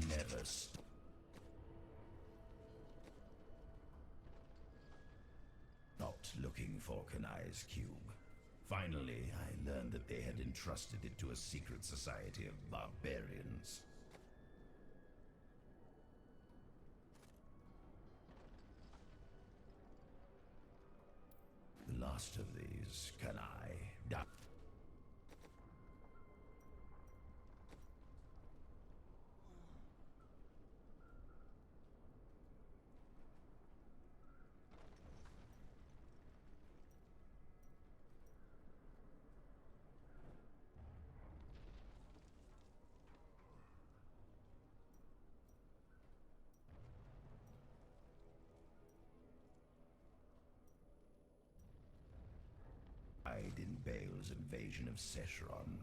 never stop. Stopped looking for Kanai's cube. Finally, I learned that they had entrusted it to a secret society of barbarians. The last of these, Kanai, died. In Baal's invasion of Secheron.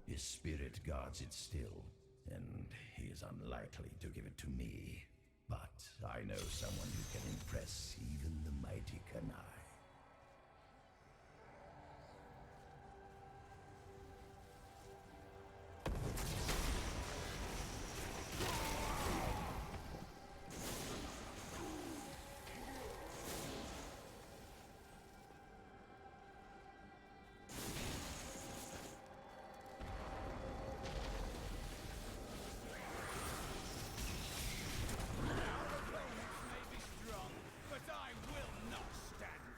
His spirit guards it still, and he is unlikely to give it to me. But I know someone who can impress even the mighty Kanai. But I will not stand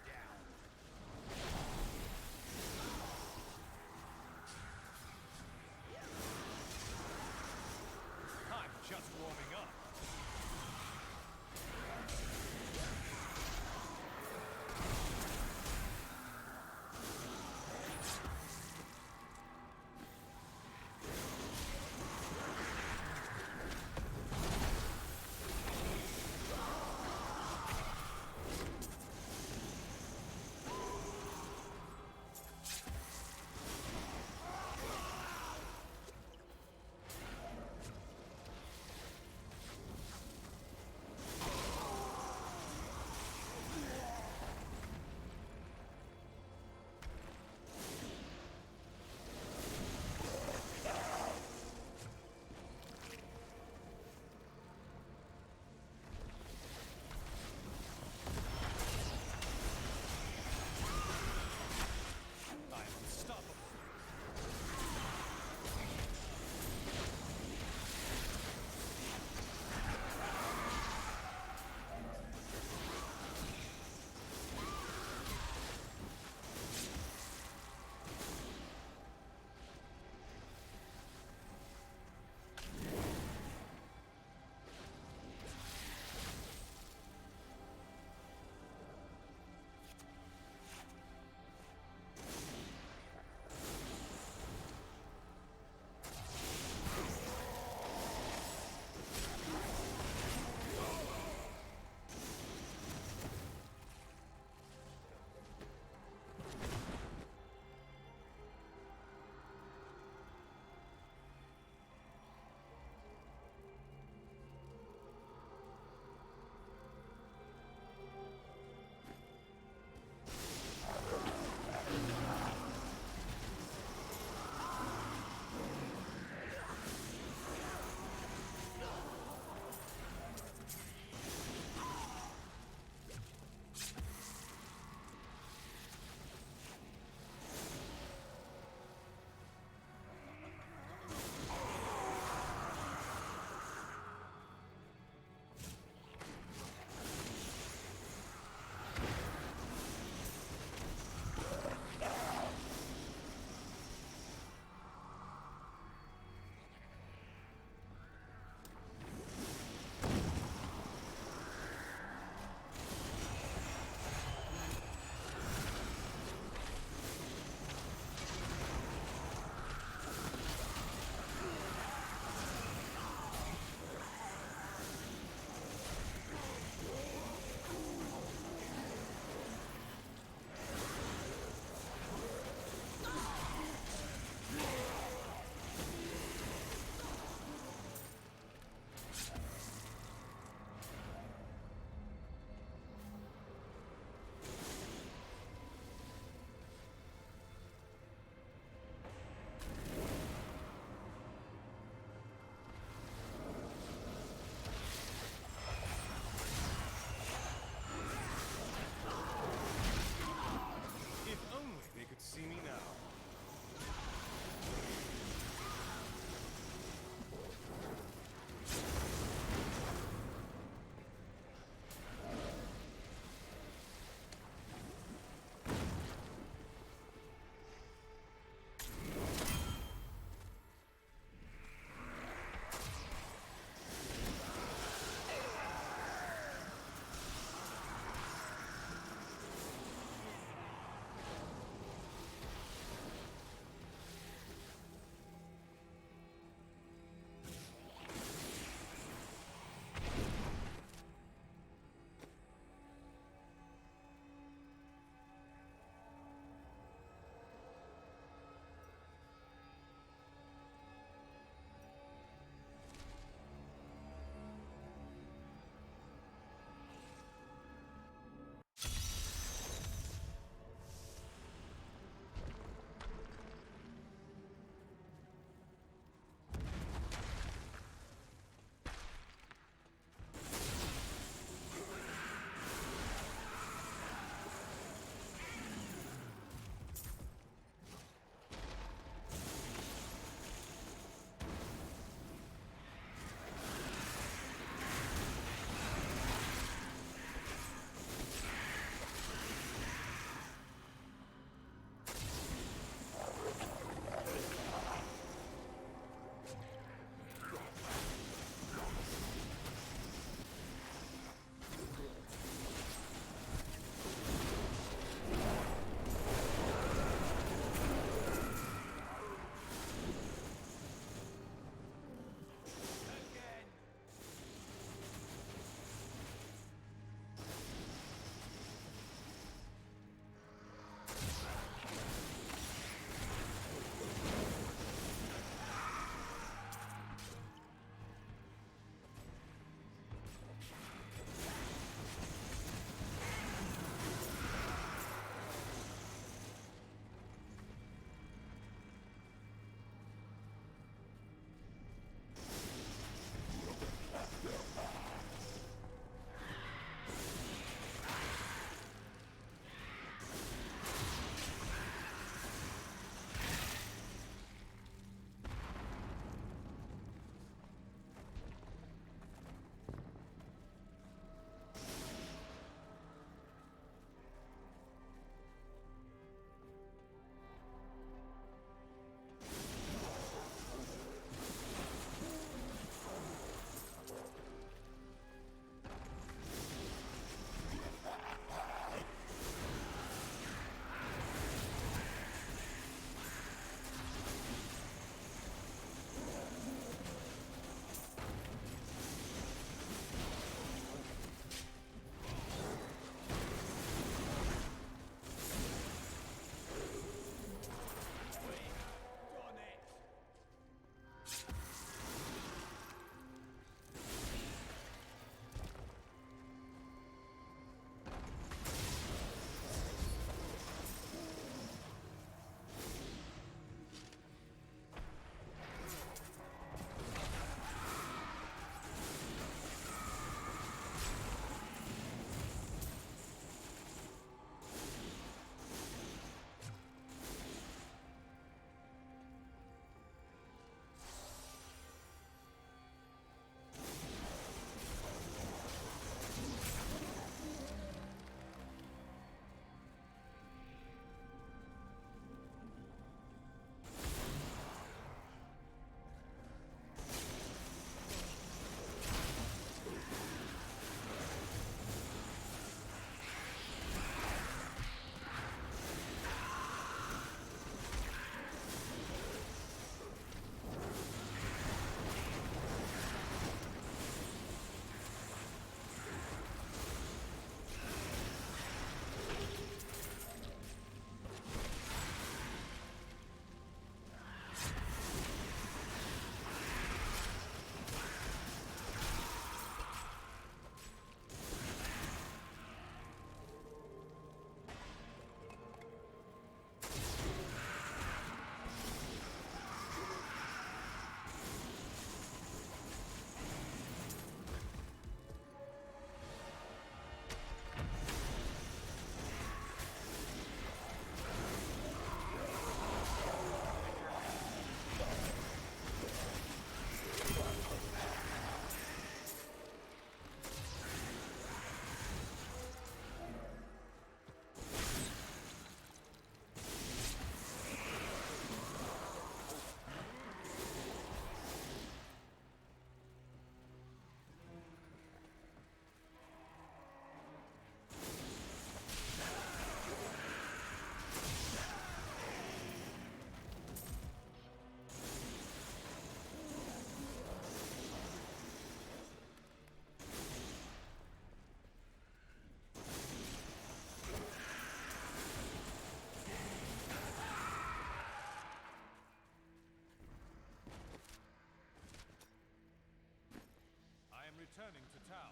returning to Tau.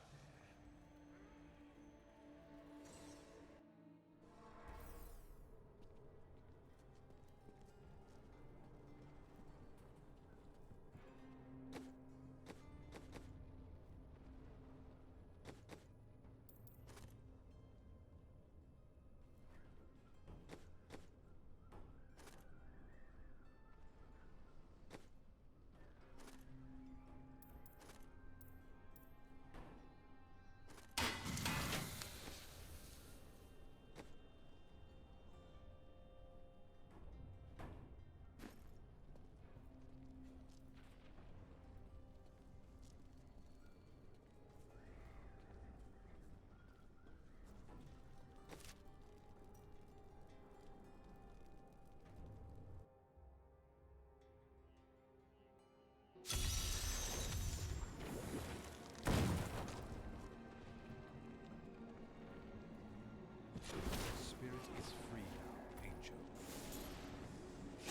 Spirit is free now, Angel.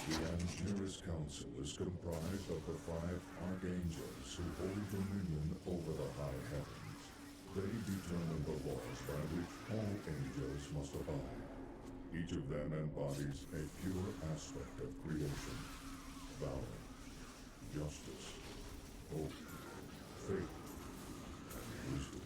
The Angelus Council is comprised of the 5 archangels who hold dominion over the high heavens. They determine the laws by which all angels must abide. Each of them embodies a pure aspect of creation: valor, justice, hope, faith, and wisdom.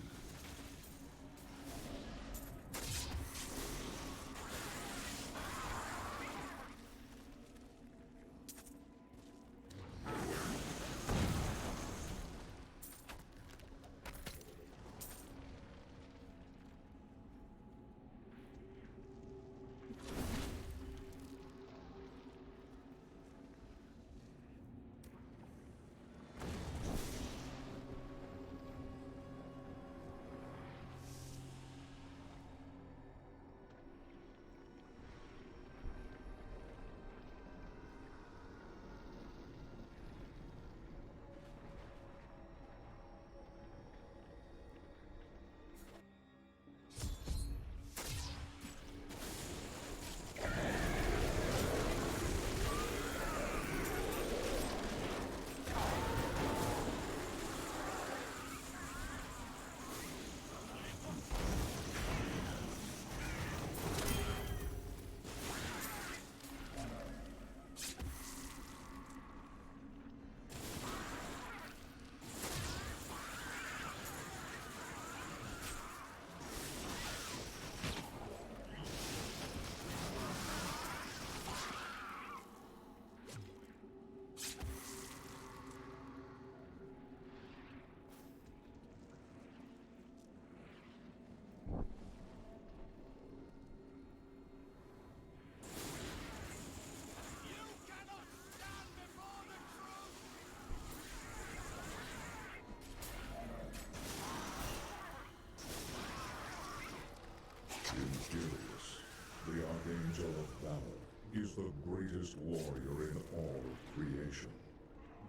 Julius, the Archangel of Valor, is the greatest warrior in all of creation.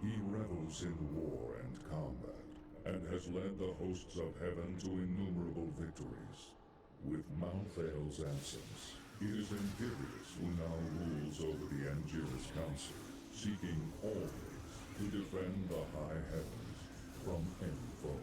He revels in war and combat, and has led the hosts of heaven to innumerable victories. With Malthael's absence, it is Imperius who now rules over the Angelus Council, seeking always to defend the high heavens from any foe.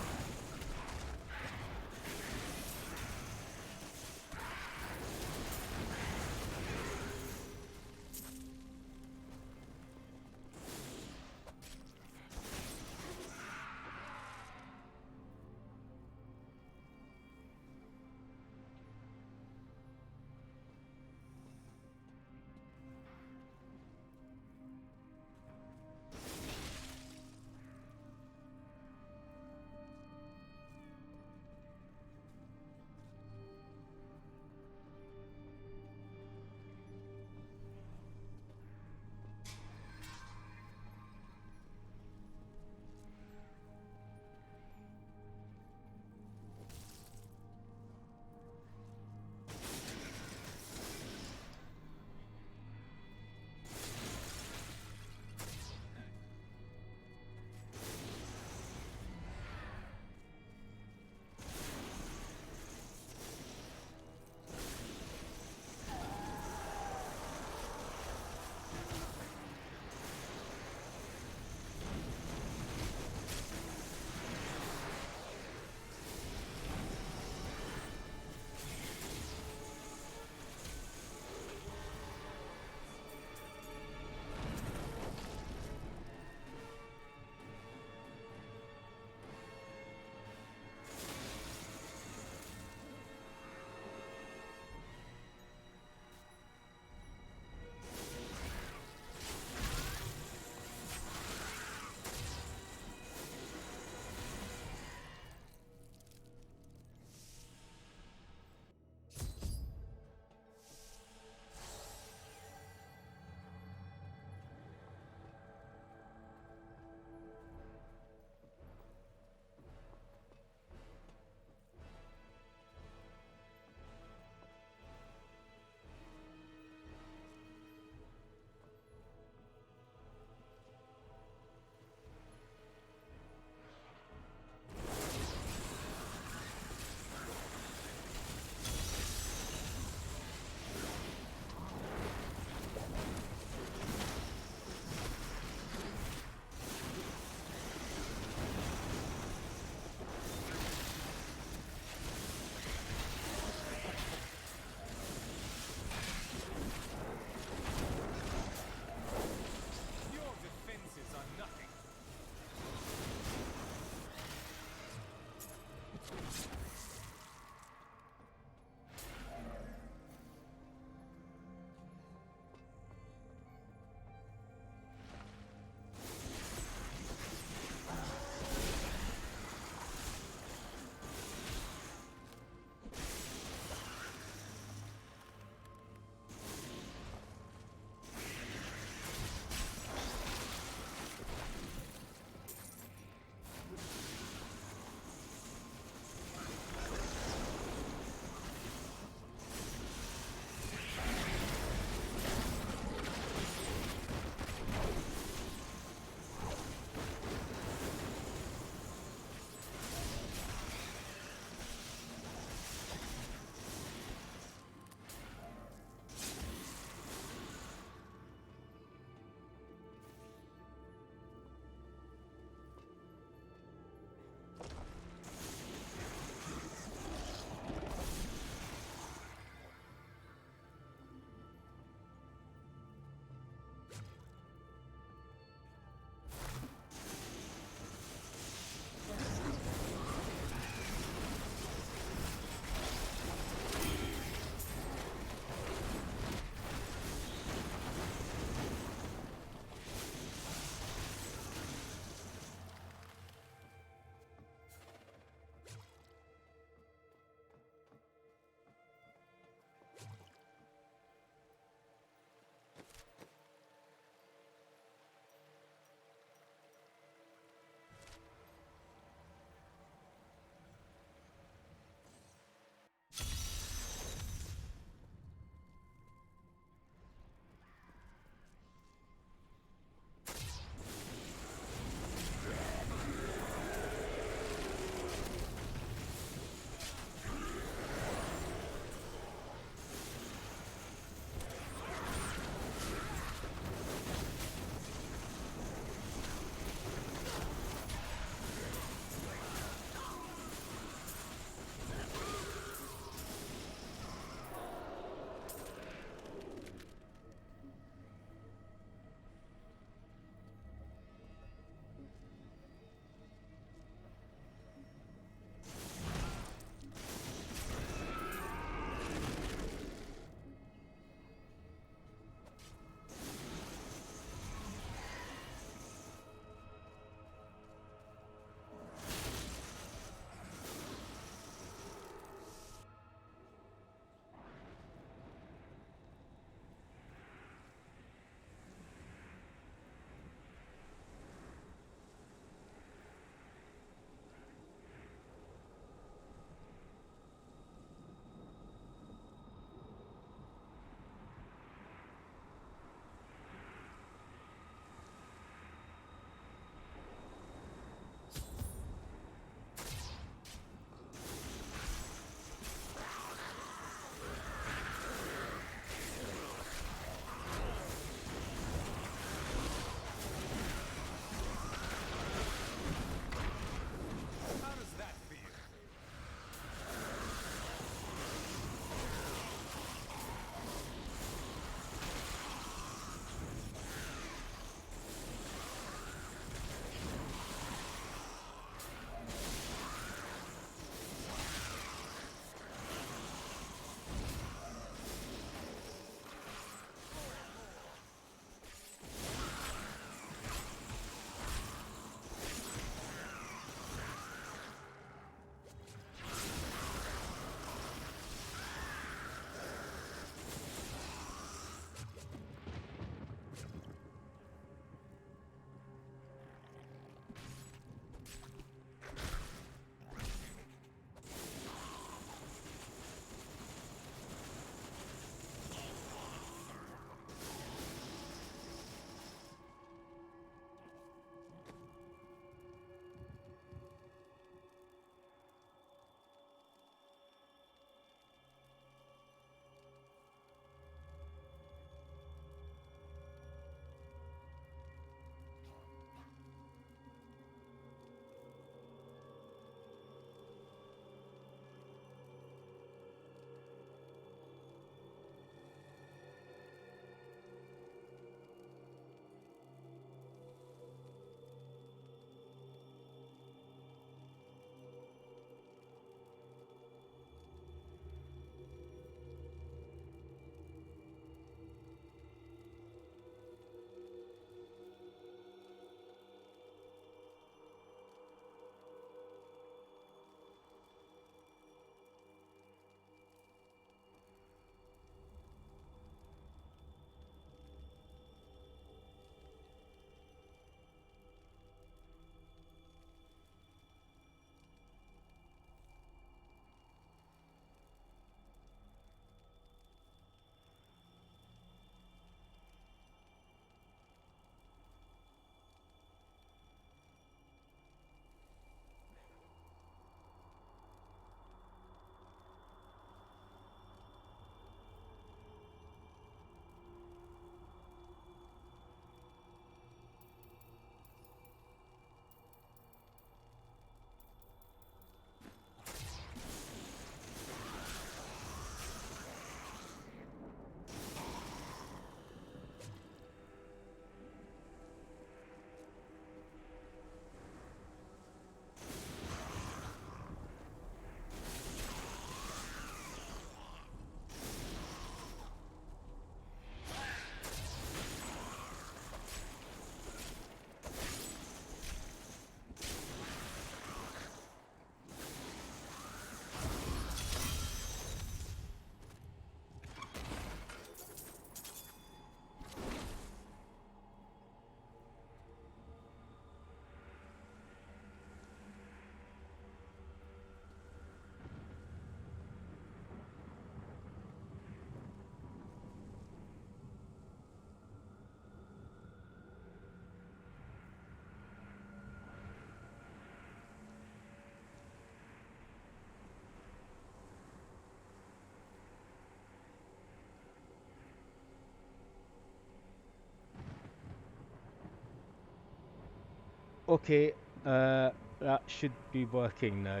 Okay, that should be working now.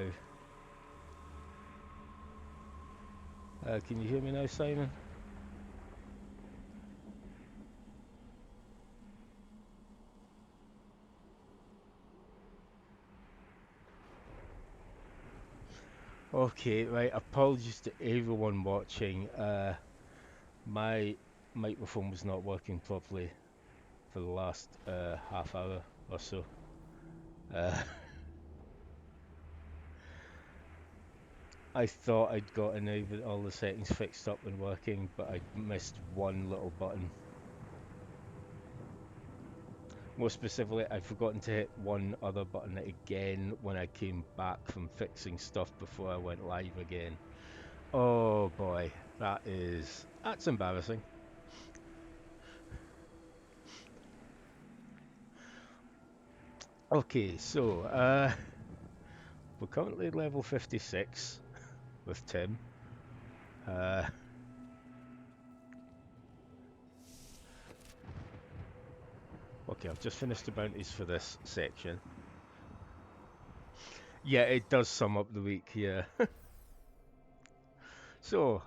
Can you hear me now, Simon? Okay, right. Apologies to everyone watching. My microphone was not working properly for the last half hour or so. Uh, I thought I'd gotten all the settings fixed up and working, but I missed one little button. More specifically, I'd forgotten to hit one other button again when I came back from fixing stuff before I went live again. Oh boy, that's embarrassing. Okay, so we're currently level 56 with Tim. Okay, I've just finished the bounties for this section. Yeah, it does sum up the week, yeah. So,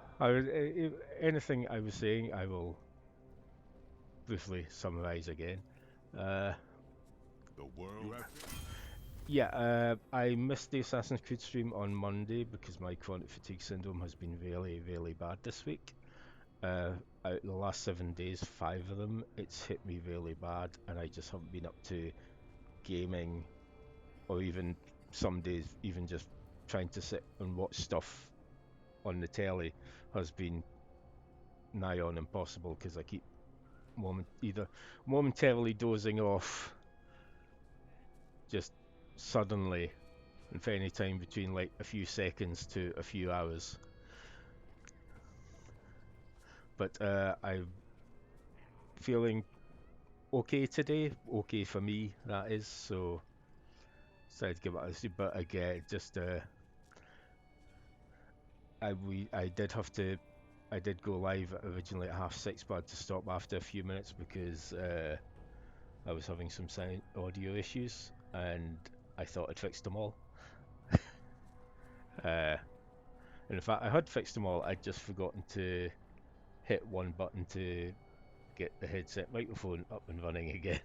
anything I was saying, I will briefly summarize again. The world. Yeah, I missed the Assassin's Creed stream on Monday because my chronic fatigue syndrome has been really, really bad this week. Out of the last 7 days, 5 of them, it's hit me really bad, and I just haven't been up to gaming, or even some days, even just trying to sit and watch stuff on the telly has been nigh on impossible because I keep either momentarily dozing off, just suddenly, and for any time between like a few seconds to a few hours. But I'm feeling okay today, okay for me, that is, so decided to give it a see. But again, just I did go live originally at 6:30, but I had to stop after a few minutes because I was having some sound audio issues, and I thought I'd fixed them all. And in fact, I had fixed them all. I'd just forgotten to hit one button to get the headset microphone up and running again.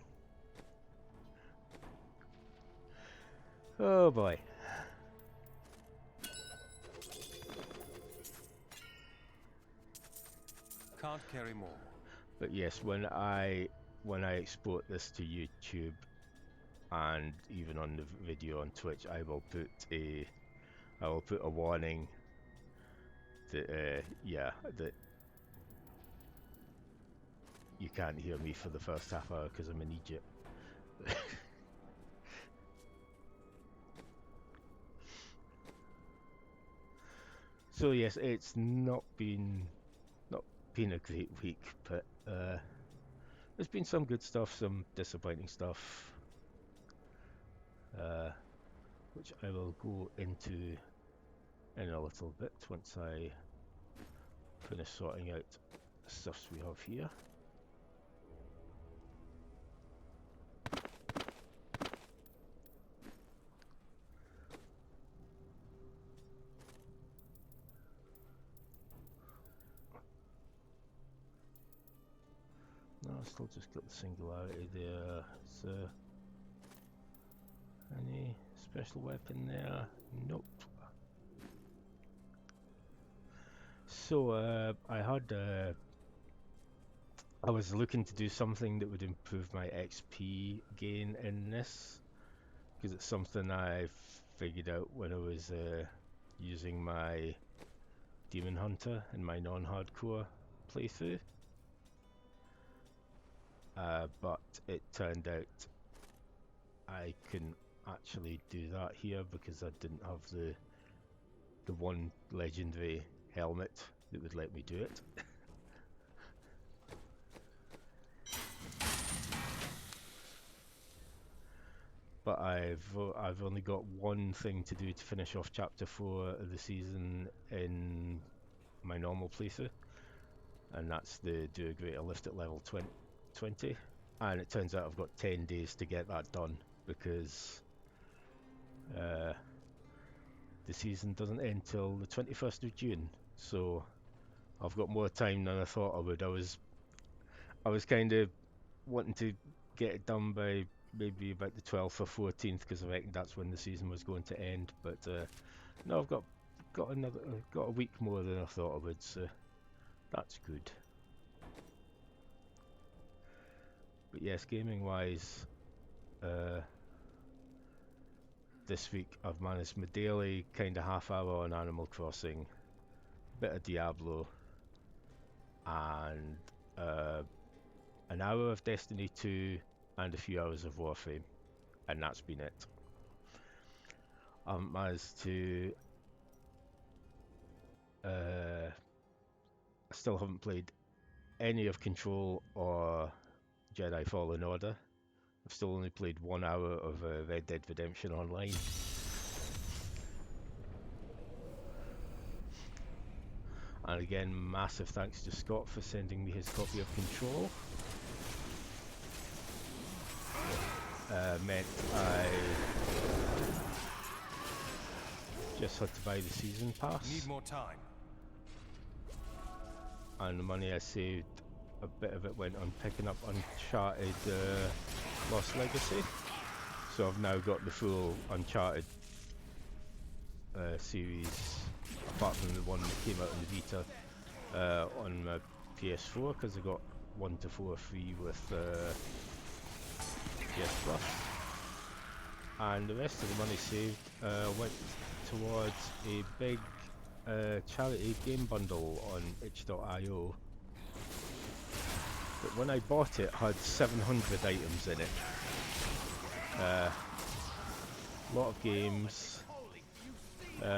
Oh boy. Can't carry more. But yes, when I export this to YouTube and even on the video on Twitch, I will put a warning that that you can't hear me for the first half hour because I'm in Egypt. So yes, it's not been a great week, but there's been some good stuff, some disappointing stuff, which I will go into in a little bit once I finish sorting out the stuffs we have here. No, I still just got the singularity there. So, any special weapon there? Nope. So, I was looking to do something that would improve my XP gain in this, because it's something I figured out when I was using my Demon Hunter in my non-hardcore playthrough. But it turned out I couldn't actually do that here because I didn't have the one legendary helmet that would let me do it. But I've only got one thing to do to finish off chapter 4 of the season in my normal playthrough, and that's the do a greater lift at level 20. And it turns out I've got 10 days to get that done. because the season doesn't end till the 21st of June, so I've got more time than I thought I would. I was kind of wanting to get it done by maybe about the 12th or 14th, because I reckon that's when the season was going to end. But no, I've got a week more than I thought I would, so that's good. But yes, gaming wise, this week I've managed my daily kind of half hour on Animal Crossing, bit of Diablo, and an hour of Destiny 2 and a few hours of Warframe, and that's been it. I've managed to I still haven't played any of Control or Jedi Fallen Order. I've still only played 1 hour of Red Dead Redemption Online. And again, massive thanks to Scott for sending me his copy of Control. Meant I just had to buy the season pass. Need more time. And the money I saved, a bit of it went on picking up Uncharted Lost Legacy. So I've now got the full Uncharted series, apart from the one that came out in the Vita, on my PS4, because I got 1 to 4 free with PS Plus. And the rest of the money saved went towards a big charity game bundle on itch.io. But when I bought it, had 700 items in it. A lot of games,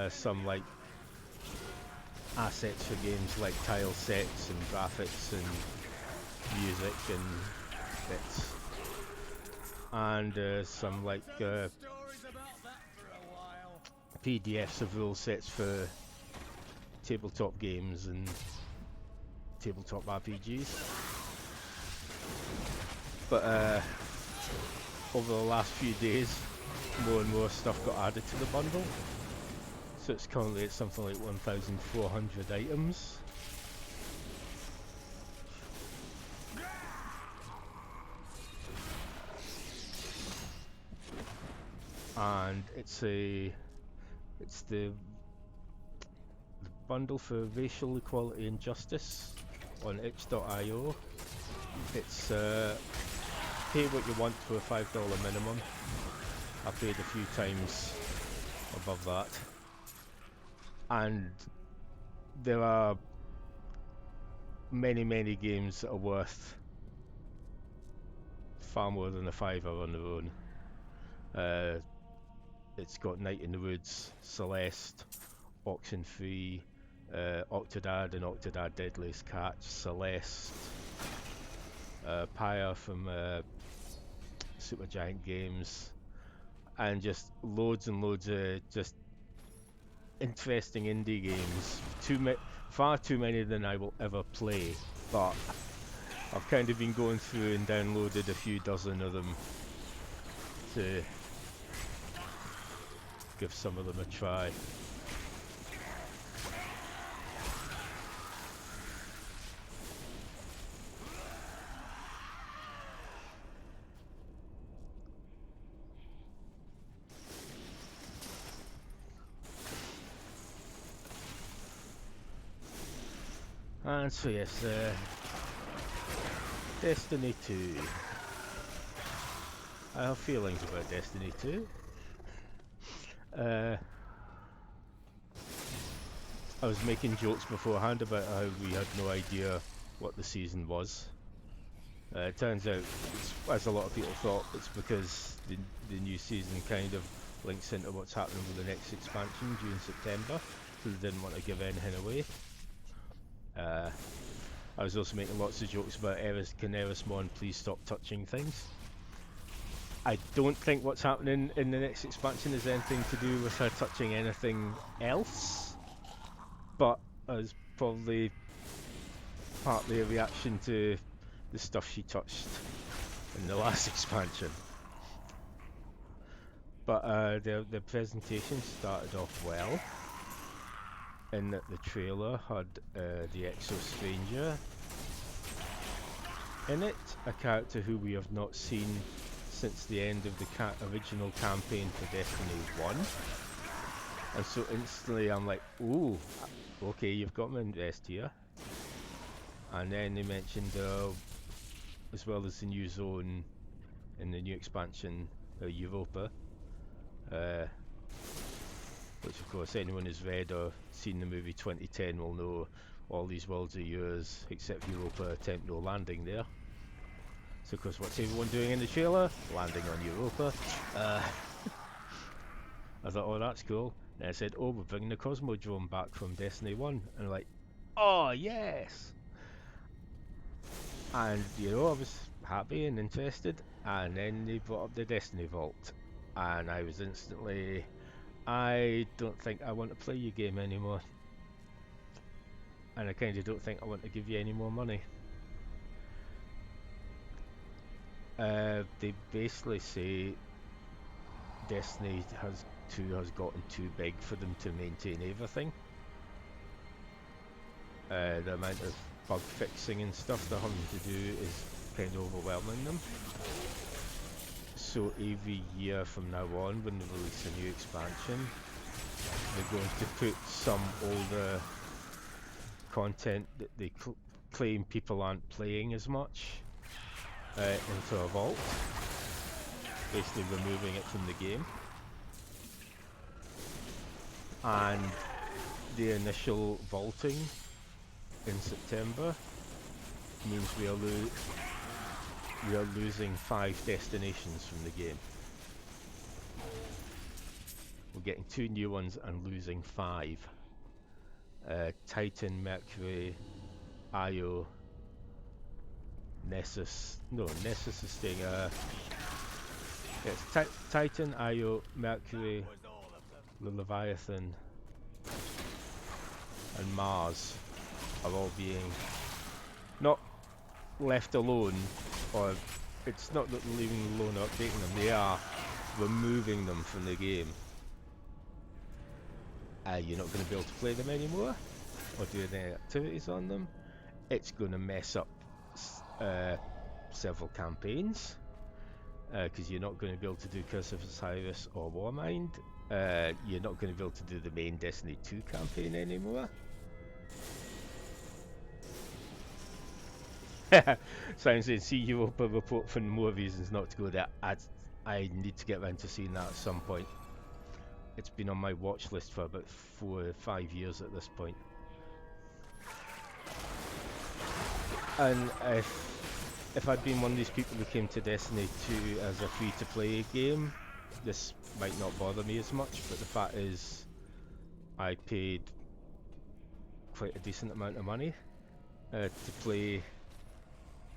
some like assets for games like tile sets and graphics and music and bits, and some like PDFs of rule sets for tabletop games and tabletop RPGs. But over the last few days, more and more stuff got added to the bundle. So it's currently at something like 1,400 items. And it's the bundle for racial equality and justice on itch.io. It's pay what you want for a $5 minimum. I paid a few times above that. And there are many games that are worth far more than a $5 on their own. It's got Night in the Woods, Celeste, Oxenfree, Octodad and Octodad Deadliest Catch, Celeste, Pyre from Supergiant Games, and just loads and loads of just interesting indie games. Far too many than I will ever play, but I've kind of been going through and downloaded a few dozen of them to give some of them a try. And so yes, Destiny 2. I have feelings about Destiny 2. I was making jokes beforehand about how we had no idea what the season was. It turns out, as a lot of people thought, it's because the new season kind of links into what's happening with the next expansion due in September, so they didn't want to give anything away. I was also making lots of jokes about can Erismon please stop touching things. I don't think what's happening in the next expansion is anything to do with her touching anything else, but as probably partly a reaction to the stuff she touched in the last expansion. But the presentation started off well, in that the trailer had the Exo Stranger in it, a character who we have not seen since the end of the original campaign for Destiny 1. And so instantly I'm like, ooh, okay, you've got my interest here. And then they mentioned, as well as the new zone in the new expansion, Europa, which of course anyone who's read or seen the movie 2010 will know all these worlds are yours except Europa attempt no landing there. So of course what's everyone doing in the trailer? Landing on Europa. I thought, oh, that's cool. And I said, oh, we're bringing the Cosmodrome back from Destiny 1. And I'm like, oh, yes! And, you know, I was happy and interested. And then they brought up the Destiny Vault. And I was instantly, I don't think I want to play your game anymore. And I kind of don't think I want to give you any more money. They basically say Destiny 2 has gotten too big for them to maintain everything. The amount of bug fixing and stuff they're having to do is kind of overwhelming them. So every year from now on, when they release a new expansion, they're going to put some older content that they claim people aren't playing as much into a vault, basically removing it from the game. And the initial vaulting in September means we are losing 5 destinations from the game. We're getting 2 new ones and losing 5. Titan, Mercury, Io, Nessus. No, Nessus is staying. It's Titan, Io, Mercury, the Leviathan, and Mars are all being not left alone, or it's not that they're leaving them alone or updating them, they are removing them from the game. You're not going to be able to play them anymore or do any activities on them. It's going to mess up several campaigns because you're not going to be able to do Curse of Osiris or Warmind. You're not going to be able to do the main Destiny 2 campaign anymore. So I'm saying, see Europa report for more reasons not to go there. I need to get around to seeing that at some point. It's been on my watch list for about 4 or 5 years at this point. And if I'd been one of these people who came to Destiny 2 as a free-to-play game, this might not bother me as much, but the fact is I paid quite a decent amount of money to play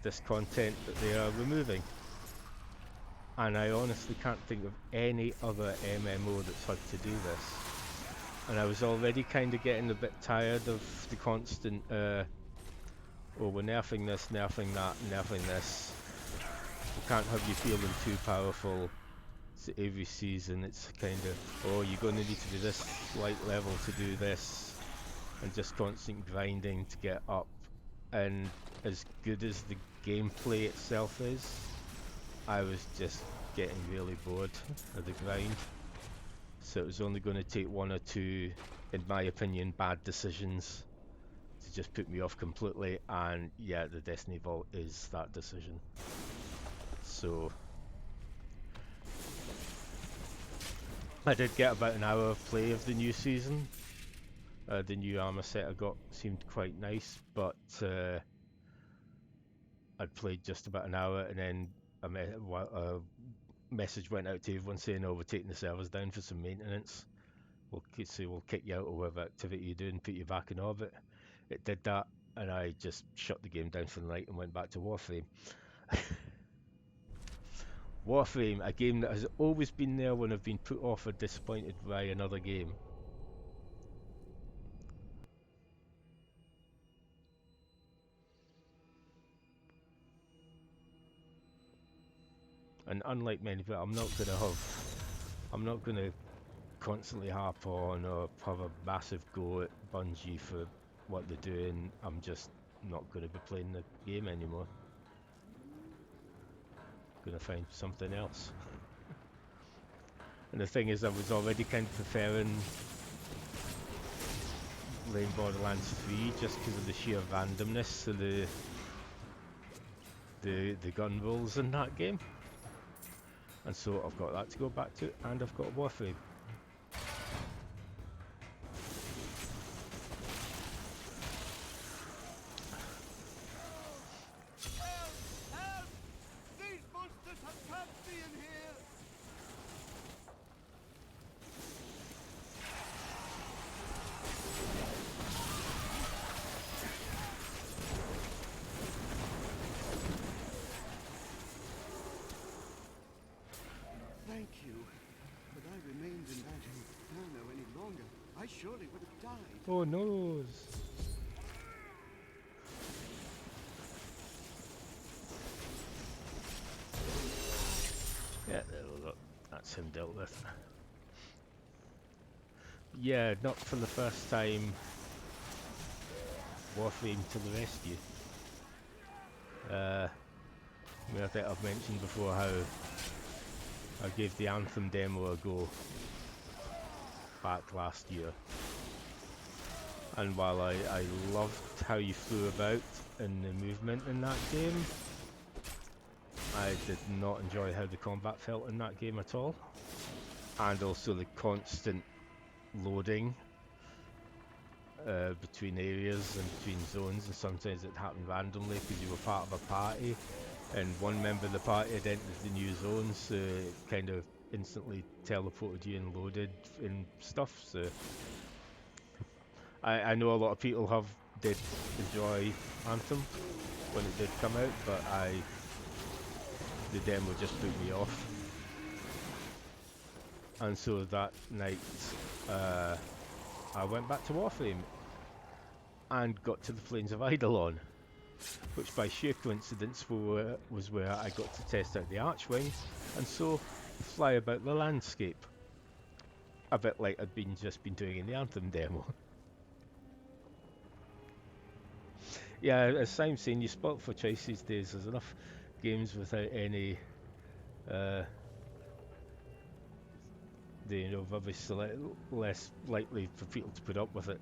this content that they are removing. And I honestly can't think of any other MMO that's had to do this. And I was already kind of getting a bit tired of the constant, oh, we're nerfing this, nerfing that, nerfing this. We can't have you feeling too powerful. So every season it's kind of, oh, you're going to need to be this light level to do this. And just constant grinding to get up. And as good as the gameplay itself is, I was just getting really bored of the grind. So it was only going to take 1 or 2, in my opinion, bad decisions to just put me off completely, and yeah, the Destiny Vault is that decision. So I did get about an hour of play of the new season. The new armor set I got seemed quite nice, but I'd played just about an hour, and then a message went out to everyone saying, oh, we're taking the servers down for some maintenance. We'll kick you out of whatever activity you do and put you back in orbit. It did that, and I just shut the game down for the night and went back to Warframe. Warframe, a game that has always been there when I've been put off or disappointed by another game. And unlike many people, I'm not going to have I'm not going to constantly harp on or have a massive go at Bungie for what they're doing. I'm just not going to be playing the game anymore. Going to find something else. And the thing is, I was already kind of preferring playing Borderlands 3 just because of the sheer randomness of the gun rolls in that game. And so I've got that to go back to, and I've got Warframe. Thank you. Had I remained in that inferno any longer, I surely would have died. Oh no! Yeah, look, that's him dealt with. Yeah, not for the first time. Warframe to the rescue. I mean, I think I've mentioned before how I gave the Anthem demo a go back last year, and while I loved how you flew about and the movement in that game, I did not enjoy how the combat felt in that game at all, and also the constant loading between areas and between zones, and sometimes it happened randomly because you were part of a party and one member of the party had entered the new zone, so it kind of instantly teleported you and loaded in stuff. So I know a lot of people did enjoy Anthem when it did come out, but the demo just put me off. And so that night I went back to Warframe and got to the Plains of Eidolon, which by sheer coincidence was where I got to test out the Archwing, and so fly about the landscape, a bit like I'd just been doing in the Anthem demo. Yeah, as Simon's saying, you spot for choice these days. There's enough games without any rubbish, less likely for people to put up with it.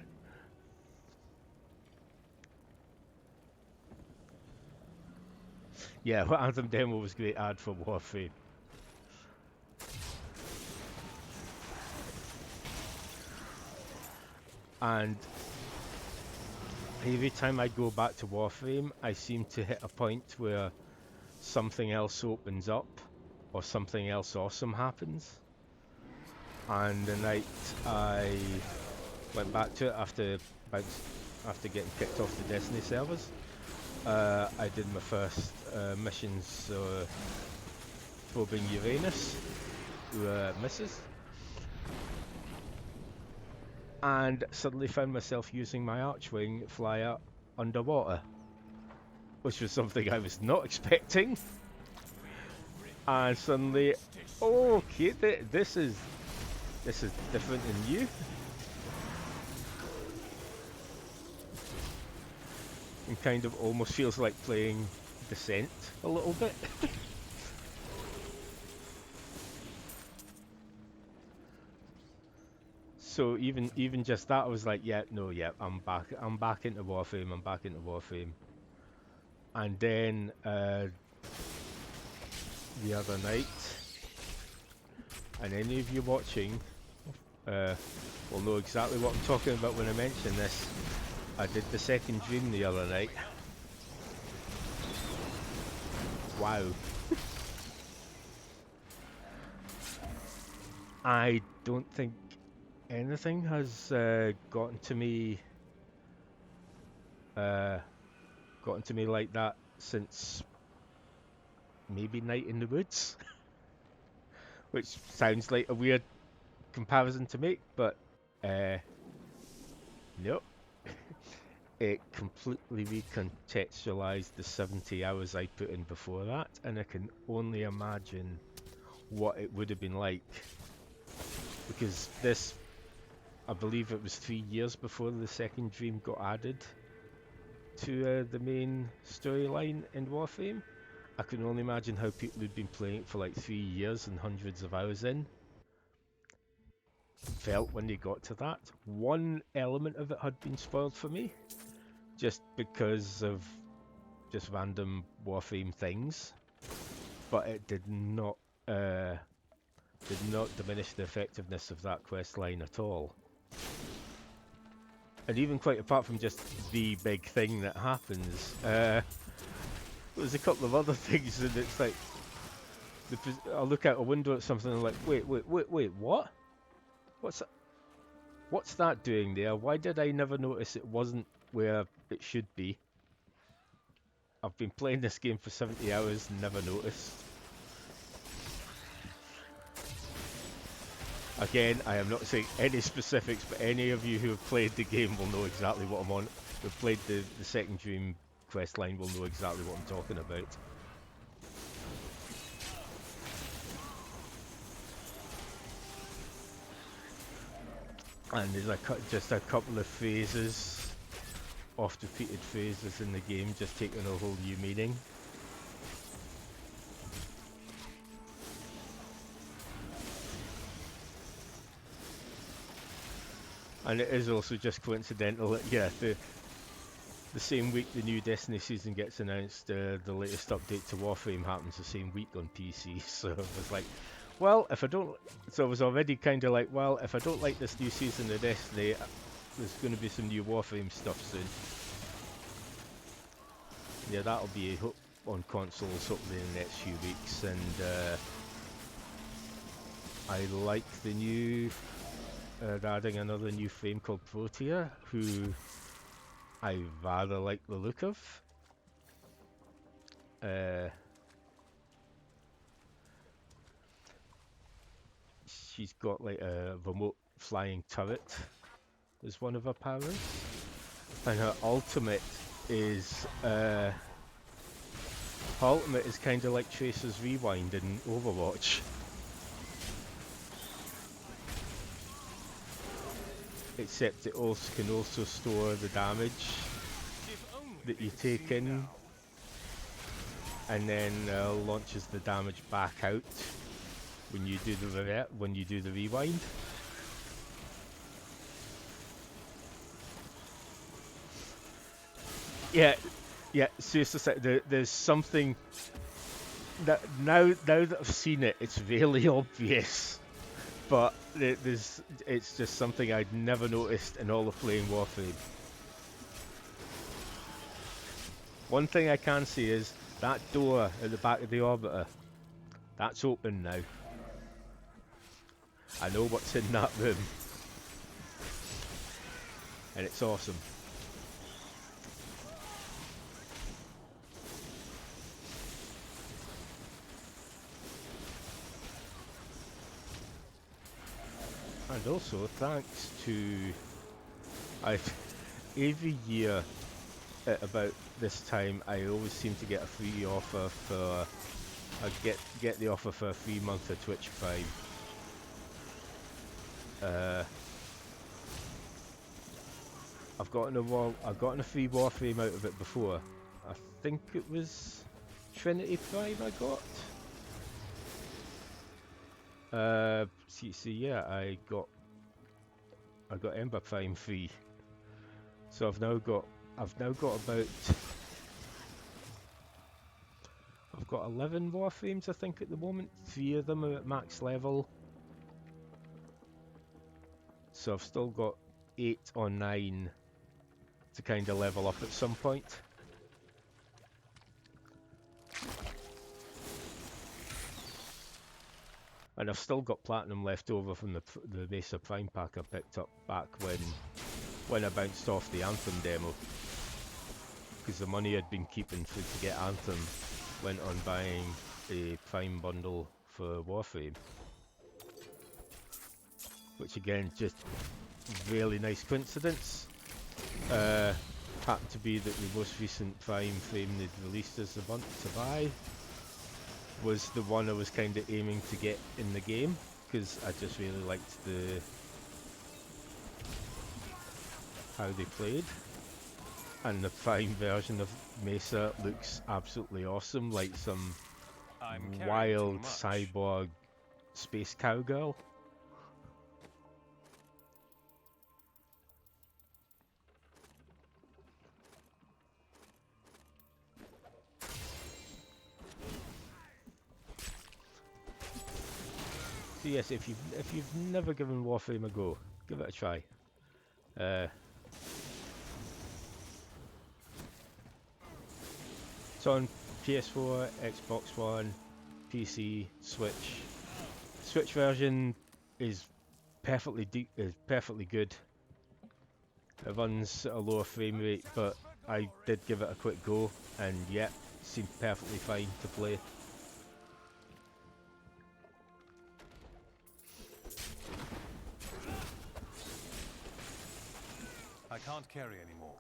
Yeah, well, Anthem demo was a great ad for Warframe. And every time I go back to Warframe, I seem to hit a point where something else opens up or something else awesome happens. And the night I went back to it after getting kicked off the Destiny servers, I did my first missions probing Uranus, who misses, and suddenly found myself using my Archwing flyer underwater, which was something I was not expecting. And suddenly, oh, okay, this is different than you. And kind of almost feels like playing Descent a little bit. So even just that, I was like, yeah, I'm back into Warframe. And then the other night, and any of you watching will know exactly what I'm talking about when I mention this. I did the second dream the other night. Wow. I don't think anything has gotten to me like that since maybe Night in the Woods. Which sounds like a weird comparison to make, but nope. It completely recontextualized the 70 hours I put in before that, and I can only imagine what it would have been like because this, I believe it was 3 years before the second dream got added to the main storyline in Warframe. I can only imagine how people who'd been playing it for like 3 years and hundreds of hours in felt when they got to that. One element of it had been spoiled for me, just because of just random Warframe things, but it did not diminish the effectiveness of that quest line at all. And even quite apart from just the big thing that happens, there's a couple of other things, and it's like, I'll look out a window at something and I'm like, wait, what? What's that doing there? Why did I never notice it wasn't where it should be? I've been playing this game for 70 hours and never noticed. Again, I am not saying any specifics, but any of you who have played the game will know exactly what I'm on. Who've played the second Dream quest line will know exactly what I'm talking about. And there's just a couple of phases, oft-repeated phases in the game, just taking a whole new meaning. And it is also just coincidental that, yeah, the same week the new Destiny season gets announced, the latest update to Warframe happens the same week on PC. So it was like, well, if I don't... So I was already kind of like, well, if I don't like this new season of Destiny, there's going to be some new Warframe stuff soon. Yeah, that'll be on consoles hopefully in the next few weeks, and I like the new... they're adding another new frame called Protea, who I rather like the look of. She's got like a remote flying turret as one of her powers, and her ultimate is kind of like Tracer's Rewind in Overwatch. Except it also can also store the damage that you take in, and then launches the damage back out when you do the rewind. Yeah. Seriously, there's something that now that I've seen it, it's really obvious. But it's just something I'd never noticed in all of playing Warframe. One thing I can see is that door at the back of the orbiter. That's open now. I know what's in that room. And it's awesome. And also, thanks to... every year at about this time, I always seem to get a free offer for... I get the offer for a free month of Twitch Prime. I've gotten a free Warframe out of it before. I think it was Trinity Prime I got. Yeah, I got Ember Prime free. So I've now got about... I've got 11 Warframes I think at the moment. 3 of them are at max level. So I've still got 8 or 9 to kind of level up at some point. And I've still got platinum left over from the Mesa Prime pack I picked up back when I bounced off the Anthem demo. Because the money I'd been keeping to get Anthem went on buying a Prime bundle for Warframe. Which again, just really nice coincidence. Happened to be that the most recent Prime frame they'd released as a month to buy was the one I was kind of aiming to get in the game. because I just really liked how they played. And the Prime version of Mesa looks absolutely awesome, like some I'm carrying too wild much. cyborg space cowgirl. So yes, if you've never given Warframe a go, give it a try. It's on PS4, Xbox One, PC, Switch. Switch version is perfectly good. It runs at a lower frame rate, but I did give it a quick go, and yep, seemed perfectly fine to play. I can't carry anymore.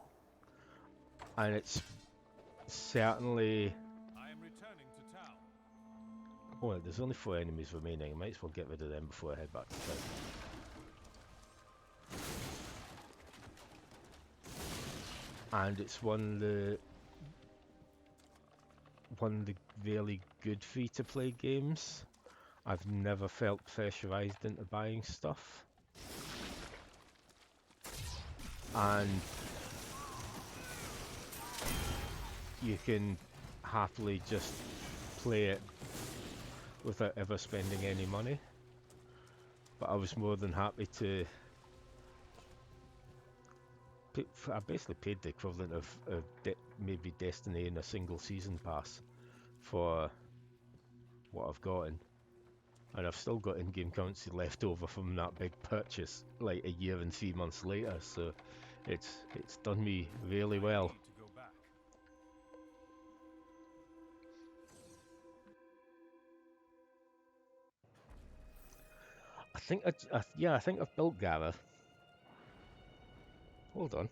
And it's certainly... I am returning to town. Oh, there's only 4 enemies remaining. I might as well get rid of them before I head back to town. And it's one of the really good free-to-play games. I've never felt pressurized into buying stuff. And you can happily just play it without ever spending any money. But I was more than happy to... I basically paid the equivalent of maybe Destiny in a single season pass for what I've gotten. And I've still got in-game currency left over from that big purchase, like a year and 3 months later, so it's done me really well. Need to go back. I think I think I've built Gara. Hold on,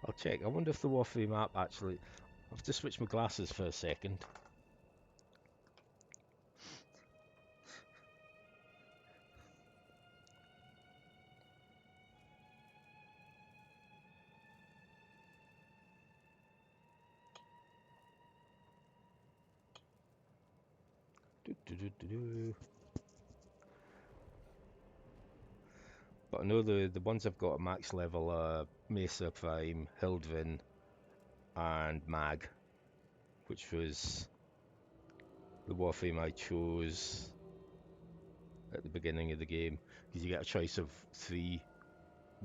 I'll check. I wonder if the Warframe app actually... I have to switch my glasses for a second. But I know the ones I've got at max level are Mesa, Prime, Hildvin, and Mag, which was the Warframe I chose at the beginning of the game, because you get a choice of 3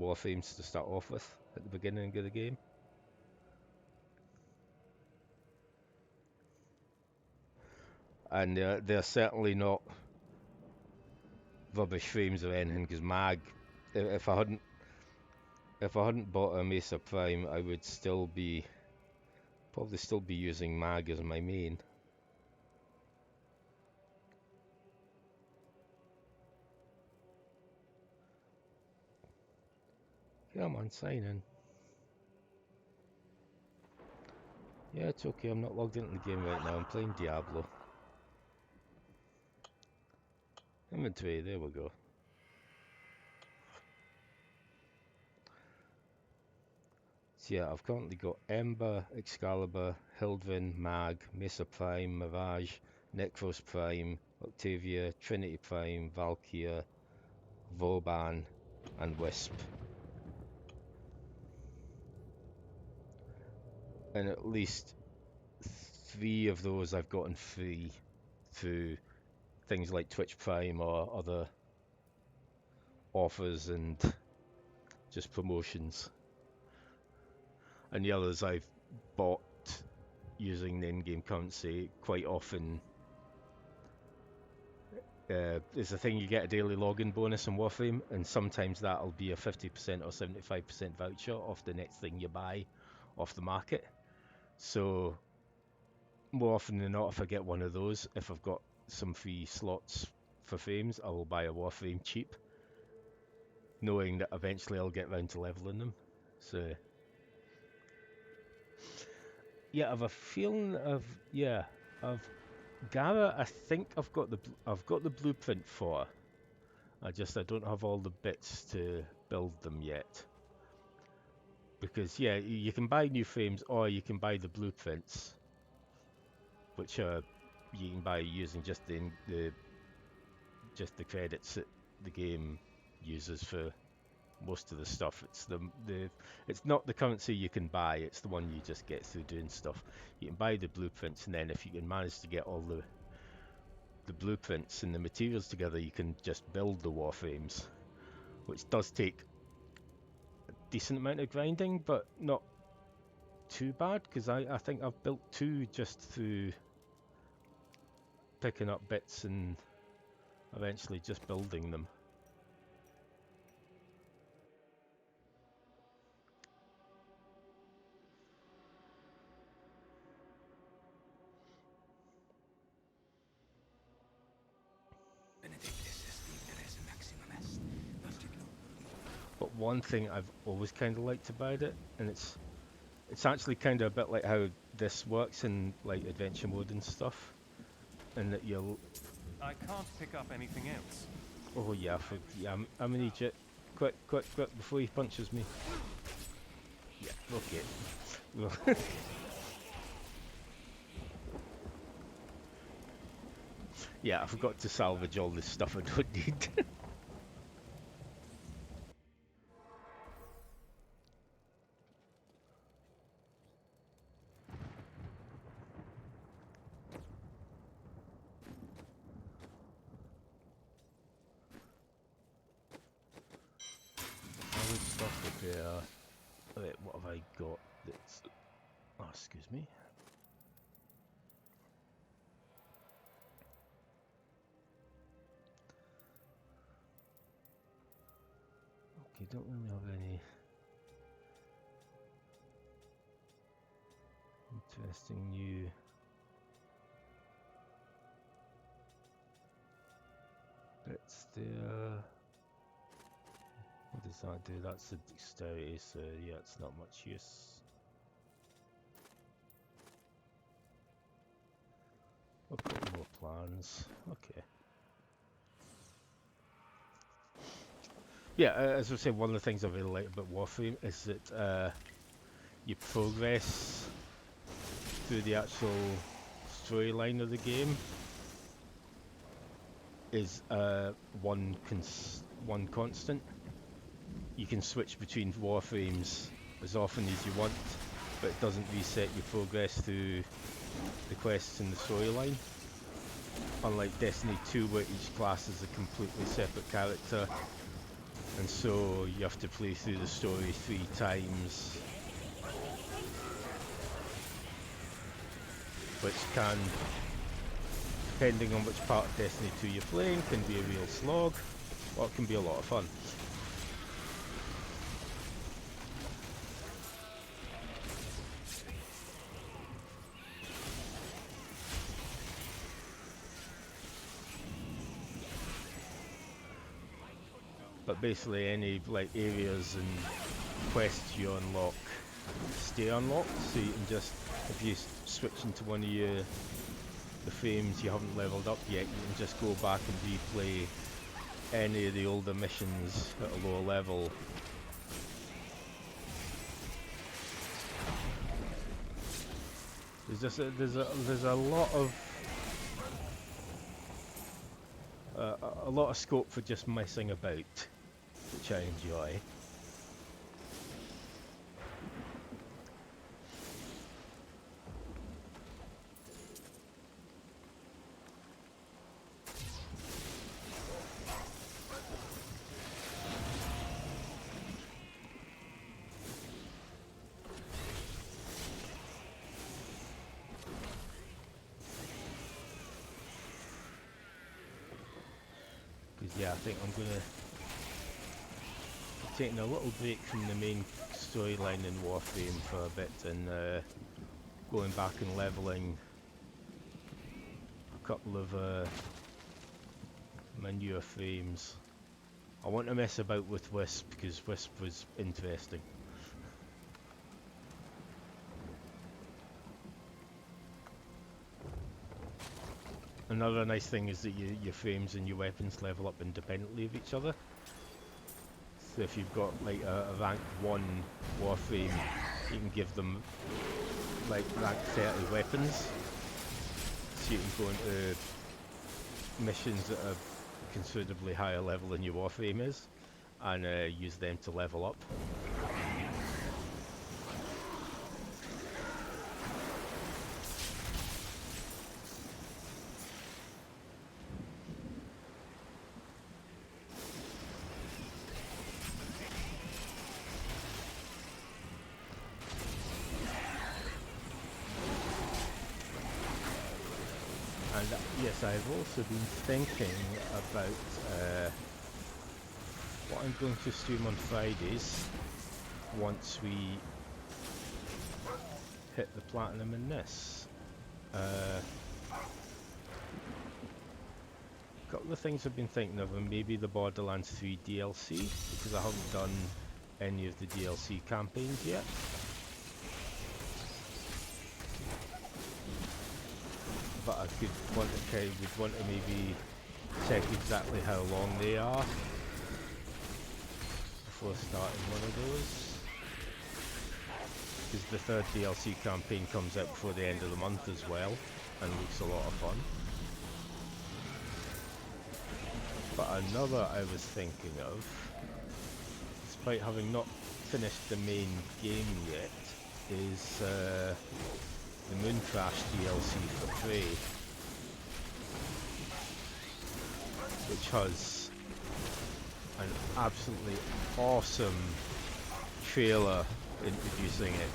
Warframes to start off with at the beginning of the game. And they're certainly not rubbish frames or anything, because Mag, if I hadn't bought a Mesa Prime, I would probably still be using Mag as my main. Come on, sign in. Yeah, it's okay, I'm not logged into the game right now, I'm playing Diablo. Inventory, there we go. So yeah, I've currently got Ember, Excalibur, Hildvin, Mag, Mesa Prime, Mirage, Necros Prime, Octavia, Trinity Prime, Valkyria, Vauban, and Wisp. And at least 3 of those I've gotten free through things like Twitch Prime or other offers and just promotions. And the others I've bought using the in-game currency quite often. There's a thing, you get a daily login bonus in Warframe, and sometimes that'll be a 50% or 75% voucher off the next thing you buy off the market. So more often than not, if I get one of those, if I've got some free slots for frames, I will buy a Warframe cheap, knowing that eventually I'll get round to leveling them. So yeah, I've a feeling of Gara. I think I've got the blueprint for, I don't have all the bits to build them yet. Because yeah, you can buy new frames or you can buy the blueprints, which you can buy using just the credits that the game uses for most of the stuff. It's not the currency you can buy, it's the one you just get through doing stuff. You can buy the blueprints, and then if you can manage to get all the blueprints and the materials together, you can just build the warframes, which does take a decent amount of grinding, but not too bad, because I think I've built 2 just through picking up bits and eventually just building them. But one thing I've always kind of liked about it, and it's actually kind of a bit like how this works in like adventure mode and stuff, and that you'll... I can't pick up anything else. Oh yeah, I'm gonna need you. Quick, before he punches me. Yeah, okay. Yeah, I forgot to salvage all this stuff I don't need. I would stop repair. Wait, what have I got that's... Oh, excuse me. Okay, don't really have any interesting new bits there. What does that do? That's a dexterity, so yeah, it's not much use. I've got more plans. Okay. Yeah, as I said, one of the things I really like about Warframe is that you progress through the actual storyline of the game is one constant. You can switch between Warframes as often as you want, but it doesn't reset your progress through the quests in the storyline. Unlike Destiny 2, where each class is a completely separate character, and so you have to play through the story 3 times, which can, depending on which part of Destiny 2 you're playing, can be a real slog, or it can be a lot of fun. But basically any like areas and quests you unlock stay unlocked, so you can just, if you switch into one of the frames you haven't leveled up yet, you can just go back and replay any of the older missions at a lower level. There's a lot of a lot of scope for just messing about, which I enjoy. Yeah, I think I'm gonna be taking a little break from the main storyline in Warframe for a bit, and going back and leveling a couple of my newer frames. I want to mess about with Wisp, because Wisp was interesting. Another nice thing is that your frames and your weapons level up independently of each other. So if you've got like a rank 1 warframe, you can give them like rank 30 weapons. So you can go into missions at a considerably higher level than your warframe is, and use them to level up. And yes, I've also been thinking about what I'm going to stream on Fridays once we hit the platinum in this. A couple of things I've been thinking of, and maybe the Borderlands 3 DLC, because I haven't done any of the DLC campaigns yet. But I would want to maybe check exactly how long they are before starting one of those. Because the third DLC campaign comes out before the end of the month as well, and looks a lot of fun. But another I was thinking of, despite having not finished the main game yet, is the Moon Crash DLC for free, which has an absolutely awesome trailer introducing it.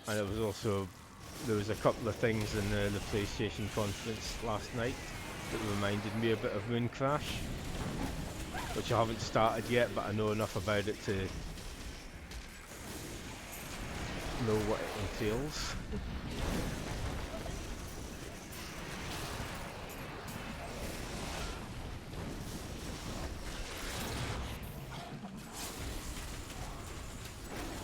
And it was also, there was a couple of things in the PlayStation conference last night that reminded me a bit of Moon Crash, which I haven't started yet, but I know enough about it to know what it entails.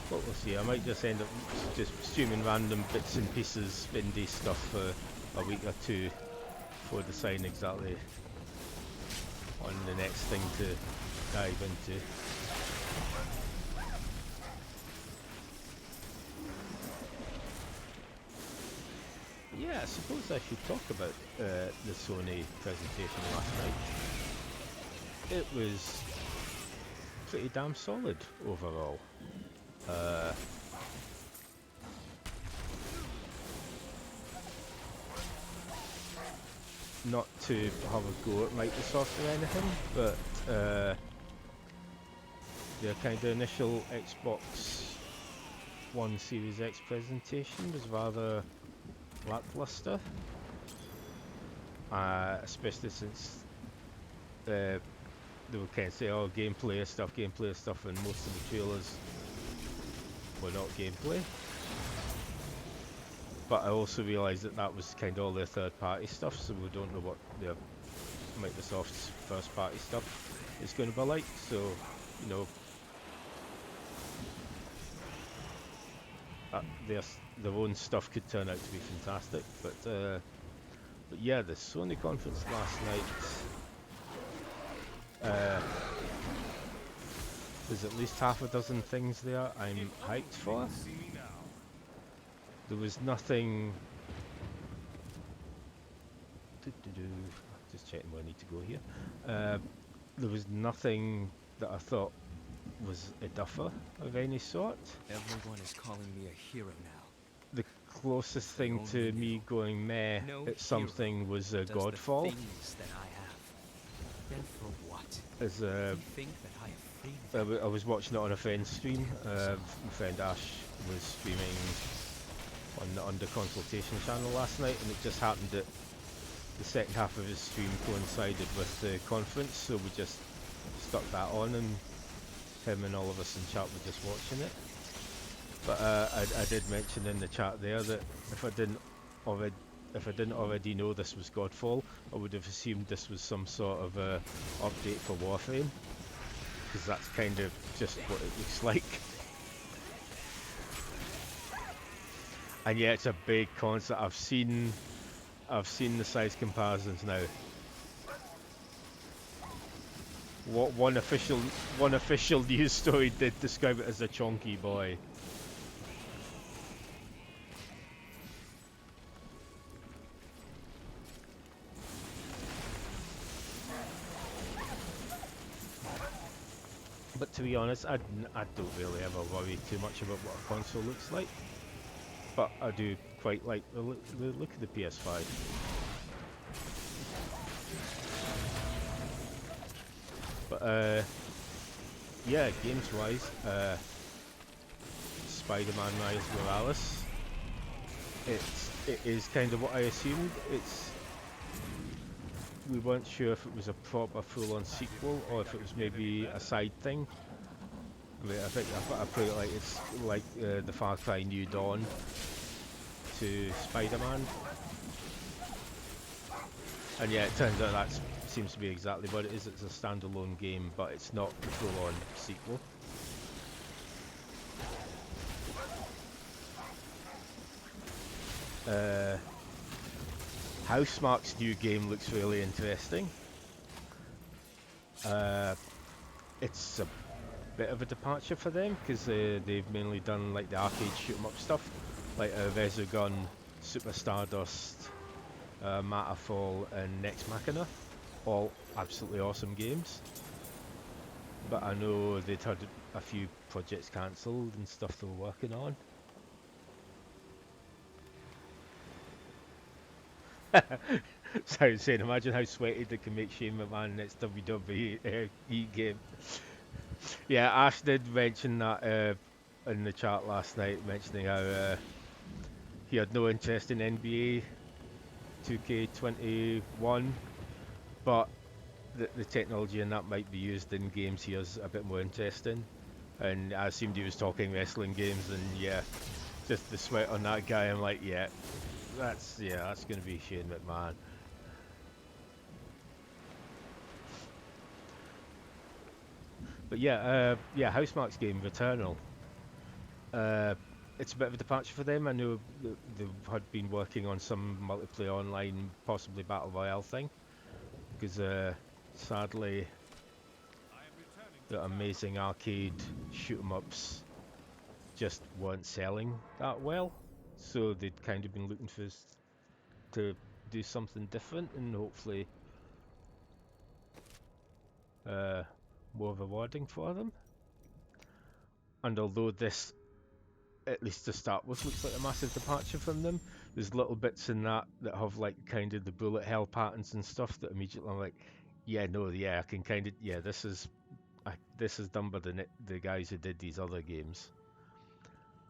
But we'll see. I might just end up just streaming random bits and pieces, indie stuff for a week or two before deciding exactly on the next thing to dive into. Yeah, I suppose I should talk about the Sony presentation last night. It was pretty damn solid overall. Not to have a go at Microsoft or anything, but their kind of initial Xbox One Series X presentation was rather lackluster, especially since they were kind of saying, oh, gameplay stuff, and most of the trailers were not gameplay. But I also realised that that was kind of all their third-party stuff, so we don't know what their Microsoft's first-party stuff is going to be like. So, you know, their own stuff could turn out to be fantastic. But yeah, the Sony conference last night, there's at least half a dozen things there I'm hyped for. There was nothing. Just checking where I need to go here. There was nothing that I thought was a duffer of any sort. Everyone is calling me a hero now. The closest thing to me going meh at something was Godfall. The things that I have. And for what? As You think that I have freedom? I was watching it on a friend's stream. My friend Ash was streaming on the Under Consultation channel last night, and it just happened that the second half of his stream coincided with the conference, so we just stuck that on, and him and all of us in chat were just watching it. But I did mention in the chat there that if I didn't already if I didn't already know this was Godfall, I would have assumed this was some sort of update for Warframe, because that's kind of just what it looks like. And yeah, it's a big concept. I've seen the size comparisons now. What one official news story did describe it as a chonky boy. But to be honest, I don't really ever worry too much about what a console looks like. But I do quite like the look of the PS5. But yeah, games-wise, Spider-Man Miles Morales. It is kind of what I assumed. We weren't sure if it was a proper full-on sequel or if it was maybe a side thing. I mean, I put it like it's like the Far Cry New Dawn to Spider-Man. And yeah, it turns out that seems to be exactly what it is. It's a standalone game, but it's not a full-on sequel. Housemarque's new game looks really interesting. It's a bit of a departure for them because they've mainly done like the arcade shoot 'em up stuff, like Resogun, Super Stardust, Matterfall, and Nex Machina, all absolutely awesome games. But I know they'd had a few projects cancelled and stuff they were working on. So I was saying, imagine how sweaty they can make Shane McMahon next WWE game. Yeah, Ash did mention that in the chat last night, mentioning how he had no interest in NBA 2K21, but the technology in that might be used in games he has a bit more interest in. And I assumed he was talking wrestling games, and yeah, just the sweat on that guy, I'm like, yeah, that's going to be Shane McMahon. But yeah, Housemarque's game, Returnal. It's a bit of a departure for them. I know they had been working on some multiplayer online, possibly Battle Royale thing. Because sadly, the amazing arcade shoot-em-ups just weren't selling that well. So they'd kind of been looking to do something different and hopefully more rewarding for them. And although this, at least to start with, looks like a massive departure from them, there's little bits in that have like kind of the bullet hell patterns and stuff that immediately I'm like, yeah, no, yeah, I can kind of, yeah, this is done by the guys who did these other games.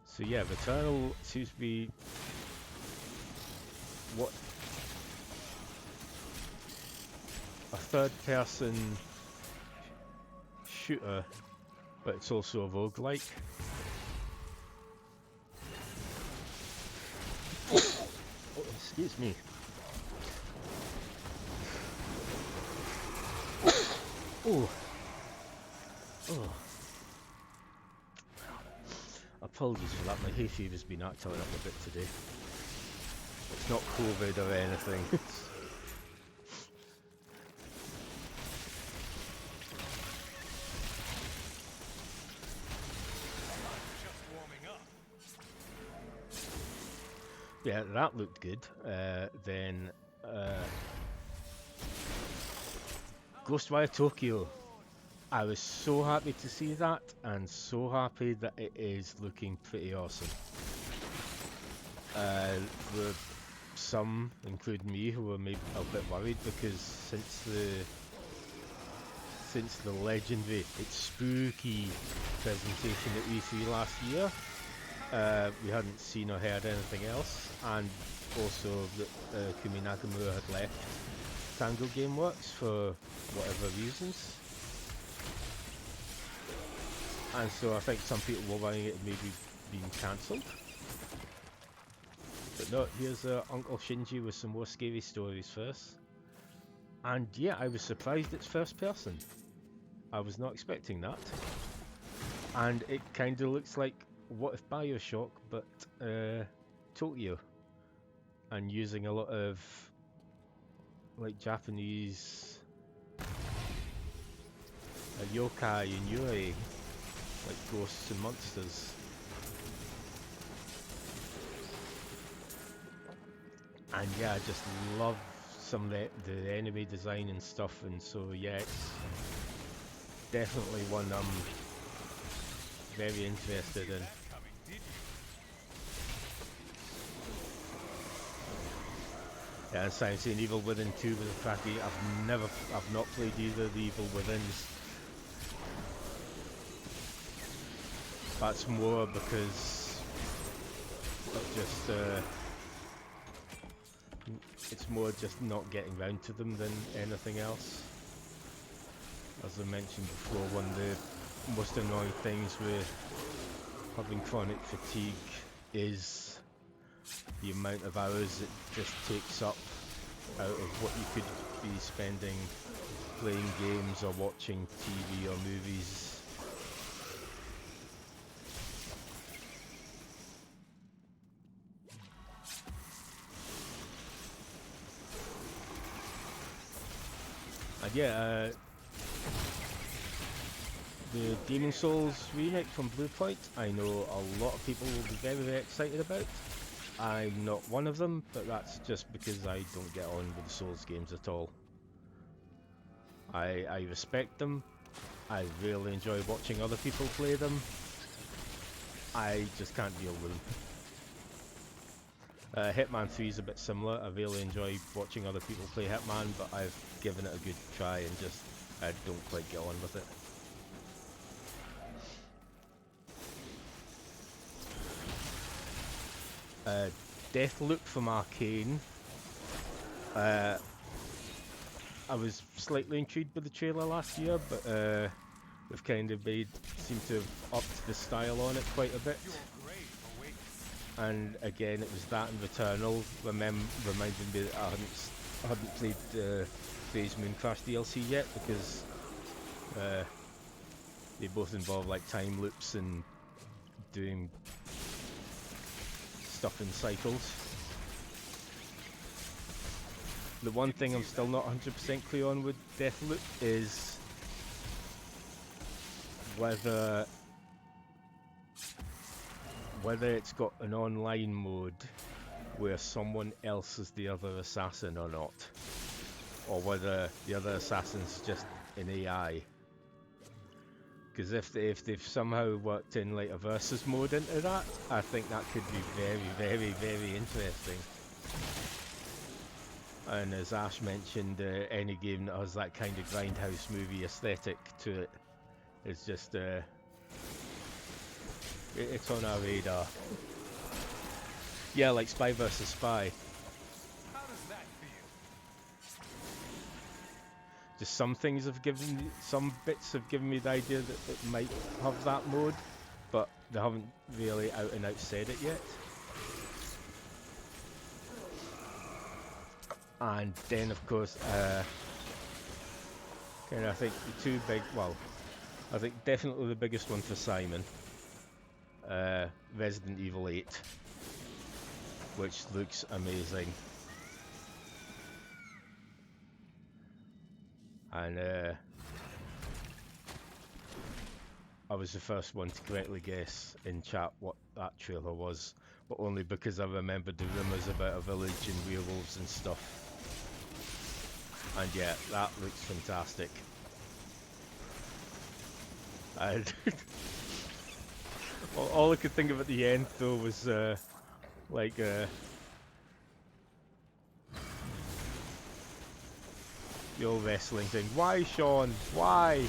So yeah, Returnal seems to be what, a third-person shooter, but it's also a roguelike. Oh, excuse me. Oh. Oh. Apologies for that, my hay fever's been acting up a bit today. It's not COVID or anything. Yeah, that looked good. Then Ghostwire Tokyo. I was so happy to see that, and so happy that it is looking pretty awesome. There were some, including me, who were maybe a bit worried because since the legendary, it's spooky presentation at E3 last year, we hadn't seen or heard anything else, and also that Kumi Nakamura had left Tango Gameworks for whatever reasons. And so I think some people were worrying it had maybe been cancelled. But no, here's Uncle Shinji with some more scary stories first. And yeah, I was surprised it's first person. I was not expecting that. And it kind of looks like What If Bioshock, but Tokyo. And using a lot of like Japanese yokai and yuri, like ghosts and monsters. And yeah, I just love some of the enemy design and stuff, and so yeah, it's definitely one I'm very interested in. Yeah, and I've seen Evil Within 2 with a cracky. I've not played either of the Evil Withins. That's more because of just it's more just not getting round to them than anything else. As I mentioned before, one of the most annoying things with having chronic fatigue is the amount of hours it just takes up out of what you could be spending playing games or watching TV or movies. And yeah, the Demon Souls remake from Bluepoint, I know a lot of people will be very, very excited about. I'm not one of them, but that's just because I don't get on with the Souls games at all. I respect them. I really enjoy watching other people play them. I just can't deal with them. Hitman 3 is a bit similar. I really enjoy watching other people play Hitman, but I've given it a good try and just I don't quite get on with it. Deathloop from Arcane. I was slightly intrigued by the trailer last year, but they've kind of seem to have upped the style on it quite a bit. And again, it was that and Returnal reminded me that I hadn't played Phase Mooncrash DLC yet, because they both involve like time loops and doing stuff in cycles. The one thing I'm still not 100% clear on with Deathloop is whether it's got an online mode where someone else is the other assassin or not, or whether the other assassin's just an AI. Because if they've somehow worked in like a versus mode into that, I think that could be very, very, very interesting. And as Ash mentioned, any game that has that kind of grindhouse movie aesthetic to it is just it's on our radar. Yeah, like Spy vs Spy. How does that feel? Just some bits have given me the idea that it might have that mode, but they haven't really out and out said it yet. And then of course, I think the two big, I think definitely the biggest one for Simon, Resident Evil 8, which looks amazing. And I was the first one to correctly guess in chat what that trailer was, but only because I remembered the rumours about a village and werewolves and stuff. And yeah, that looks fantastic. And all I could think of at the end though was the old wrestling thing. Why, Sean? Why?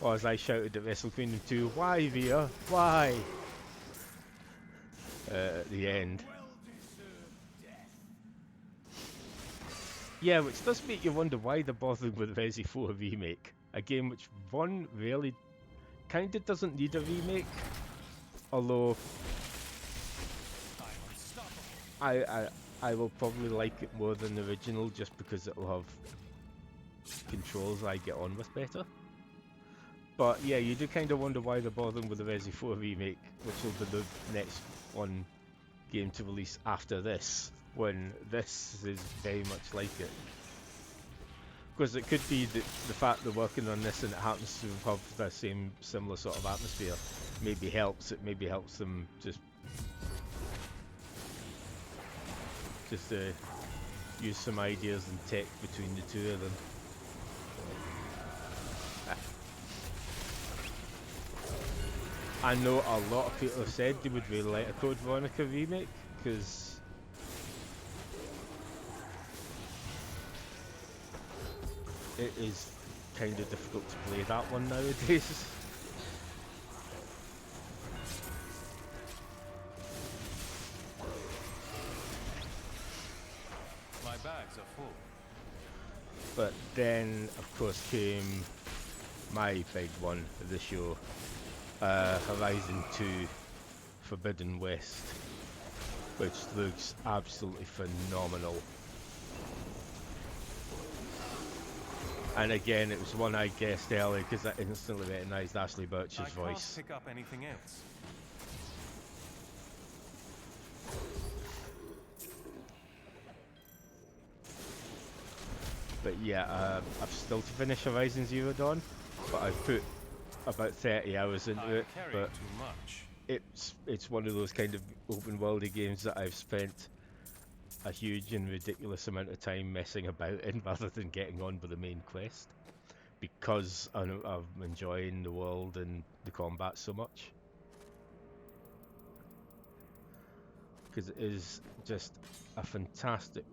Or as I shouted at Wrestle Kingdom 2, why, Via? Why? At the end. Yeah, which does make you wonder why they're bothering with Resi 4 remake. A game which, one, really kinda doesn't need a remake. Although I will probably like it more than the original just because it'll have controls I get on with better. But yeah, you do kind of wonder why they're bothering with the Resi 4 remake, which will be the next one game to release after this, when this is very much like it. Because it could be that the fact they're working on this and it happens to have the same similar sort of atmosphere maybe helps. It maybe helps them just use some ideas and tech between the two of them. I know a lot of people have said they would really like a Code Veronica remake, because it is kind of difficult to play that one nowadays. My bags are full. But then, of course, came my big one for the show, Horizon 2 Forbidden West, which looks absolutely phenomenal. And again, it was one I guessed early because I instantly recognised Ashley Birch's voice. I can't pick up anything else. But yeah, I've still to finish Horizon Zero Dawn, but I've put about 30 hours into it. But Too much. it's one of those kind of open worldy games that I've spent a huge and ridiculous amount of time messing about in rather than getting on with the main quest, because I'm enjoying the world and the combat so much. Because it is just a fantastic.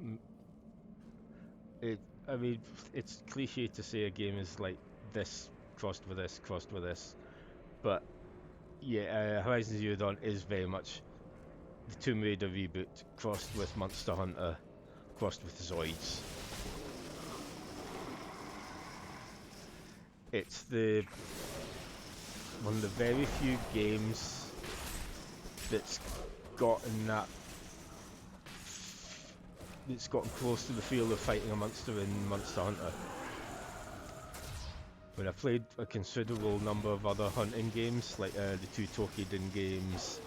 I mean, it's cliche to say a game is like this crossed with this, but yeah, Horizon Zero Dawn is very much the Tomb Raider reboot crossed with Monster Hunter, crossed with Zoids. It's one of the very few games that's gotten close to the feel of fighting a monster in Monster Hunter. When I played a considerable number of other hunting games, like the two Tokiden games,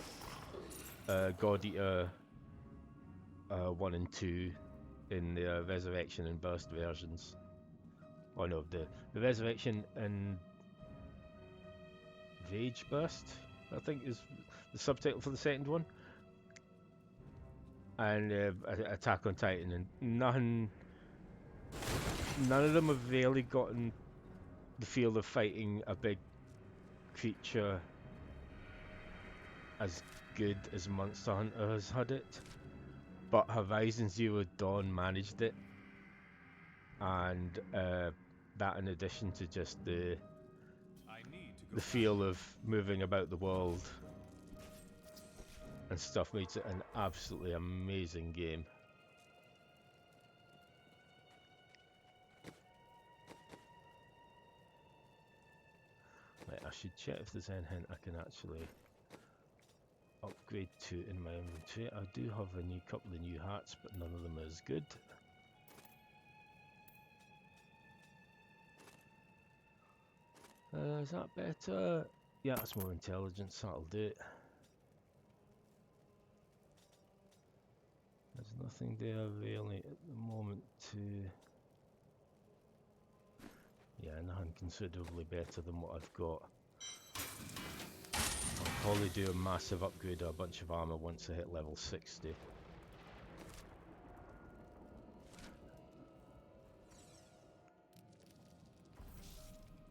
God Eater 1 and 2 in the Resurrection and Burst versions. Oh no, the Resurrection and Rage Burst, I think is the subtitle for the second one. And Attack on Titan, and none of them have really gotten the feel of fighting a big creature as good as Monster Hunter has had it. But Horizon Zero Dawn managed it, and that in addition to just the feel of moving about the world and stuff makes it an absolutely amazing game. Right, I should check if there's anything I can actually upgrade to in my inventory. I do have a couple of new hats, but none of them are as good. Is that better? Yeah, that's more intelligence, that'll do it. There's nothing there really at the moment to... Yeah, nothing considerably better than what I've got. I'll probably do a massive upgrade of a bunch of armor once I hit level 60.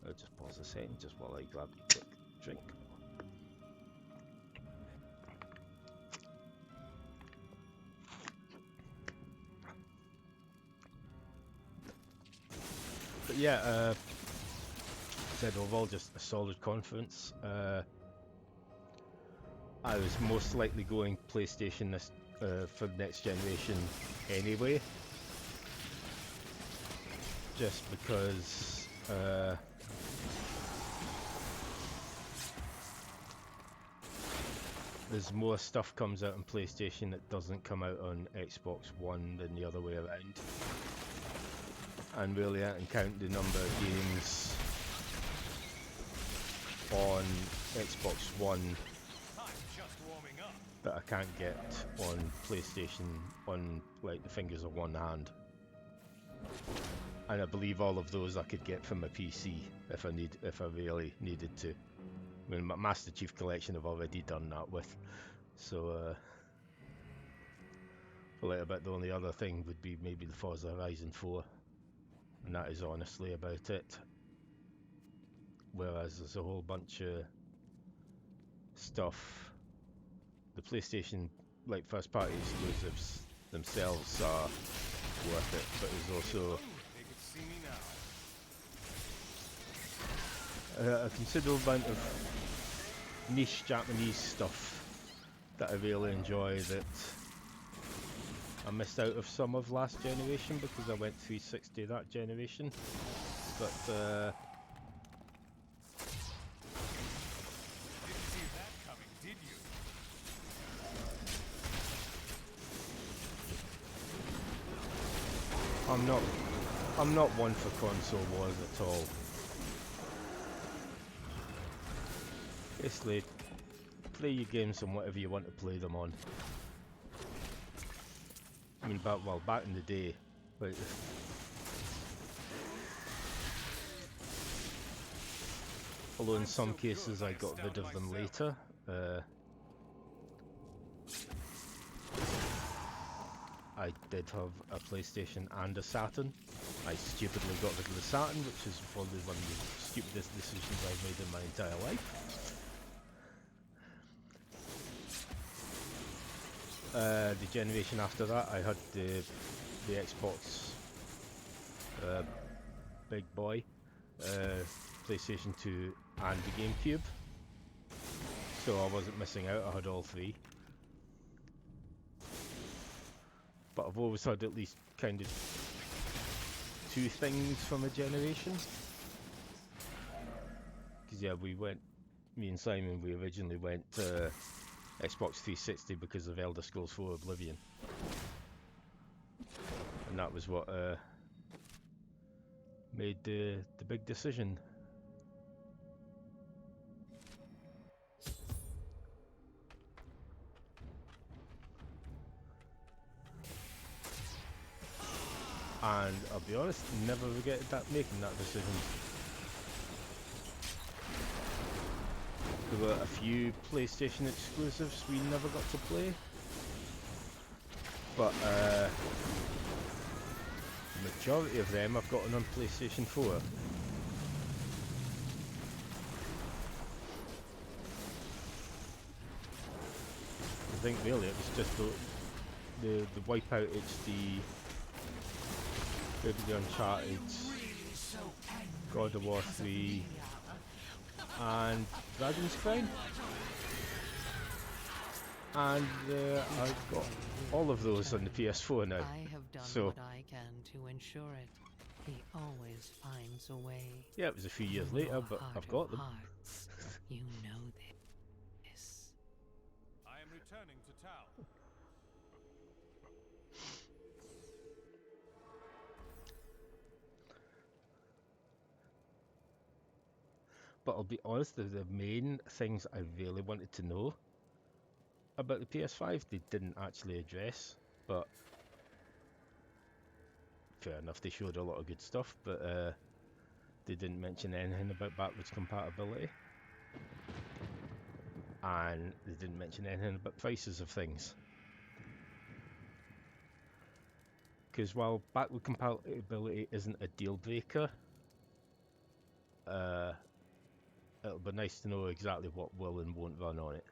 I'll just pause a second just while I grab a quick drink. But yeah, said overall just a solid conference. I was most likely going PlayStation this for next generation anyway, just because there's more stuff comes out on PlayStation that doesn't come out on Xbox One than the other way around. And really I can count the number of games on Xbox One that I can't get on PlayStation on like the fingers of one hand. And I believe all of those I could get from a PC if I really needed to. I mean, my Master Chief Collection I've already done that with. So a little bit, the only other thing would be maybe the Forza Horizon 4. And that is honestly about it. Whereas there's a whole bunch of stuff. The PlayStation, like first party exclusives themselves are worth it, but there's also a considerable amount of niche Japanese stuff that I really enjoy that I missed out of some of last generation because I went 360 that generation. But I'm not one for console wars at all. Basically, play your games on whatever you want to play them on. I mean, back in the day, like, although in some cases I got rid of them later. I did have a PlayStation and a Saturn. I stupidly got rid of the Saturn, which is probably one of the stupidest decisions I've made in my entire life. The generation after that, I had the Xbox big boy, PlayStation 2 and the GameCube. So I wasn't missing out, I had all three. But I've always had at least kind of two things from a generation. Because yeah, me and Simon, we originally went Xbox 360 because of Elder Scrolls 4 Oblivion. And that was what made the big decision. And I'll be honest, never regretted making that decision. There were a few PlayStation exclusives we never got to play, but the majority of them I've gotten on PlayStation 4. I think really it was just the Wipeout HD, maybe the Uncharted, God of War 3, and Dragon's Crown. And I've got all of those on the PS4 now. I have done what I can to ensure it. He always finds a way. Yeah, it was a few years later, but I've got them. Hearts, you know this. I am returning to town. But I'll be honest, the main things I really wanted to know about the PS5 they didn't actually address, but fair enough, they showed a lot of good stuff, but they didn't mention anything about backwards compatibility, and they didn't mention anything about prices of things. Because while backward compatibility isn't a deal breaker, it'll be nice to know exactly what will and won't run on it.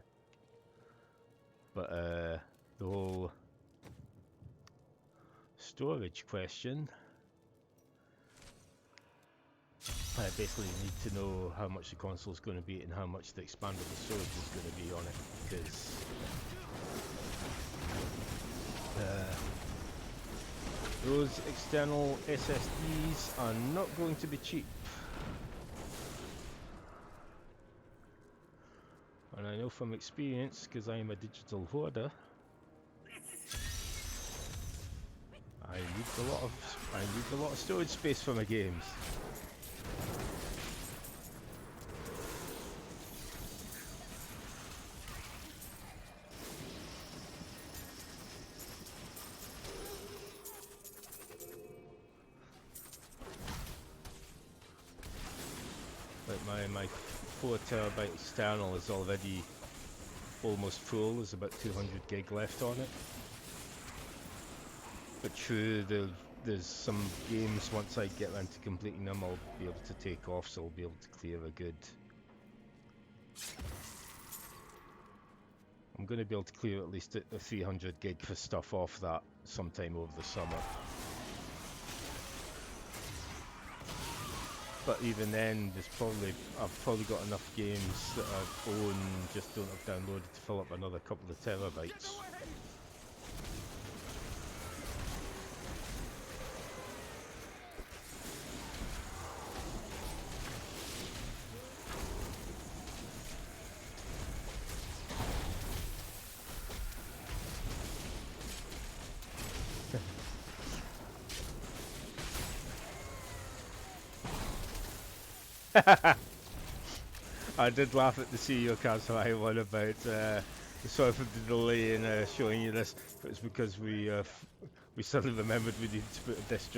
But the whole storage question, I basically need to know how much the console is going to be and how much the expandable storage is going to be on it, because those external SSDs are not going to be cheap. And I know from experience, because I am a digital hoarder, I need a lot of storage space for my games. Like my 4TB external is already almost full. There's about 200 gig left on it. But true, there's some games, once I get around to completing them, I'll be able to take off, so I'll be able to clear a good... I'm going to be able to clear at least a 300 gig for stuff off that sometime over the summer. But even then, I've probably got enough games that I own, just don't have downloaded, to fill up another couple of terabytes. I did laugh at the CEO Council I one about sorry for the delay in showing you this, but it's because we suddenly remembered we needed to put a disk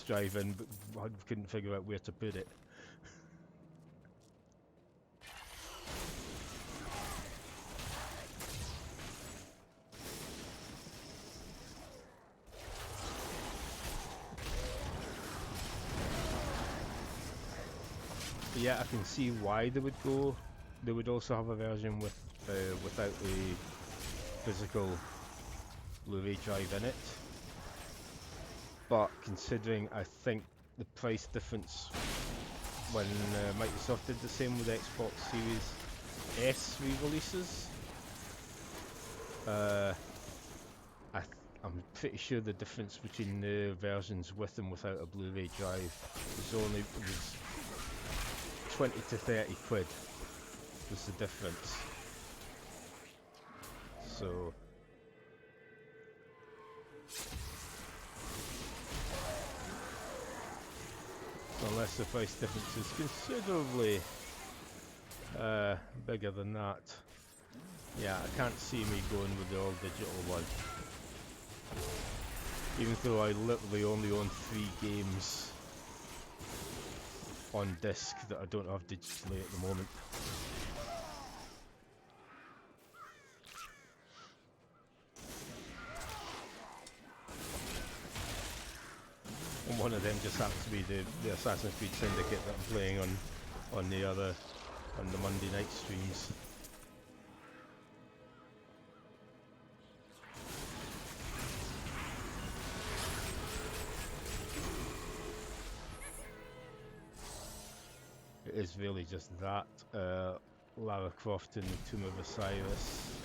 drive in, but I couldn't figure out where to put it. Yeah, I can see why they would also have a version with without a physical Blu-ray drive in it. But considering, I think the price difference when Microsoft did the same with Xbox Series S re-releases, I'm pretty sure the difference between the versions with and without a Blu-ray drive was 20 to 30 quid was the difference. So unless the price difference is considerably bigger than that, yeah, I can't see me going with the all digital one. Even though I literally only own 3 games on disc that I don't have digitally at the moment. And one of them just happens to be the Assassin's Creed Syndicate that I'm playing on the Monday night streams. It is really just that, Lara Croft in the Tomb of Osiris,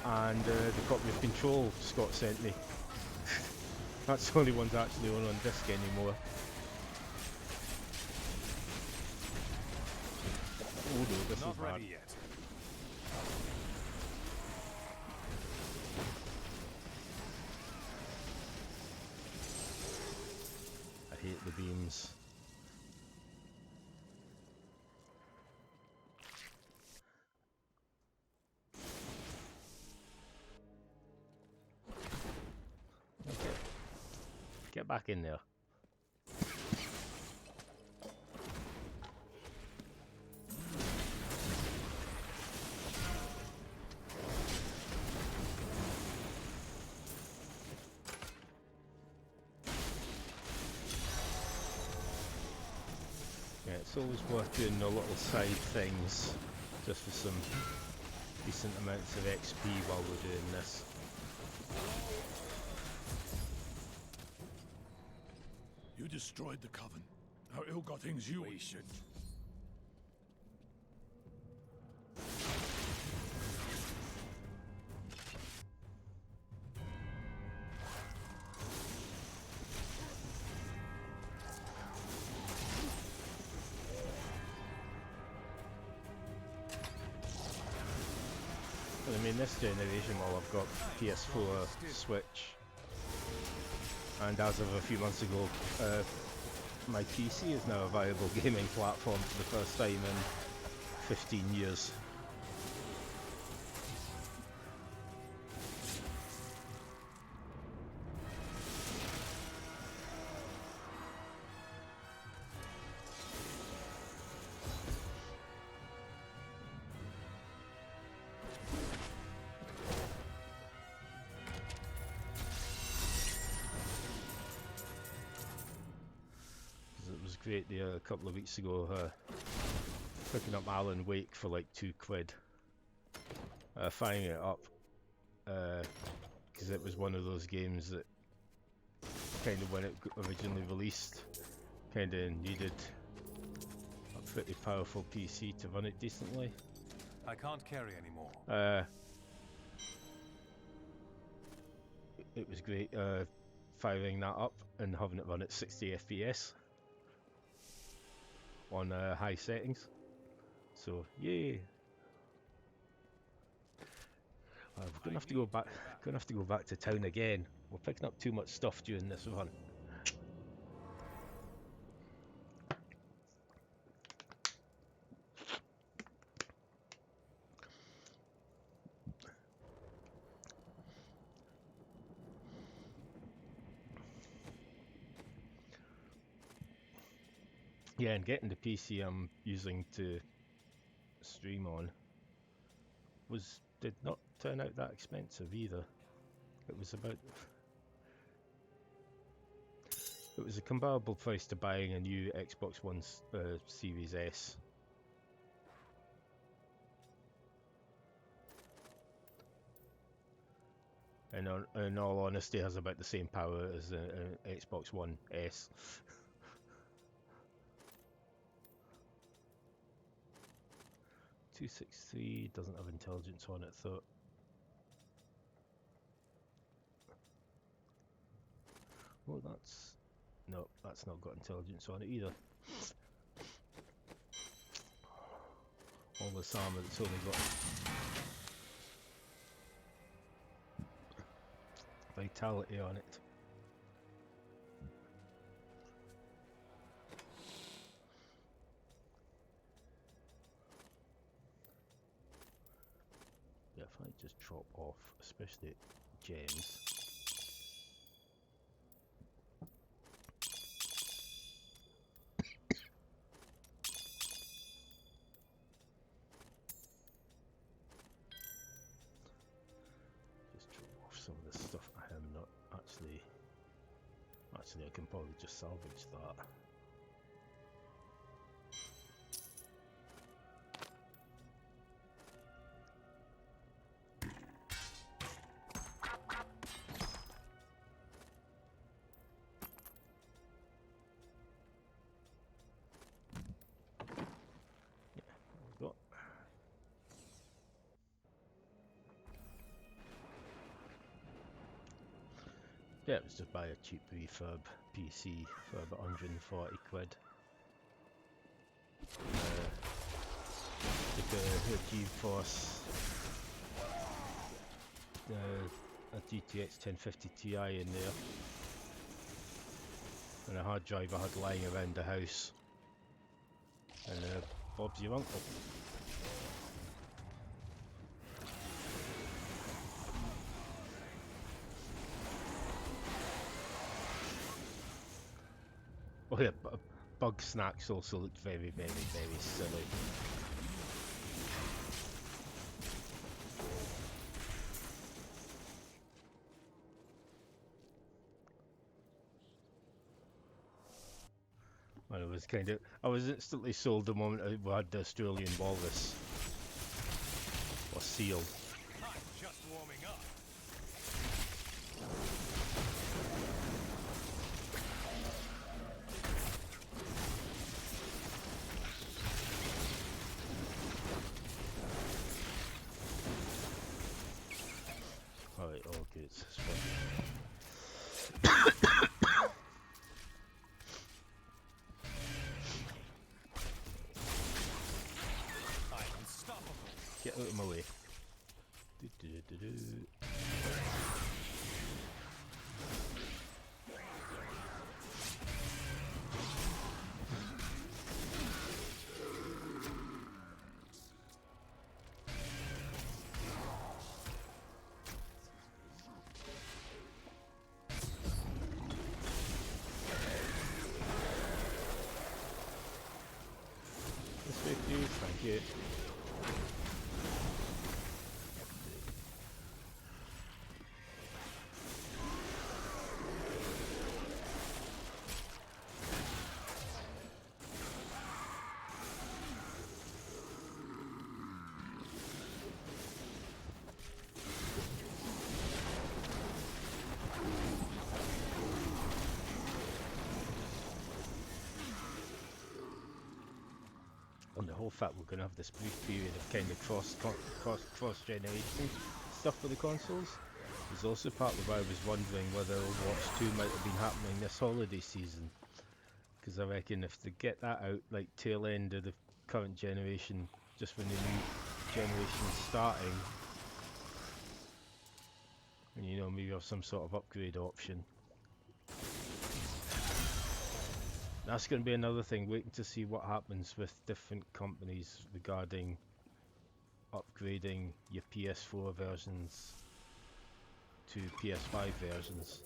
and the copy of Control Scott sent me. That's the only ones I actually own on disc anymore. Oh no, this is bad. Yet. I hate the beams. Get back in there. Yeah, it's always worth doing the little side things just for some decent amounts of XP while we're doing this. You destroyed the Coven. How ill got things you... We should... I mean, this generation, while I've got PS4, Switch, and as of a few months ago, my PC is now a viable gaming platform for the first time in 15 years. It was great there a couple of weeks ago, picking up Alan Wake for like £2, firing it up, because it was one of those games that kind of when it originally released, kind of needed a pretty powerful PC to run it decently. I can't carry anymore. It was great firing that up and having it run at 60 FPS on high settings. So yay! We're gonna have to go back. Gonna have to go back to town again. We're picking up too much stuff during this run. Yeah, and getting the PC I'm using to stream on did not turn out that expensive either. It was a comparable price to buying a new Xbox One Series S. And in all honesty, has about the same power as an Xbox One S. 263 doesn't have intelligence on it, though. Well, that's not got intelligence on it either. All this armor that's only got vitality on it. Yeah, if I just drop off, especially gems. Some of the stuff I am not actually I can probably just salvage that. Yeah, there we go. Yeah, it was just buy a cheap refurb PC for about 140 quid. Stick a GeForce, a GTX 1050 Ti in there, and a hard drive I had lying around the house, and Bob's your uncle. Oh yeah, Bug Snacks also looked very, very, very silly. And it was I was instantly sold the moment we had the Australian walrus, or seal. I'm just warming up. Alright, all good. I'm unstoppable. Get out of my way. Thank you. On the whole fact we're going to have this brief period of kind of cross generation stuff for the consoles is also partly why I was wondering whether Overwatch 2 might have been happening this holiday season, because I reckon if they get that out like tail end of the current generation, just when the new generation is starting, and you know, maybe have some sort of upgrade option. That's going to be another thing, waiting to see what happens with different companies regarding upgrading your PS4 versions to PS5 versions.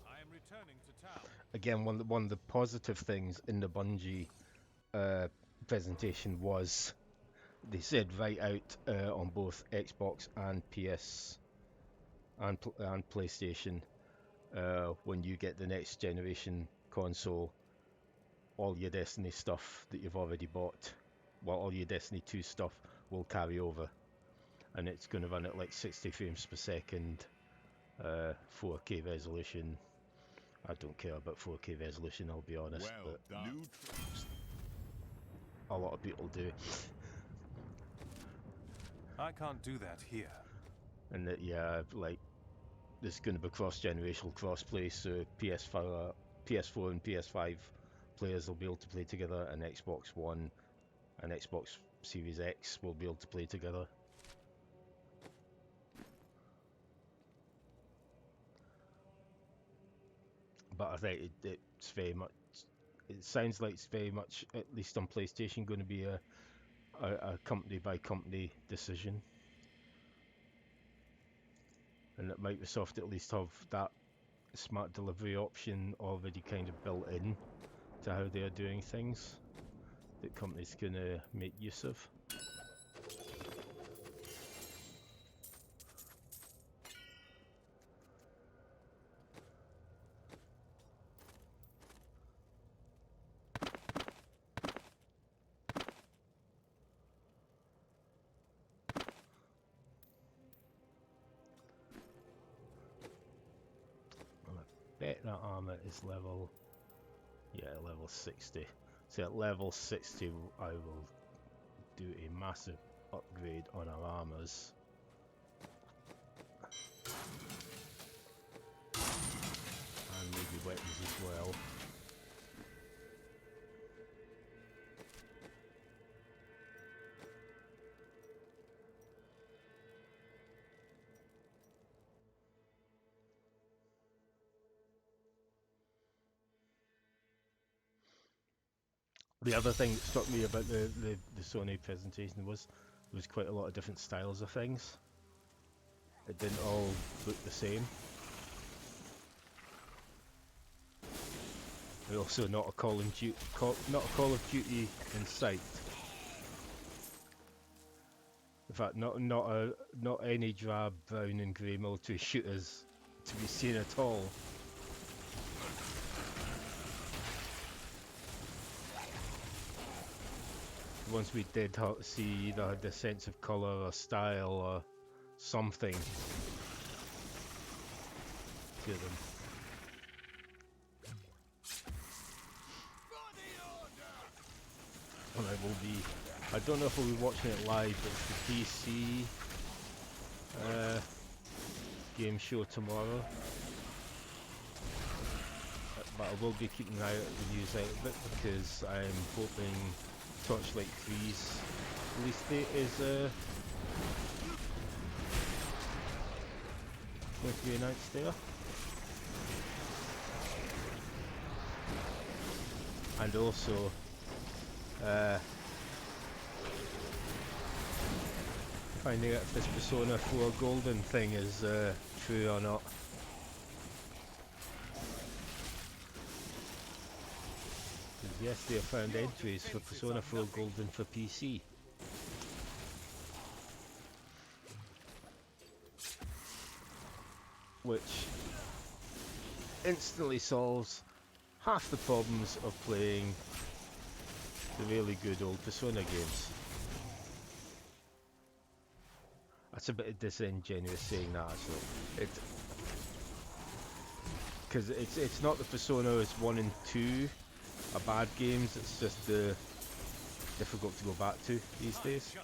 I am returning to town. Again, one of the positive things in the Bungie presentation was they said right out on both Xbox and PS and PlayStation, when you get the next generation console, all your Destiny stuff that you've already bought, well, all your Destiny 2 stuff will carry over, and it's going to run at like 60 frames per second, 4K resolution. I don't care about 4K resolution, I'll be honest, Well but done. a lot of people do. I can't do that here. And that, yeah, like, there's going to be cross-generational crossplay, so PS4 and PS5 players will be able to play together, and Xbox One and Xbox Series X will be able to play together. But I think it's very much, it sounds like it's very much, at least on PlayStation, going to be a company by company decision. And that Microsoft at least have that smart delivery option already kind of built in to how they are doing things that companies can make use of. Bet that armor is level, yeah, level 60. So at level 60 I will do a massive upgrade on our armors. And maybe weapons as well. The other thing that struck me about the Sony presentation was there was quite a lot of different styles of things. It didn't all look the same. And also not a Call of Duty in sight. In fact, not any drab brown and grey military shooters to be seen at all. The ones we did see either had a sense of colour or style or something to them. And I will be, I don't know if we'll be watching it live, but it's the PC game show tomorrow. But I will be keeping an eye out at the news outlet because I'm hoping Torchlight 3's release date is going to be announced there. And also finding out if this Persona 4 Golden thing is true or not. Yesterday I found entries for Persona 4 Golden for PC. Which instantly solves half the problems of playing the really good old Persona games. That's a bit disingenuous saying that actually. Because it's not the Personas 1 and 2 are bad games, it's just difficult to go back to these days.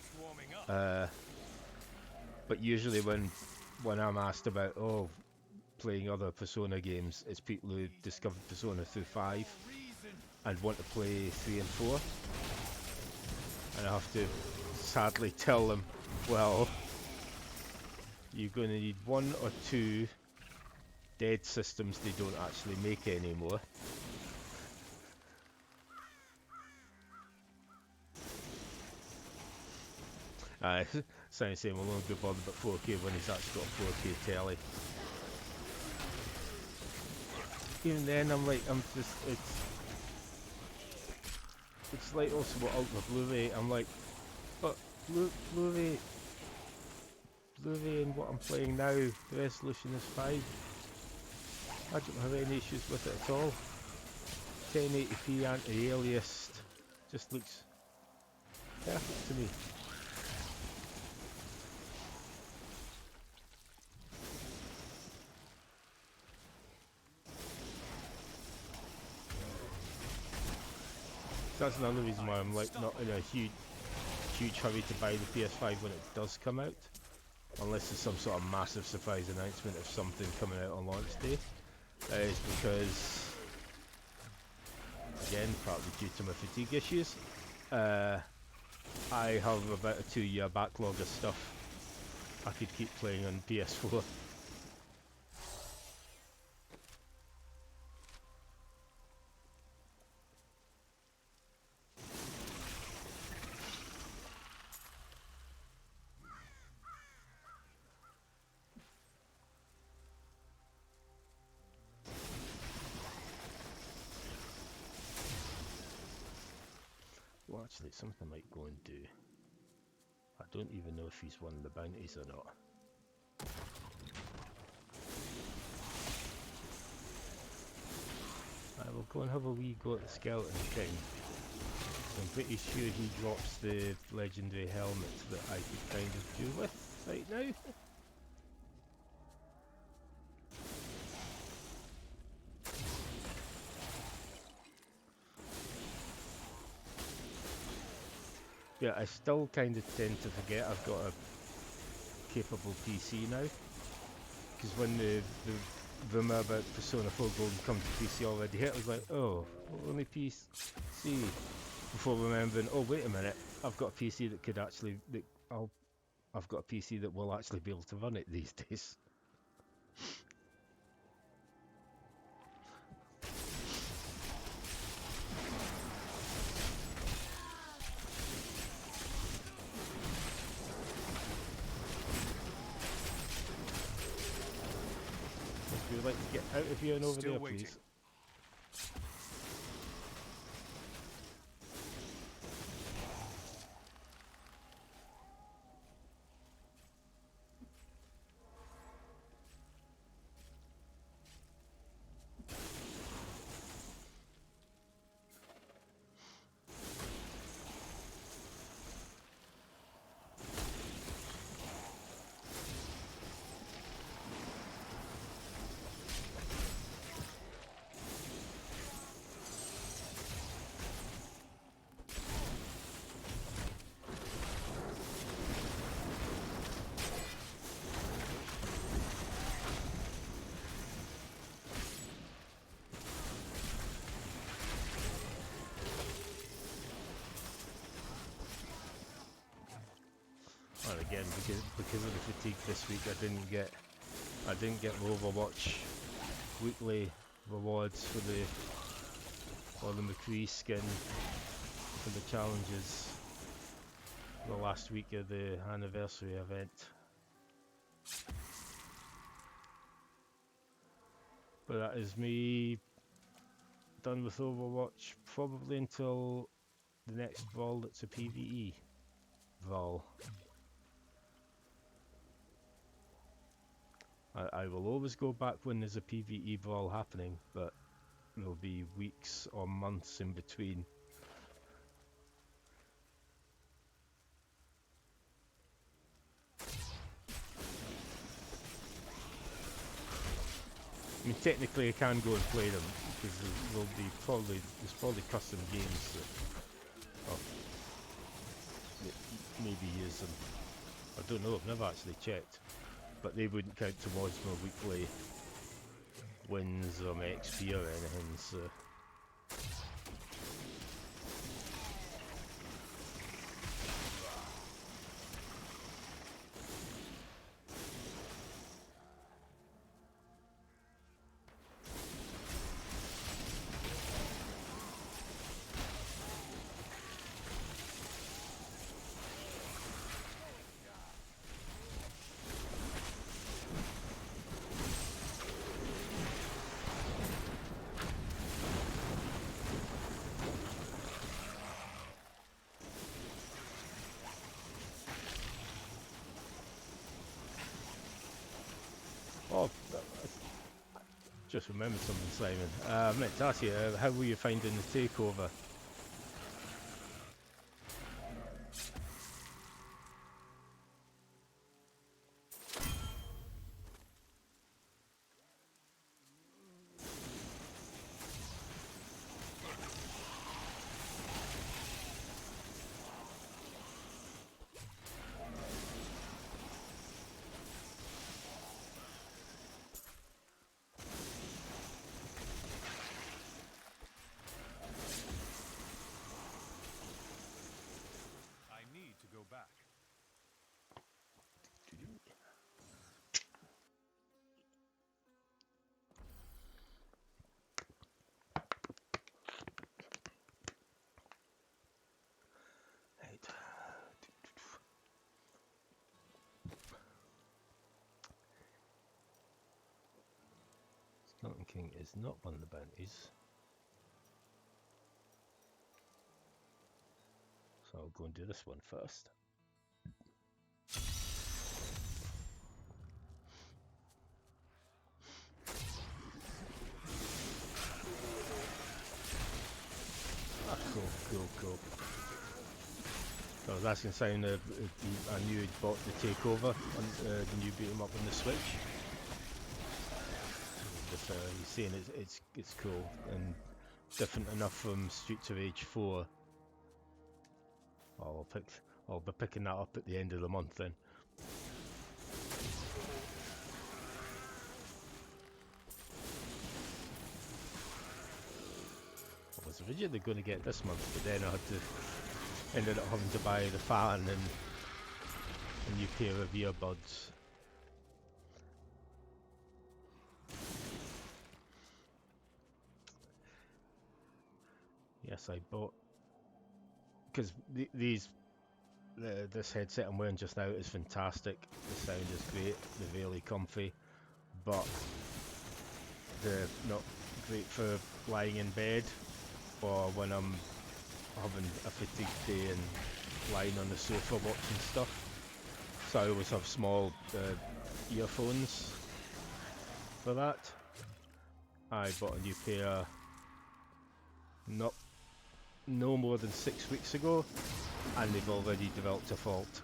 But usually when I'm asked about playing other Persona games, it's people who discovered Persona through 5 and want to play 3 and 4. And I have to sadly tell them, well, you're going to need 1 or 2 dead systems they don't actually make anymore. Sounds saying we'll only be bothered about 4K when he's actually got a 4K telly. Even then, it's like also what Ultra Blu-ray. I'm like, but Blu-ray and what I'm playing now, the resolution is 5. I don't have any issues with it at all. 1080p anti-aliased just looks perfect to me. That's another reason why I'm like not in a huge hurry to buy the PS5 when it does come out, unless there's some sort of massive surprise announcement of something coming out on launch day. That is because, again, partly due to my fatigue issues, I have about a 2-year backlog of stuff I could keep playing on PS4. Well, actually, something I might go and do. I don't even know if he's won the bounties or not. I will go and have a wee go at the Skeleton King. I'm pretty sure he drops the legendary helmet that I could kind of do with right now. Yeah, I still kind of tend to forget I've got a capable PC now. Because when the rumour about Persona 4 Golden come to PC already hit, I was like, oh, only PC. Before remembering, oh wait a minute, I've got a PC that could actually, I've got a PC that will actually be able to run it these days. If you'd like to get out of here and over Still there, waiting. please. again because of the fatigue this week. I didn't get the Overwatch weekly rewards for the McCree skin for the challenges the last week of the anniversary event. But that is me done with Overwatch probably until the next Vol that's a PvE Vol. I will always go back when there's a PvE Vol happening, but there'll be weeks or months in between. I mean, technically I can go and play them because there's probably custom games that maybe use them. I don't know, I've never actually checked, but they wouldn't count towards my weekly wins or my XP or anything, so. Oh, just remembered something, Simon. I meant to ask you, how were you finding the takeover? Back. Right. Skeleton King is not one of the bounties. So I'll go and do this one first. Ah, cool. So I was asking Simon if I knew he'd bought the takeover on the new beat 'em up on the Switch. Just, he's saying it's cool and different enough from Streets of Rage 4. I'll be picking that up at the end of the month then. I was originally going to get this month, but then I ended up having to buy the fan and a new pair of earbuds. Yes, I bought, because this headset I'm wearing just now is fantastic. The sound is great, they're really comfy, but they're not great for lying in bed or when I'm having a fatigue day and lying on the sofa watching stuff. So I always have small earphones for that. I bought a new pair no more than 6 weeks ago, and they've already developed a fault.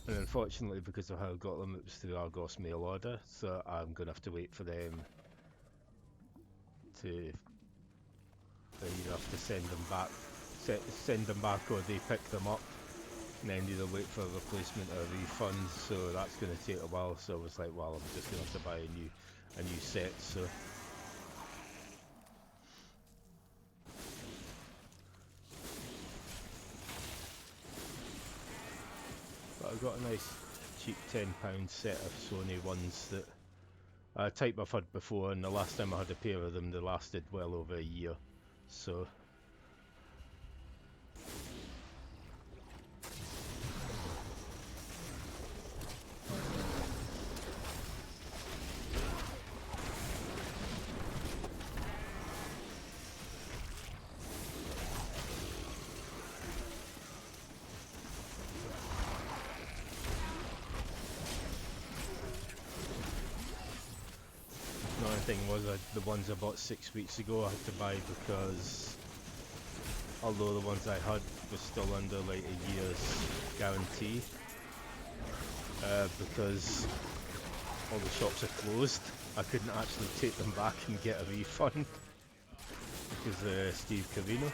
And unfortunately, because of how I got them, it was through Argos mail order, so I'm going to have to wait for them to either have to send them back or they pick them up, and then either wait for a replacement or a refund, so that's going to take a while. So I was like, well, I'm just going to have to buy a new set. So I got a nice cheap £10 set of Sony ones that type I've had before, and the last time I had a pair of them they lasted well over a year, so another thing was the ones I bought 6 weeks ago I had to buy because although the ones I had were still under like a year's guarantee, because all the shops are closed, I couldn't actually take them back and get a refund because Steve Cavino.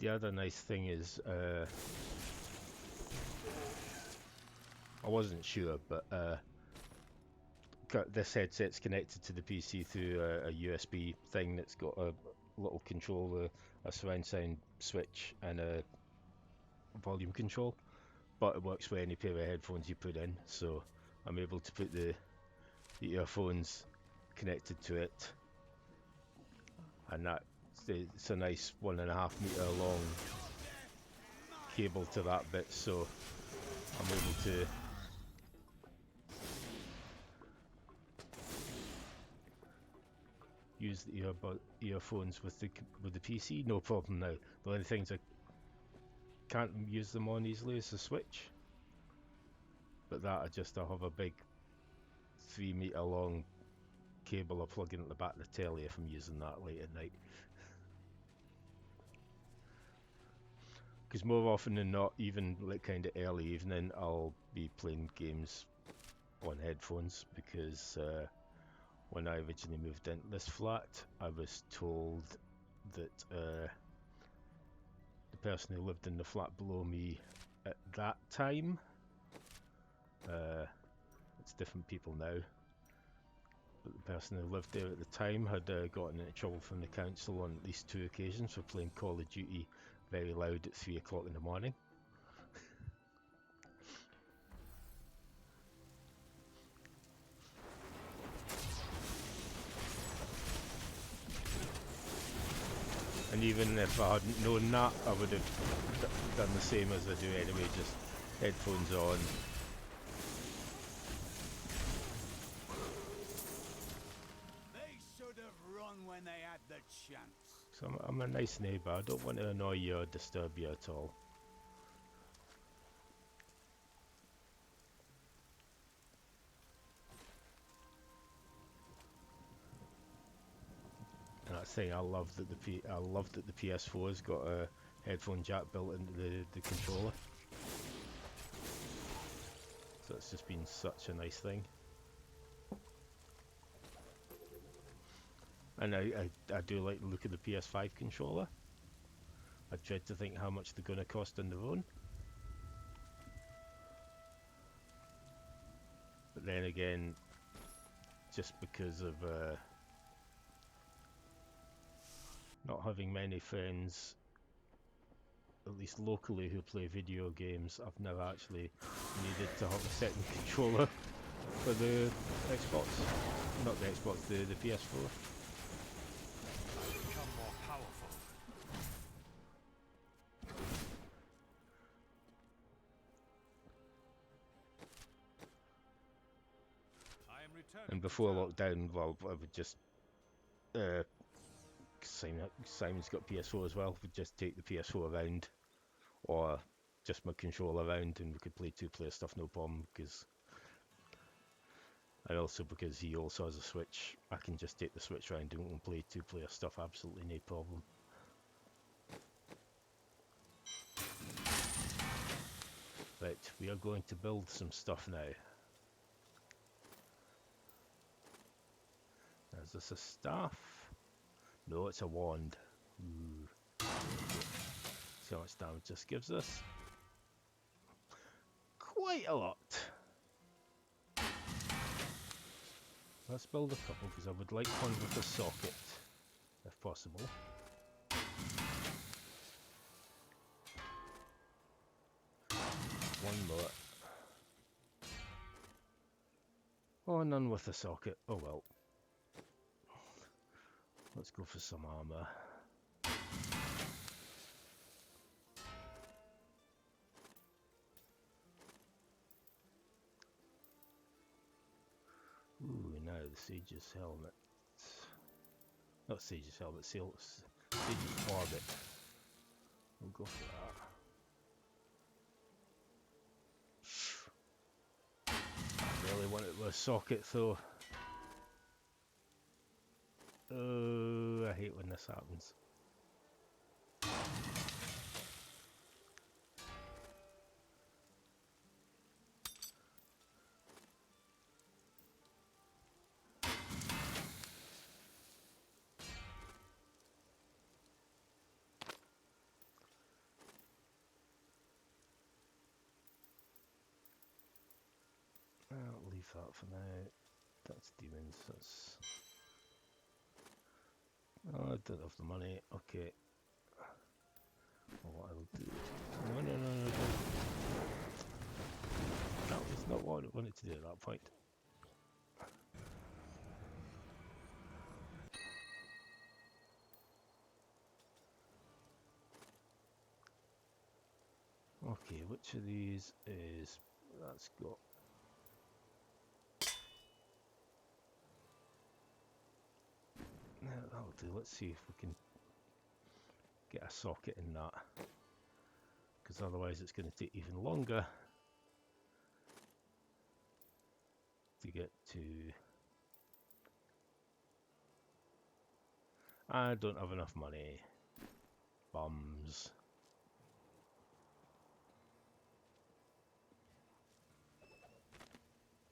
The other nice thing is, I wasn't sure, but this headset's connected to the PC through a USB thing that's got a little controller, a surround sound switch, and a volume control. But it works with any pair of headphones you put in, so I'm able to put the earphones connected to it, and it's a nice 1.5 meter long cable to that bit, so I'm able to use the earphones with the PC, no problem now. The only things I can't use them on easily is the switch, but that I'll have a big 3 meter long cable I plug in at the back of the telly if I'm using that late at night. Because more often than not, even like kind of early evening, I'll be playing games on headphones, because when I originally moved into this flat, I was told that the person who lived in the flat below me at that time, it's different people now, but the person who lived there at the time had gotten into trouble from the council on at least 2 occasions for playing Call of Duty very loud at 3 o'clock in the morning. And even if I hadn't known that, I would have done the same as I do anyway, just headphones on. They should have run when they had the chance. So I'm a nice neighbour, I don't want to annoy you or disturb you at all. And that's the thing, I love that the PS4 has got a headphone jack built into the controller. So it's just been such a nice thing. And I do like the look of the PS5 controller. I dread to think how much they're going to cost on their own. But then again, just because of not having many friends, at least locally, who play video games, I've never actually needed to have a second controller for the Xbox. Not the Xbox, the PS4. Become more powerful. I am returning. And before lockdown, well, I would just Simon's got PS4 as well, would just take the PS4 around, or just my controller around, and we could play 2-player stuff no problem, and also because he also has a Switch, I can just take the Switch around and we can play 2-player stuff absolutely no problem. Right, we are going to build some stuff now. Is this a staff? No, it's a wand. Ooh. see how much damage this gives us. Quite a lot. Let's build a couple because I would like one with a socket, if possible. One more. Oh, none with a socket. Oh well. Let's go for some armor. Ooh, now the Sage's helmet. Not Sage's helmet, Sage's orbit. We'll go for that. I really want it with a socket though. Oh, I hate when this happens. I'll leave that for now. That's demons. That's. Oh, I don't have the money. Okay. Well, what I'll do. No. That was not what I wanted to do at that point. Okay, which of these is. That's got. Yeah, that'll do. Let's see if we can get a socket in that. Because otherwise it's going to take even longer to get to. I don't have enough money. Bums.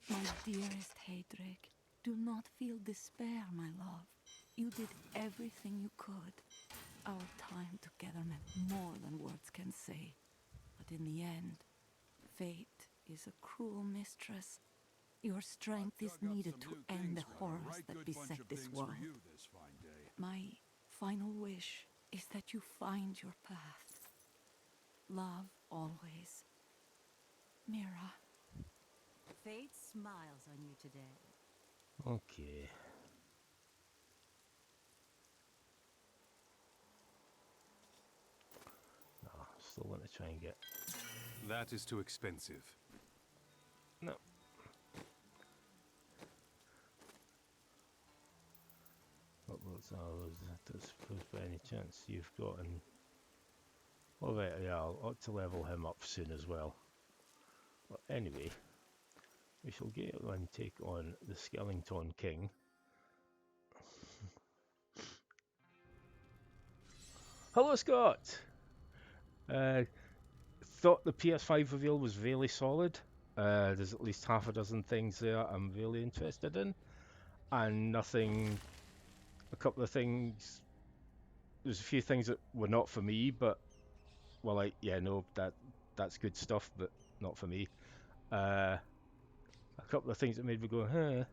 My dearest Heydrich, do not feel despair, my love. You did everything you could. Our time together meant more than words can say. But in the end, fate is a cruel mistress. Your strength is needed to end the horrors that beset this world. My final wish is that you find your path. Love always. Mira. Fate smiles on you today. Okay. No, still want to try and get. That is too expensive. No. What was I suppose by any chance you've got and. Well, right, yeah, I'll ought to level him up soon as well. But anyway. We shall go and take on the Skellington King. Hello, Scott! Thought the PS5 reveal was really solid. There's at least half a dozen things there I'm really interested in. And nothing... A couple of things... There's a few things that were not for me, but... Well, like, yeah, no, that's good stuff, but not for me. A couple of things that made me go, huh,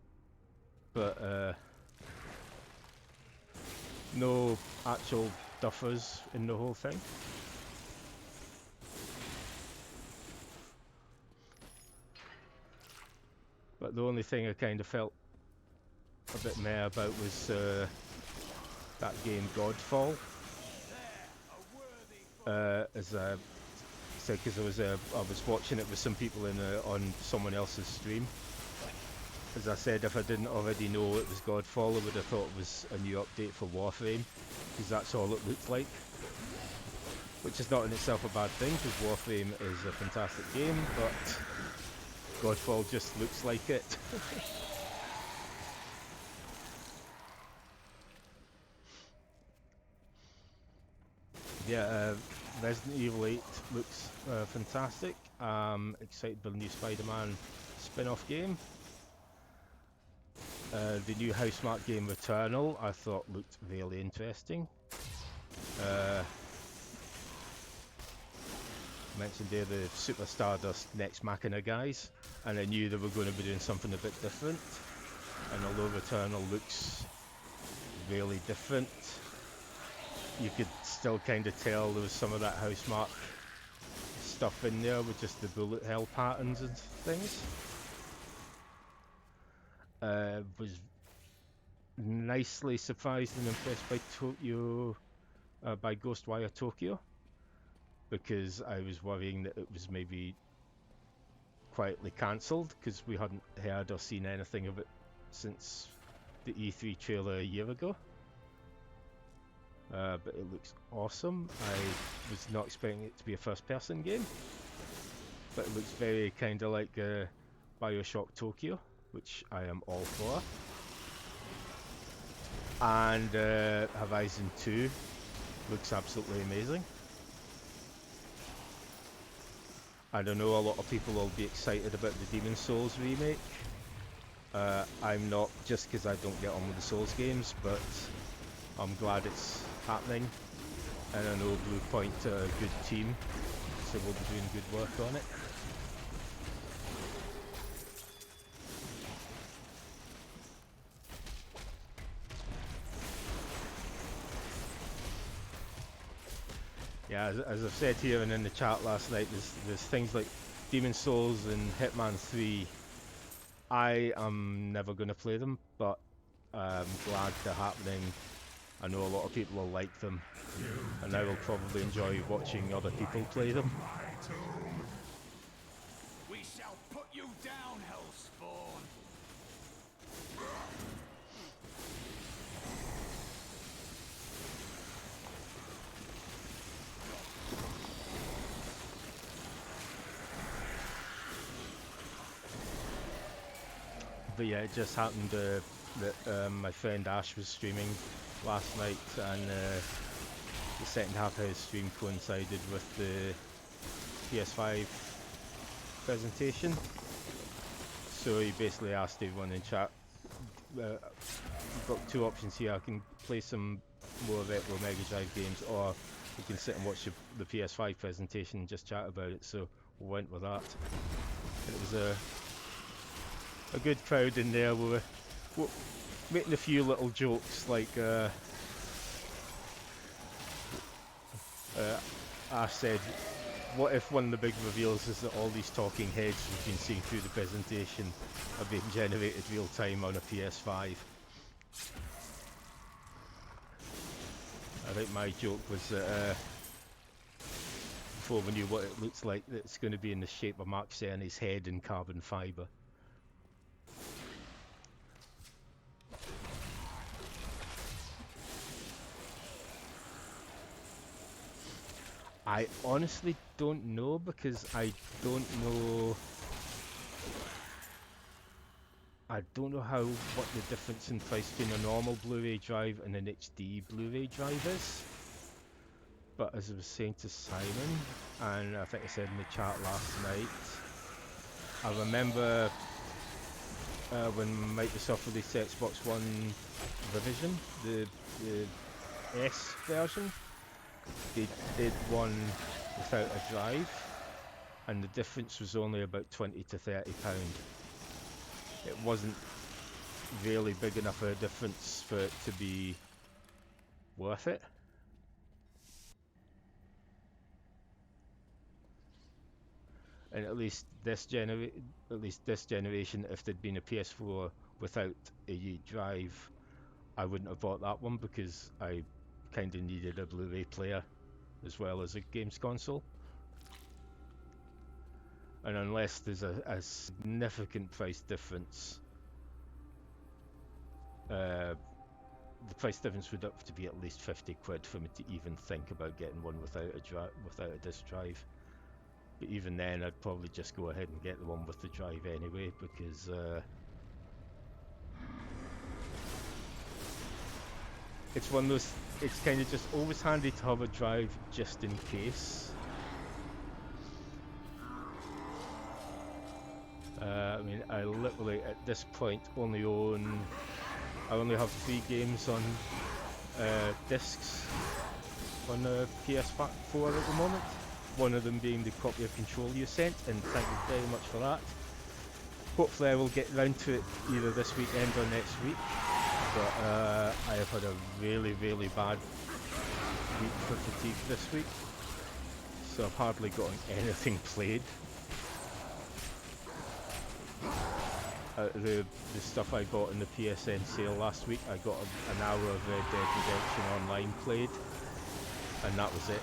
but no actual duffers in the whole thing. But the only thing I kind of felt a bit meh about was that game Godfall. As I said, because I was watching it with some people on someone else's stream. As I said, if I didn't already know it was Godfall, I would have thought it was a new update for Warframe, because that's all it looked like. Which is not in itself a bad thing, because Warframe is a fantastic game, but Godfall just looks like it. Yeah, Resident Evil 8 looks fantastic. Excited by the new Spider-Man spin-off game. The new Housemarque game Returnal I thought looked really interesting. mentioned there, the Super Stardust Next Machina guys, and I knew they were going to be doing something a bit different. And although Returnal looks really different, you could still kind of tell there was some of that Housemarque stuff in there with just the bullet hell patterns and things. Was nicely surprised and impressed by by Ghostwire Tokyo, because I was worrying that it was maybe quietly cancelled because we hadn't heard or seen anything of it since the E3 trailer a year ago. But it looks awesome. I was not expecting it to be a first-person game, but it looks very kind of like Bioshock Tokyo, which I am all for. And Horizon 2 looks absolutely amazing. I don't know, a lot of people will be excited about the Demon's Souls remake. I'm not, just because I don't get on with the Souls games, but I'm glad it's happening. And I know Bluepoint are a good team, so we'll be doing good work on it. Yeah, as I've said here and in the chat last night, there's things like Demon's Souls and Hitman 3. I am never going to play them, but I'm glad they're happening. I know a lot of people will like them, and I will probably enjoy watching other people play them. We shall put you down, Hellspawn. But yeah, it just happened that my friend Ash was streaming last night, and the second half of his stream coincided with the PS5 presentation. So he basically asked everyone in chat, you've got two options here: I can play some more retro Mega Drive games, or we can sit and watch the PS5 presentation and just chat about it. So we went with that. And it was a good crowd in there. We were making a few little jokes, like Ash said, what if one of the big reveals is that all these talking heads we've been seeing through the presentation are being generated real time on a PS5? I think my joke was that before we knew what it looks like, that it's going to be in the shape of Mark Cerny's head in carbon fibre. I honestly don't know, because I don't know what the difference in price between a normal Blu-ray drive and an HD Blu-ray drive is. But as I was saying to Simon, and I think I said in the chat last night, I remember when Microsoft released the Xbox One revision, the S version, they did one without a drive, and the difference was only about £20 to £30. It wasn't really big enough of a difference for it to be worth it. And at least this generation, if there'd been a PS4 without a drive, I wouldn't have bought that one, because I kind of needed a Blu-ray player as well as a games console. And unless there's a significant price difference, the price difference would have to be at least 50 quid for me to even think about getting one without a disc drive. But even then, I'd probably just go ahead and get the one with the drive anyway, because it's one of those, it's kind of just always handy to have a drive just in case. I mean, I literally at this point I only have 3 games on discs on the PS4 at the moment. one of them being the copy of Control you sent, and thank you very much for that. Hopefully I will get round to it either this weekend or next week, but I have had a really, really bad week for fatigue this week, so I've hardly gotten anything played. The stuff I got in the PSN sale last week, I got an hour of Red Dead Redemption Online played, and that was it.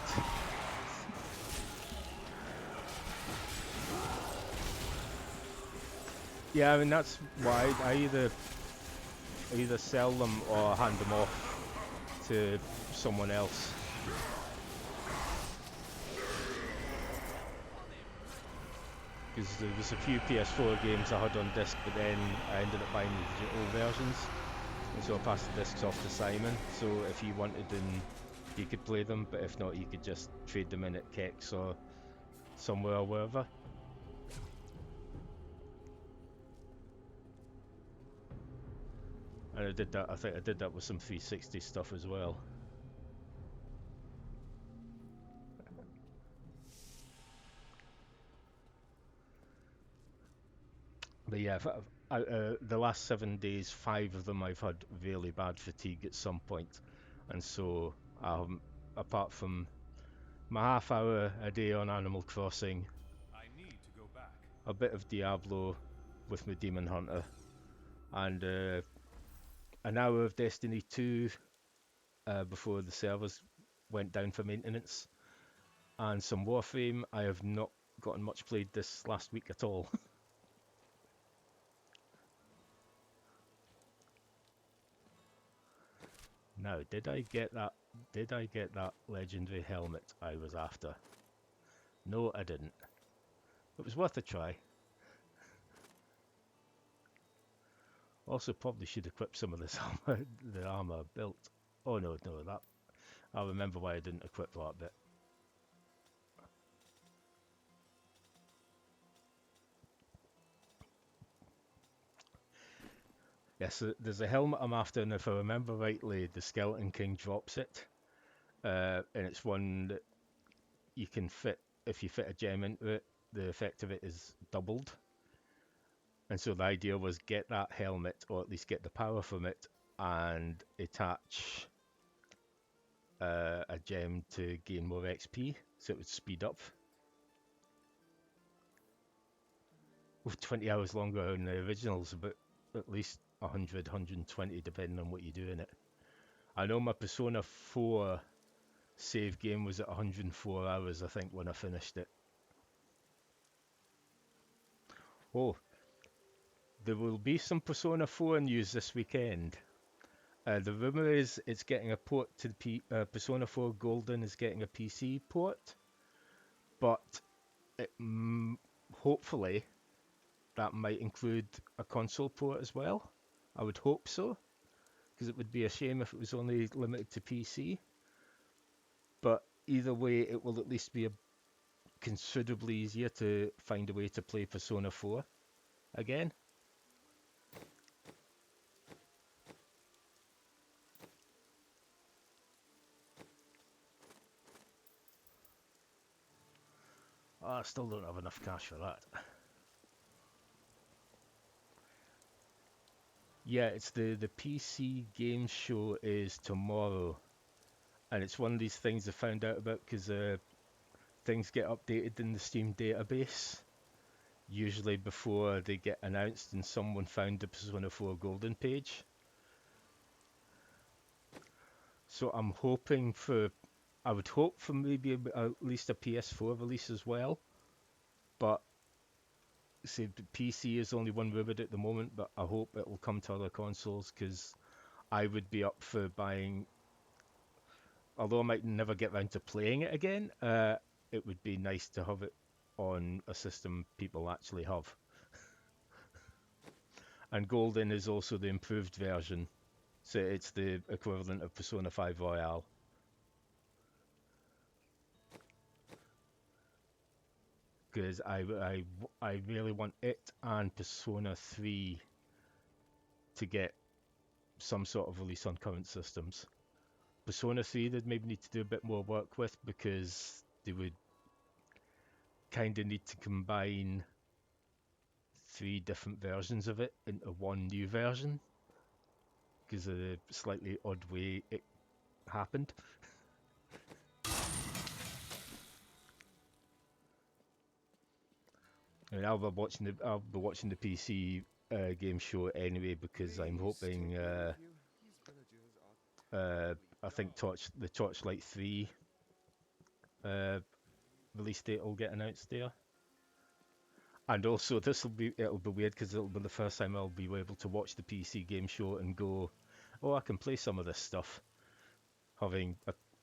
Yeah, I mean that's why I either sell them or hand them off to someone else. Because there was a few PS4 games I had on disc, but then I ended up buying the digital versions, and so I passed the discs off to Simon. So if he wanted them, he could play them, but if not, he could just trade them in at Kex or somewhere or wherever. And I did that. I think I did that with some 360 stuff as well. But yeah, the last 7 days, 5 of them I've had really bad fatigue at some point, and so apart from my half hour a day on Animal Crossing, I need to go back. a bit of Diablo with my Demon Hunter, and an hour of Destiny 2 before the servers went down for maintenance, and some Warframe. I have not gotten much played this last week at all. Now, did I get that? Did I get that legendary helmet I was after? No, I didn't. It was worth a try. Also, probably should equip some of this armor, the armor built. Oh no, that. I remember why I didn't equip that bit. Yes, there's a helmet I'm after, and if I remember rightly, the Skeleton King drops it. And it's one that you can fit, if you fit a gem into it, the effect of it is doubled. And so the idea was get that helmet, or at least get the power from it, and attach a gem to gain more XP, so it would speed up. With 20 hours longer than the originals, but at least 100, 120, depending on what you do in it. I know my Persona 4 save game was at 104 hours, I think, when I finished it. Oh, there will be some Persona 4 news this weekend. The rumour is it's getting a port to the Persona 4 Golden is getting a PC port, but hopefully that might include a console port as well. I would hope so, because it would be a shame if it was only limited to PC. But either way, it will at least be considerably easier to find a way to play Persona 4 again. Oh, I still don't have enough cash for that. Yeah, it's the PC game show is tomorrow, and it's one of these things I found out about because things get updated in the Steam database usually before they get announced, and someone found the Persona 4 Golden page. So I'm hoping for, I would hope for maybe at least a PS4 release as well, but see, the PC is only one rumored at the moment, but I hope it will come to other consoles, because I would be up for buying, although I might never get round to playing it again, it would be nice to have it on a system people actually have. And Golden is also the improved version, so it's the equivalent of Persona 5 Royale. Because I really want it and Persona 3 to get some sort of release on current systems. Persona 3 they'd maybe need to do a bit more work with, because they would kind of need to combine 3 different versions of it into one new version because of the slightly odd way it happened. I mean, I'll be watching the PC game show anyway because I'm hoping I think the Torchlight 3 release date will get announced there. And also it'll be weird because it'll be the first time I'll be able to watch the PC game show and go, oh, I can play some of this stuff, having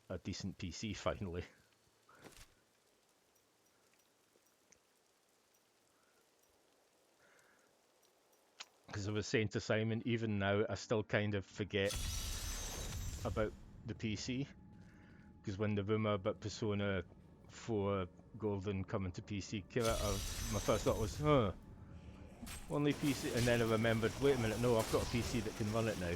a decent PC finally. Because I was saying to Simon, even now I still kind of forget about the PC, because when the rumour about Persona 4 Golden coming to PC came out, my first thought was, only PC, and then I remembered, wait a minute, no, I've got a PC that can run it now.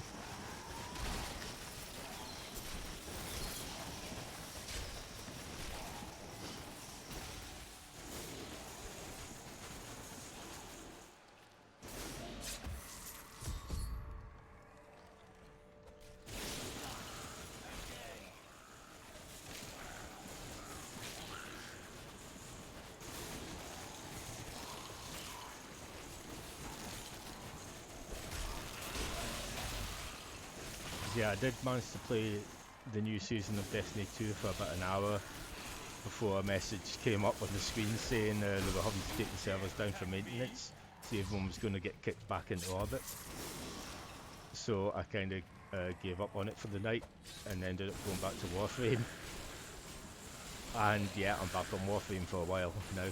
Yeah, I did manage to play the new season of Destiny 2 for about an hour before a message came up on the screen saying they were having to take the servers down for maintenance, so everyone was going to get kicked back into orbit. So I kind of gave up on it for the night and ended up going back to Warframe. And yeah, I'm back on Warframe for a while now.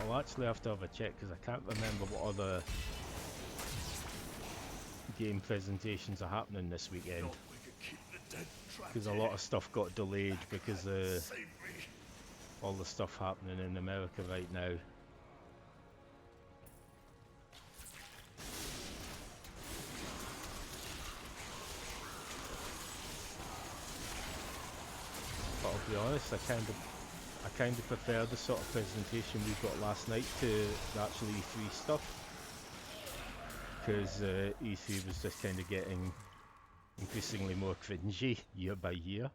I'll actually have to have a check because I can't remember what other game presentations are happening this weekend. Because a lot of stuff got delayed because of all the stuff happening in America right now. But I'll be honest, I kind of prefer the sort of presentation we got last night to the actual E3 stuff, because E3 was just kind of getting increasingly more cringy year by year.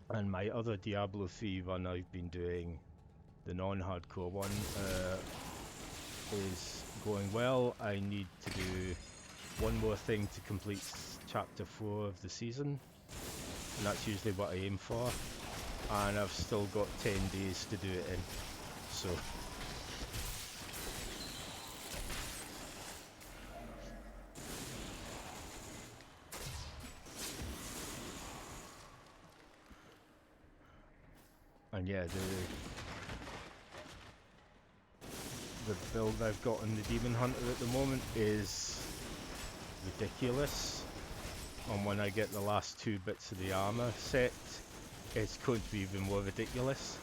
And my other Diablo 3 run I've been doing, the non-hardcore one, is going well. I need to do one more thing to complete chapter 4 of the season, and that's usually what I aim for, and I've still got 10 days to do it in, so and yeah, the build I've got on the Demon Hunter at the moment is ridiculous, and when I get the last 2 bits of the armor set, it's going to be even more ridiculous.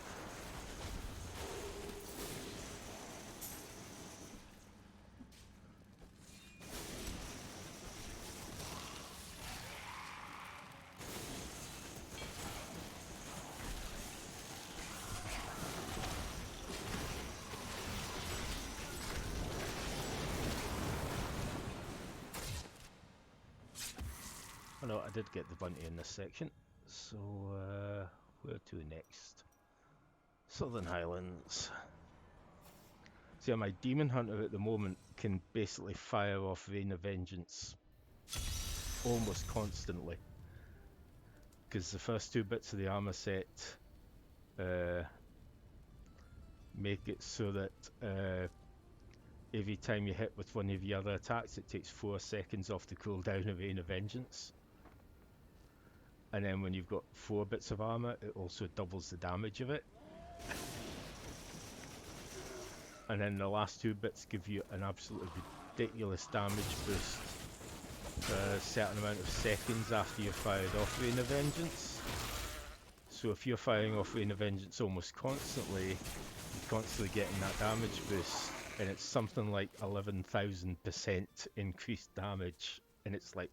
Oh no, I did get the bounty in this section. So, where to next? Southern Highlands. See, my Demon Hunter at the moment can basically fire off Rain of Vengeance almost constantly. Because the first 2 bits of the armor set make it so that every time you hit with one of your other attacks, it takes 4 seconds off the cooldown of Rain of Vengeance. And then when you've got 4 bits of armor, it also doubles the damage of it. And then the last 2 bits give you an absolutely ridiculous damage boost for a certain amount of seconds after you've fired off Rain of Vengeance. So if you're firing off Rain of Vengeance almost constantly, you're constantly getting that damage boost, and it's something like 11,000% increased damage, and it's like,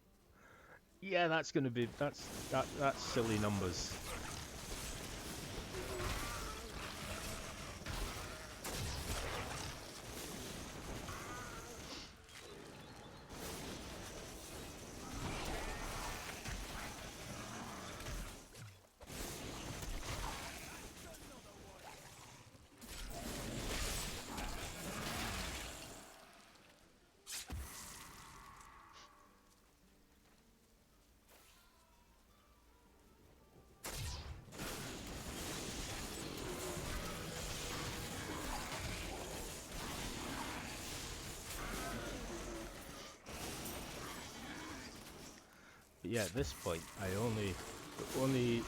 yeah, that's going to be, that's silly numbers. But yeah, at this point, the only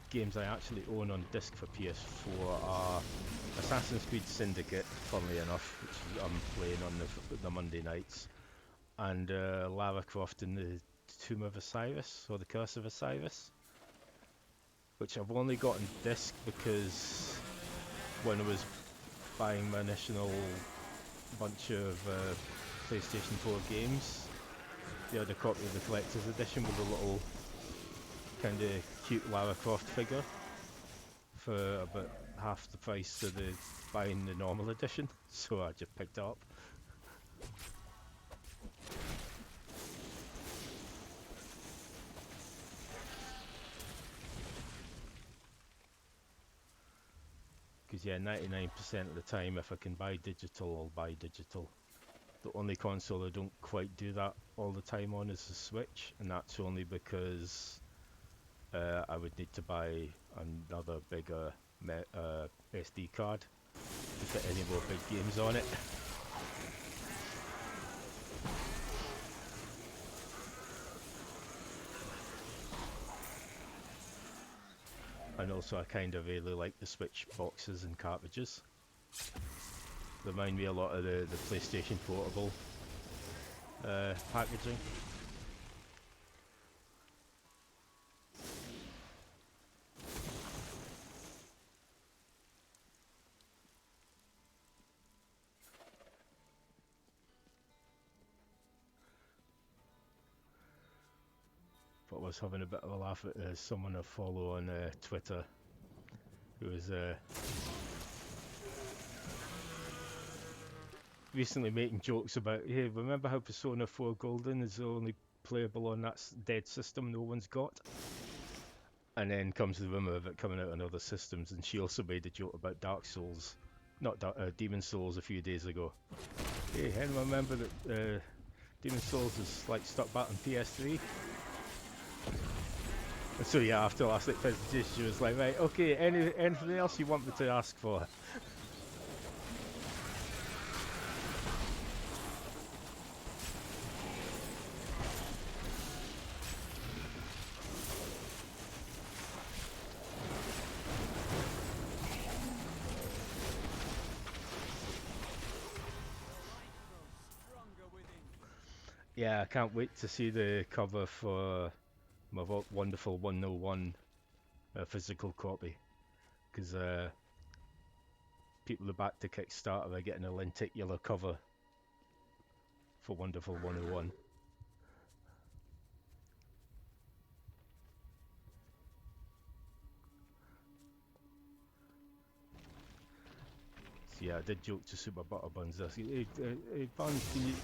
games I actually own on disc for PS4 are Assassin's Creed Syndicate, funnily enough, which I'm playing on the Monday nights, and Lara Croft in the Tomb of Osiris, or the Curse of Osiris, which I've only got on disc because when I was buying my initial bunch of PlayStation 4 games, they had a copy of the collector's edition with a little kind of cute Lara Croft figure for about half the price of buying the normal edition, so I just picked it up. Because yeah, 99% of the time if I can buy digital, I'll buy digital. The only console I don't quite do that all the time on is the Switch, and that's only because I would need to buy another bigger SD card to fit any more big games on it. And also I kind of really like the Switch boxes and cartridges. They remind me a lot of the PlayStation Portable packaging. But I was having a bit of a laugh at someone I follow on Twitter who was recently making jokes about, hey, remember how Persona 4 Golden is only playable on that dead system no one's got? And then comes the rumour of it coming out on other systems, and she also made a joke about Dark Souls, not Demon Souls a few days ago. Hey, anyone remember that Demon Souls is like stuck back on PS3? And so yeah, after last night's presentation, she was like, right, okay, anything else you want me to ask for? Yeah, I can't wait to see the cover for my wonderful 101 physical copy, because people are back to Kickstarter, they're getting a lenticular cover for Wonderful 101. So Yeah, I did joke to Super Butterbuns this. Hey, Bun,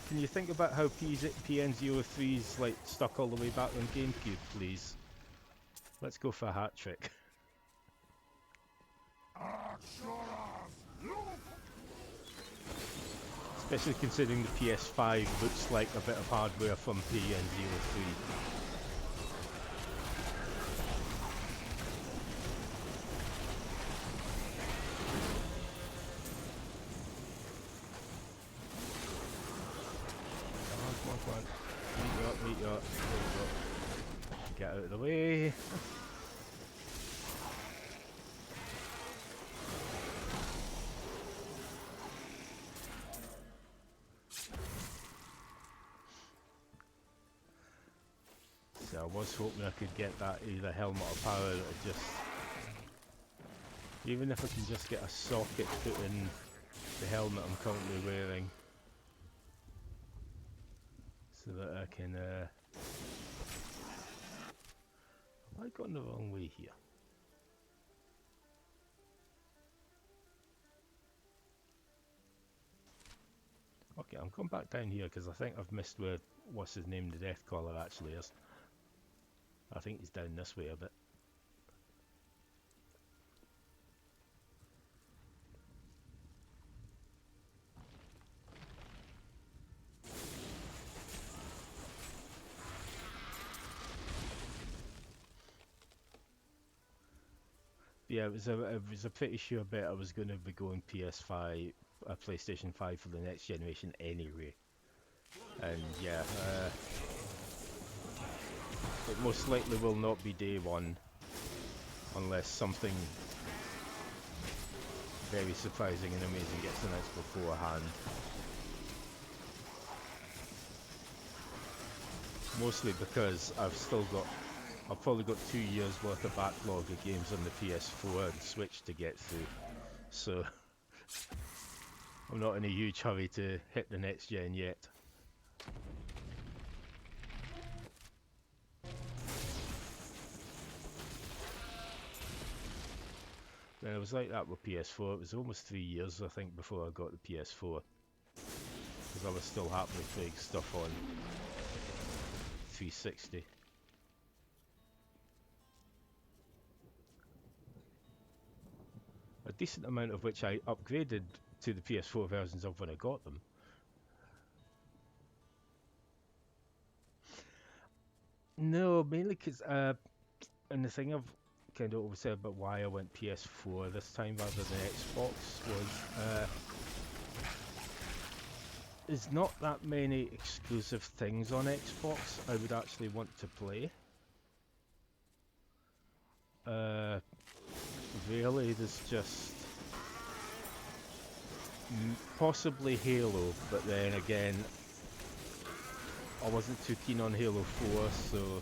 can you think about how PN03's like stuck all the way back on GameCube, please? Let's go for a hat trick. Especially considering the PS5 looks like a bit of hardware from PN03. Come on. Meet you up. There we go. Get out of the way. So I was hoping I could get that either helmet or power that I just... Even if I can just get a socket put in the helmet I'm currently wearing. So that I can... Have I gone the wrong way here? Okay, I'm going back down here because I think I've missed where, what's his name, the Death Caller actually is. I think he's down this way a bit. Yeah, it was a pretty sure bet I was going to be going PS5, PlayStation 5 for the next generation anyway. And yeah, it most likely will not be day one unless something very surprising and amazing gets announced beforehand. Mostly because I've probably got 2 years worth of backlog of games on the PS4 and Switch to get through. So I'm not in a huge hurry to hit the next gen yet. And it was like that with PS4. It was almost 3 years, I think, before I got the PS4. Because I was still happily playing stuff on 360. A decent amount of which I upgraded to the PS4 versions of when I got them. No, mainly because, and the thing I've kind of always said about why I went PS4 this time rather than Xbox was, there's not that many exclusive things on Xbox I would actually want to play. Really, there's just possibly Halo, but then again, I wasn't too keen on Halo 4, so...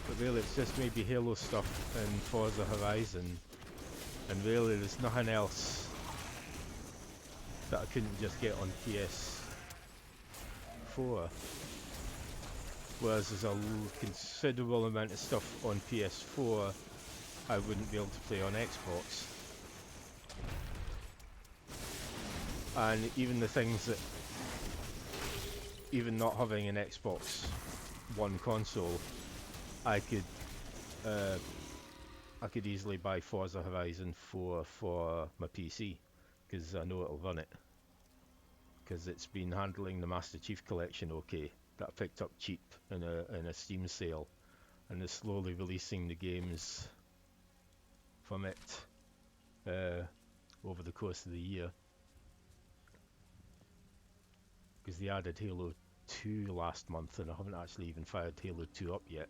But really, it's just maybe Halo stuff and Forza Horizon, and really there's nothing else that I couldn't just get on PS4. Whereas there's a considerable amount of stuff on PS4 I wouldn't be able to play on Xbox. And even the things that, even not having an Xbox One console, I could easily buy Forza Horizon 4 for my PC, because I know it'll run it. Because it's been handling the Master Chief Collection okay, that I picked up cheap in a Steam sale, and they're slowly releasing the games from it over the course of the year. Because they added Halo 2 last month, and I haven't actually even fired Halo 2 up yet.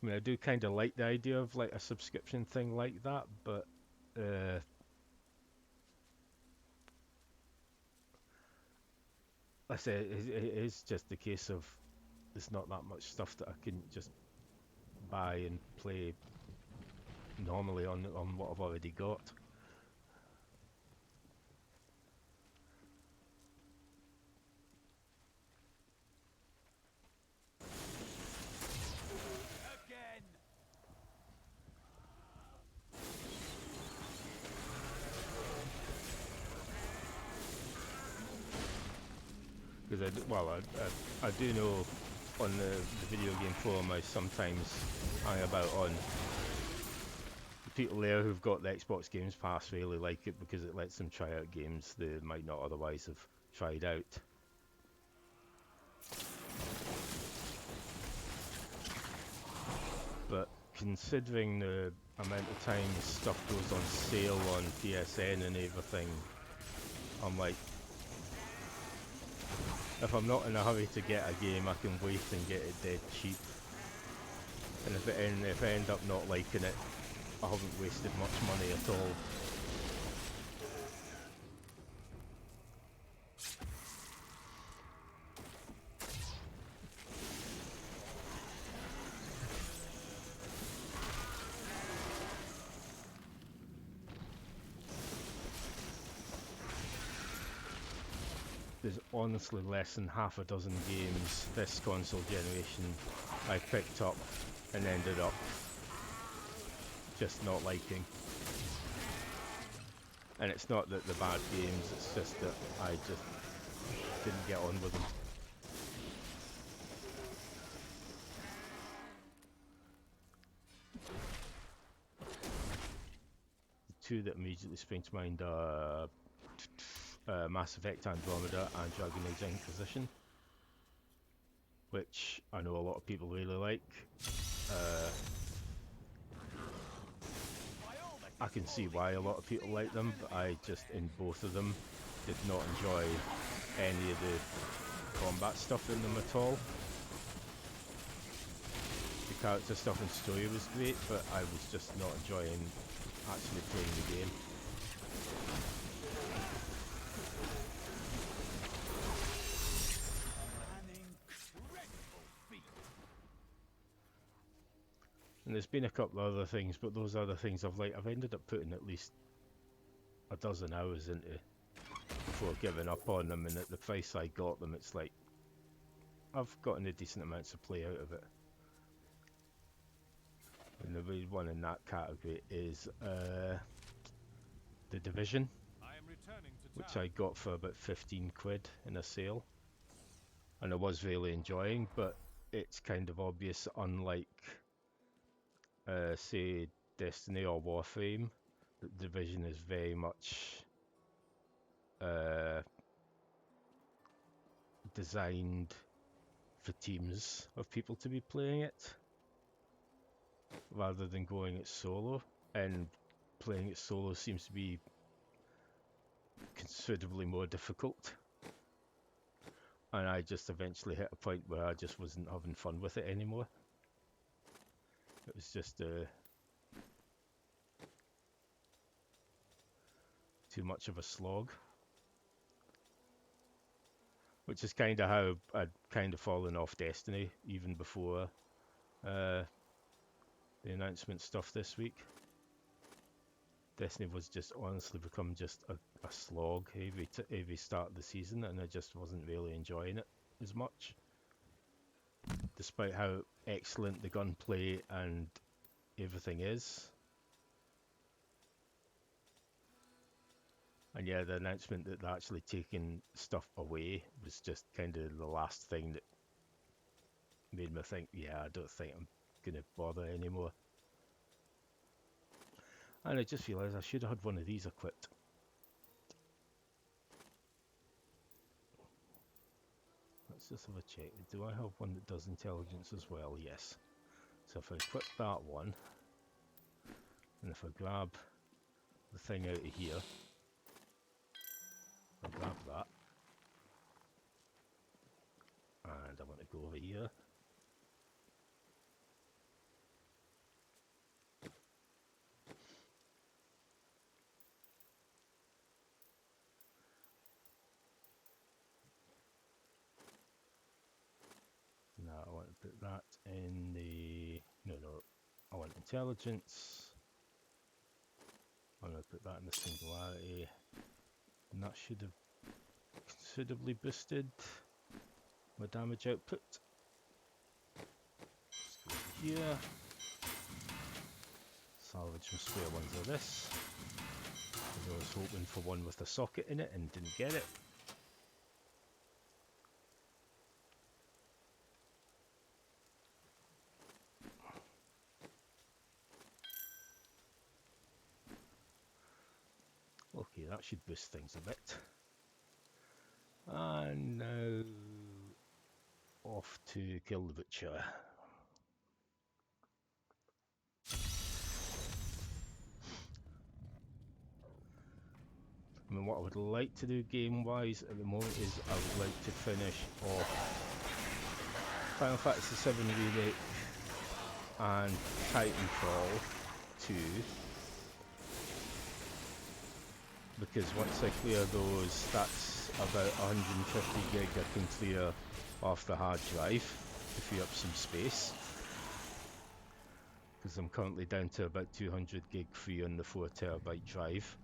I mean, I do kind of like the idea of like a subscription thing like that, but I say it is just the case of there's not that much stuff that I can just buy and play normally on what I've already got. Because I do know on the video game forum I sometimes hang about on. The people there who've got the Xbox Games Pass really like it because it lets them try out games they might not otherwise have tried out. But considering the amount of time stuff goes on sale on PSN and everything, I'm like, if I'm not in a hurry to get a game, I can wait and get it dead cheap. And if I end up not liking it, I haven't wasted much money at all. There's honestly less than half a dozen games this console generation I picked up and ended up just not liking. And it's not that they're bad games, it's just that I just didn't get on with them. The two that immediately spring to mind are Mass Effect Andromeda and Dragon Age Inquisition, which I know a lot of people really like. I can see why a lot of people like them, but I just, in both of them, did not enjoy any of the combat stuff in them at all. The character stuff and story was great, but I was just not enjoying actually playing the game. And there's been a couple of other things, but those other things I've ended up putting at least a dozen hours into before giving up on them, and at the price I got them, it's like I've gotten a decent amount of play out of it. And the real one in that category is The Division, which I got for about 15 quid in a sale, and I was really enjoying, but it's kind of obvious, unlike say Destiny or Warframe, that Division is very much designed for teams of people to be playing it, rather than going it solo, and playing it solo seems to be considerably more difficult. And I just eventually hit a point where I just wasn't having fun with it anymore. It was just too much of a slog. Which is kind of how I'd kind of fallen off Destiny even before the announcement stuff this week. Destiny was just honestly become just a slog every start of the season, and I just wasn't really enjoying it as much. Despite how excellent the gunplay and everything is. And yeah, the announcement that they're actually taking stuff away was just kind of the last thing that made me think, yeah, I don't think I'm going to bother anymore. And I just realised I should have had one of these equipped. Let's just have a check. Do I have one that does intelligence as well? Yes. So if I equip that one, and if I grab the thing out of here, I grab that, and I want to go over here. Now I want to put that in the, no, I want intelligence. I'm going to put that in the singularity, and that should have considerably boosted my damage output. Let's go over here. Salvage my spare ones of this. I was hoping for one with a socket in it and didn't get it. that should boost things a bit. And now off to kill the butcher. I mean, what I would like to do game-wise at the moment is I would like to finish off Final Fantasy VII Remake and Titanfall 2, because once I clear those, that's about 150 gig I can clear off the hard drive to free up some space, because I'm currently down to about 200 gig free on the 4 terabyte drive.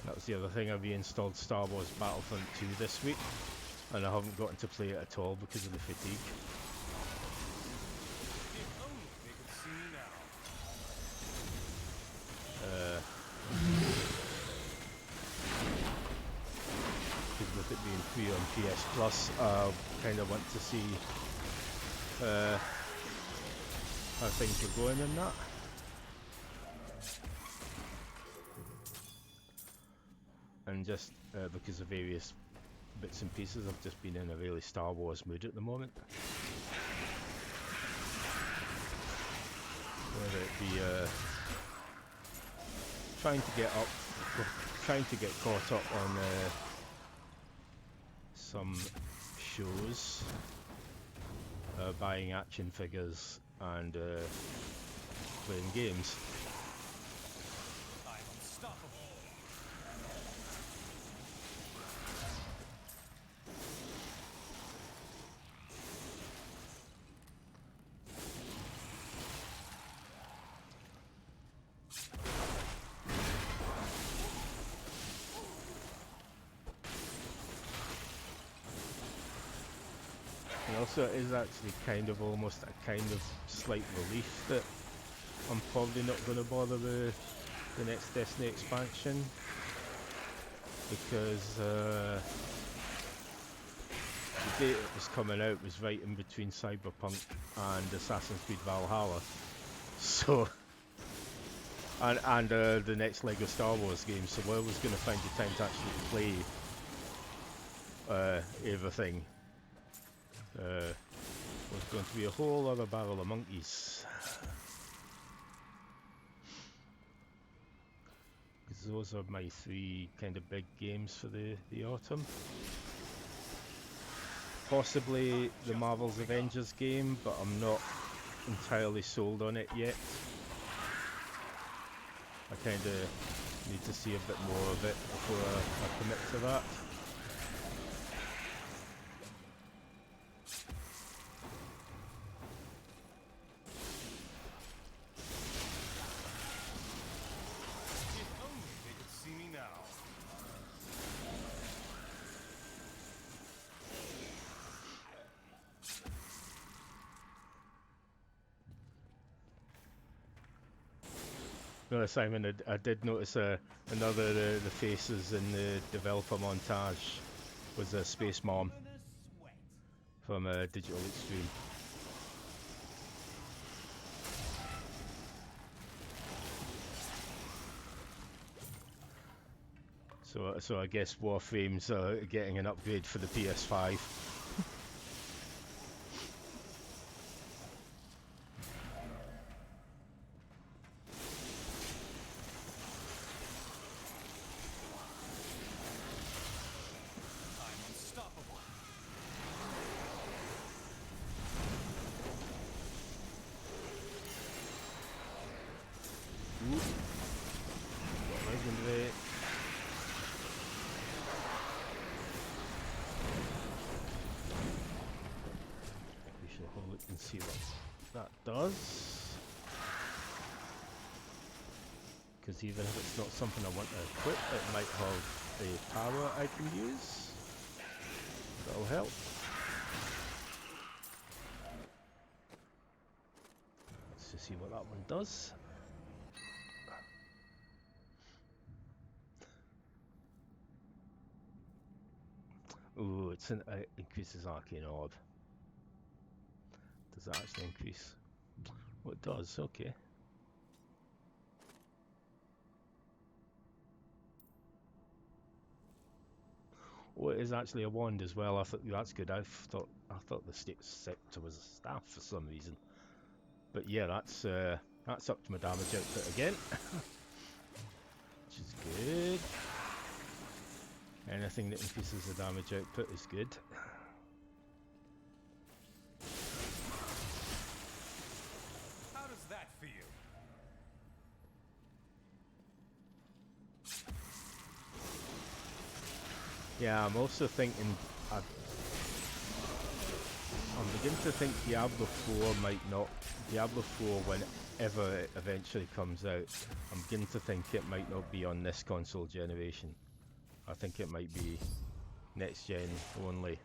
That was the other thing. I reinstalled Star Wars Battlefront 2 this week, and I haven't gotten to play it at all because of the fatigue. If only they could see me now. Because with it being free on PS Plus, I kind of want to see how things are going in that. And just because of various bits and pieces, I've just been in a really Star Wars mood at the moment. Whether it be trying to get caught up on some shows, buying action figures, and playing games. I'm unstoppable. And also, it is actually kind of almost a kind of slight relief that I'm probably not going to bother with the next Destiny expansion, because the date it was coming out was right in between Cyberpunk and Assassin's Creed Valhalla, so and the next Lego Star Wars game. So where was going to find the time to actually play everything? Was going to be a whole other barrel of monkeys. Because those are my 3 kind of big games for the autumn. Possibly the Marvel's Avengers game, but I'm not entirely sold on it yet. I kind of need to see a bit more of it before I commit to that. If only they could see me now. No, Simon, I did notice another the faces in the developer montage was a Space Mom from Digital Extreme. So I guess Warframe's getting an upgrade for the PS5. I'm unstoppable. Ooh. Got legendary. We should have a look and see what that does. Because even if it's not something I want to equip, it might have a power I can use. That'll help. Let's just see what that one does. Ooh, it increases arcane orb. does that actually increase? Oh, it does, okay. Oh, it is actually a wand as well. I thought that's good. I thought the scepter was a staff for some reason. But yeah, that's up to my damage output again, which is good. Anything that increases the damage output is good. How does that feel? Yeah, I'm also thinking, I'm beginning to think Diablo 4 might not, Diablo 4 whenever it eventually comes out, I'm beginning to think it might not be on this console generation. I think it might be next gen only.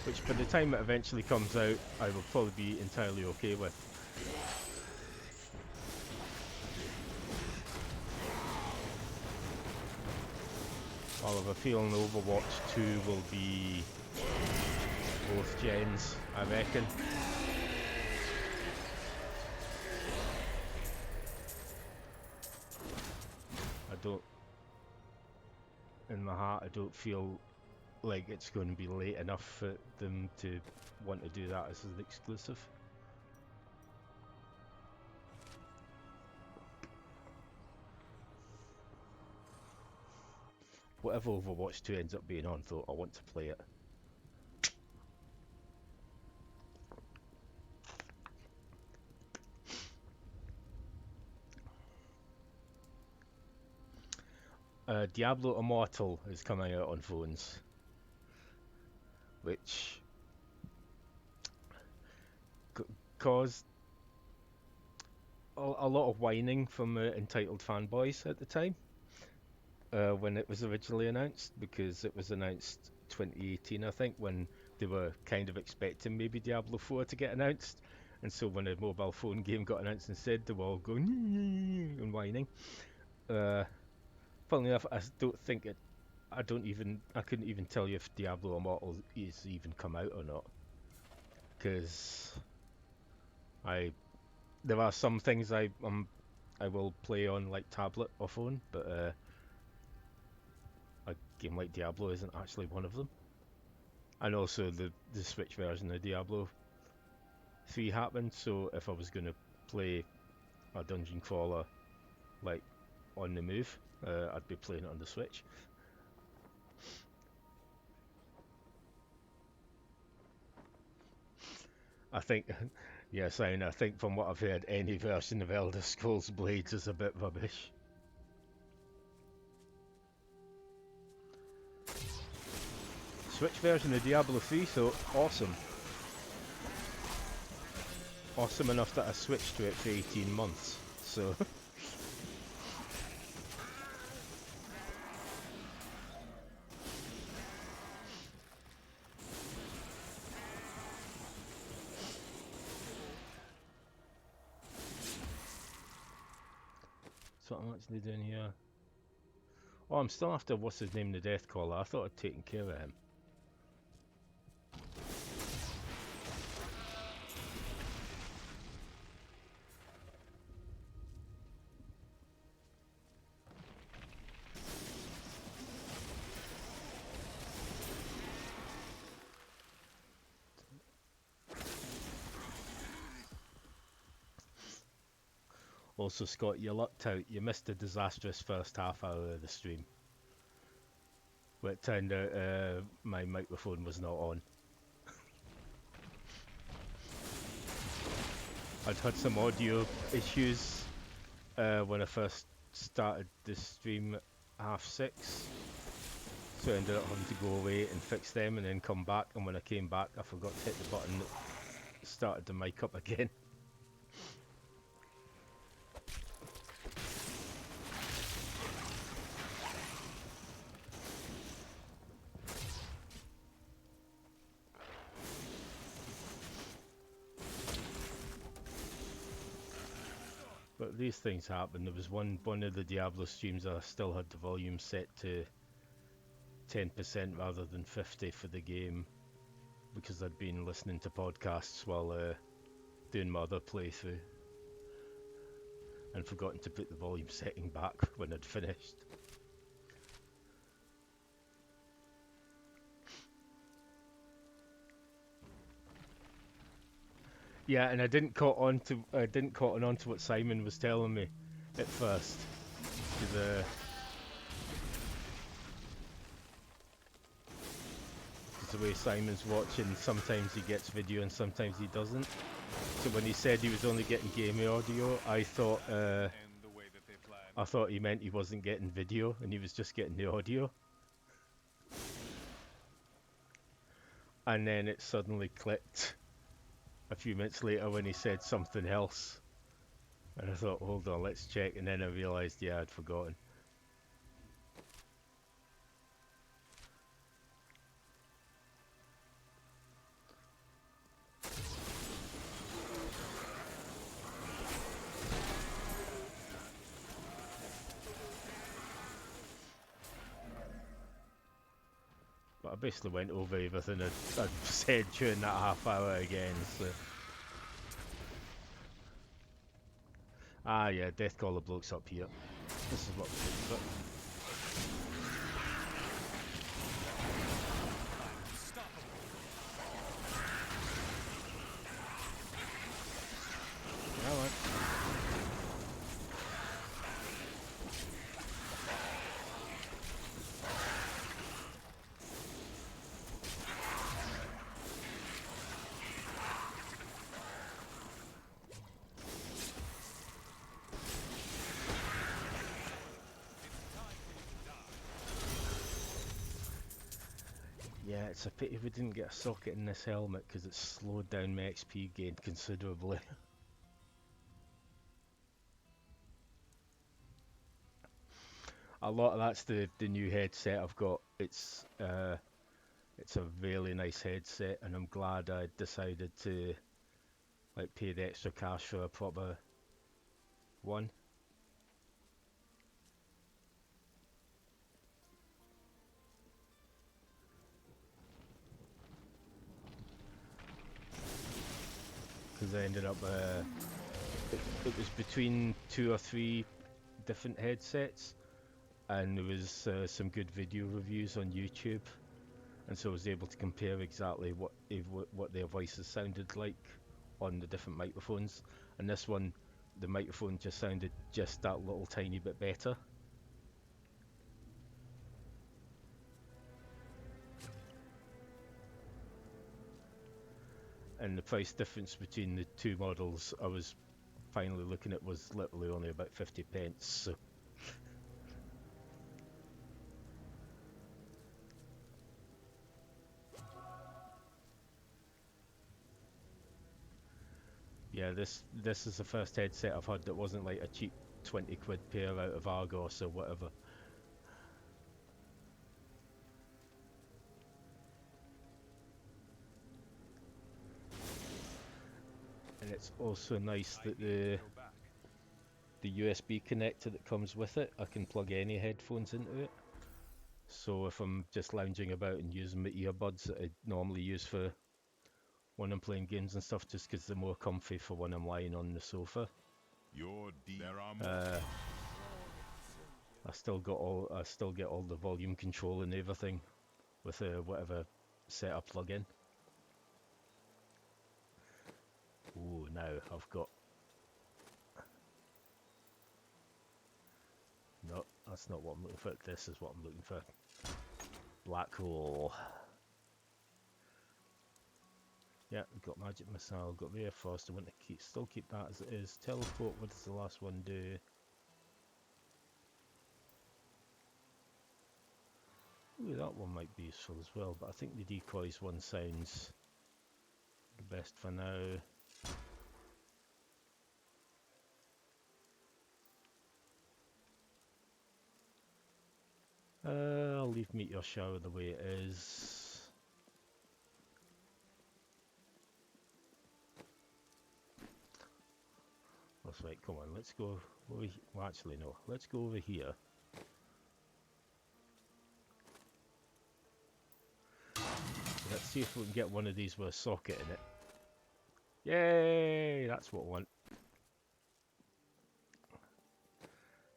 Which by the time it eventually comes out, I will probably be entirely okay with. I'll have a feeling Overwatch 2 will be both gens, I reckon. In my heart, I don't feel like it's going to be late enough for them to want to do that as an exclusive. Whatever Overwatch 2 ends up being on, though, I want to play it. Diablo Immortal is coming out on phones, which caused a lot of whining from entitled fanboys at the time when it was originally announced, because it was announced 2018, I think, when they were kind of expecting maybe Diablo 4 to get announced, and so when a mobile phone game got announced instead, they were all going and whining. Funnily enough, I don't think it. I couldn't even tell you if Diablo Immortal is even come out or not, because there are some things I will play on like tablet or phone, but a game like Diablo isn't actually one of them. And also the Switch version of Diablo 3 happened, so if I was going to play a dungeon crawler like on the move, I'd be playing it on the Switch. I think, yes, I think from what I've heard, any version of Elder Scrolls Blades is a bit rubbish. Switch version of Diablo 3, so awesome. Awesome enough that I switched to it for 18 months, so... That's what I'm actually doing here. Oh, I'm still after what's his name, the Death Caller. I thought I'd taken care of him. Also, Scott, you lucked out. You missed the disastrous first half hour of the stream, where it turned out my microphone was not on. I'd had some audio issues when I first started the stream at 6:30, so I ended up having to go away and fix them and then come back, and when I came back I forgot to hit the button that started the mic up again. But these things happen. There was one of the Diablo streams I still had the volume set to 10% rather than 50 for the game, because I'd been listening to podcasts while doing my other playthrough, and forgotten to put the volume setting back when I'd finished. Yeah, and I didn't cotton on to what Simon was telling me at first, because the way Simon's watching, sometimes he gets video and sometimes he doesn't. So when he said he was only getting game audio, I thought he meant he wasn't getting video and he was just getting the audio. And then it suddenly clicked a few minutes later when he said something else. And I thought, hold on, let's check. And then I realised, yeah, I'd forgotten. But I basically went over everything I'd said during that half hour again, so... Ah yeah, Death Caller bloke's up here. This is what we're looking for. Come on. Yeah, it's a pity we didn't get a socket in this helmet because it slowed down my XP gain considerably. A lot of that's the new headset I've got. It's a really nice headset, and I'm glad I decided to like pay the extra cash for a proper one. Because I ended up, it was between 2 or 3 different headsets, and there was some good video reviews on YouTube, and so I was able to compare exactly what their voices sounded like on the different microphones. And this one, the microphone just sounded just that little tiny bit better. And the price difference between the two models I was finally looking at was literally only about 50 pence, so... Yeah, this is the first headset I've had that wasn't like a cheap 20 quid pair out of Argos or whatever. And it's also nice that the USB connector that comes with it, I can plug any headphones into it. So if I'm just lounging about and using my earbuds that I normally use for when I'm playing games and stuff, just because they're more comfy for when I'm lying on the sofa. I still get all the volume control and everything with whatever setup plug in. Ooh, now I've got... No, that's not what I'm looking for. This is what I'm looking for. Black hole. Yeah, we've got magic missile, got rare frost. I want to still keep that as it is. Teleport, what does the last one do? Ooh, that one might be useful as well, but I think the decoys one sounds the best for now. I'll leave Meteor Shower the way it is. That's right, come on, let's go over well, actually no, let's go over here. Let's see if we can get one of these with a socket in it. Yay! That's what I want.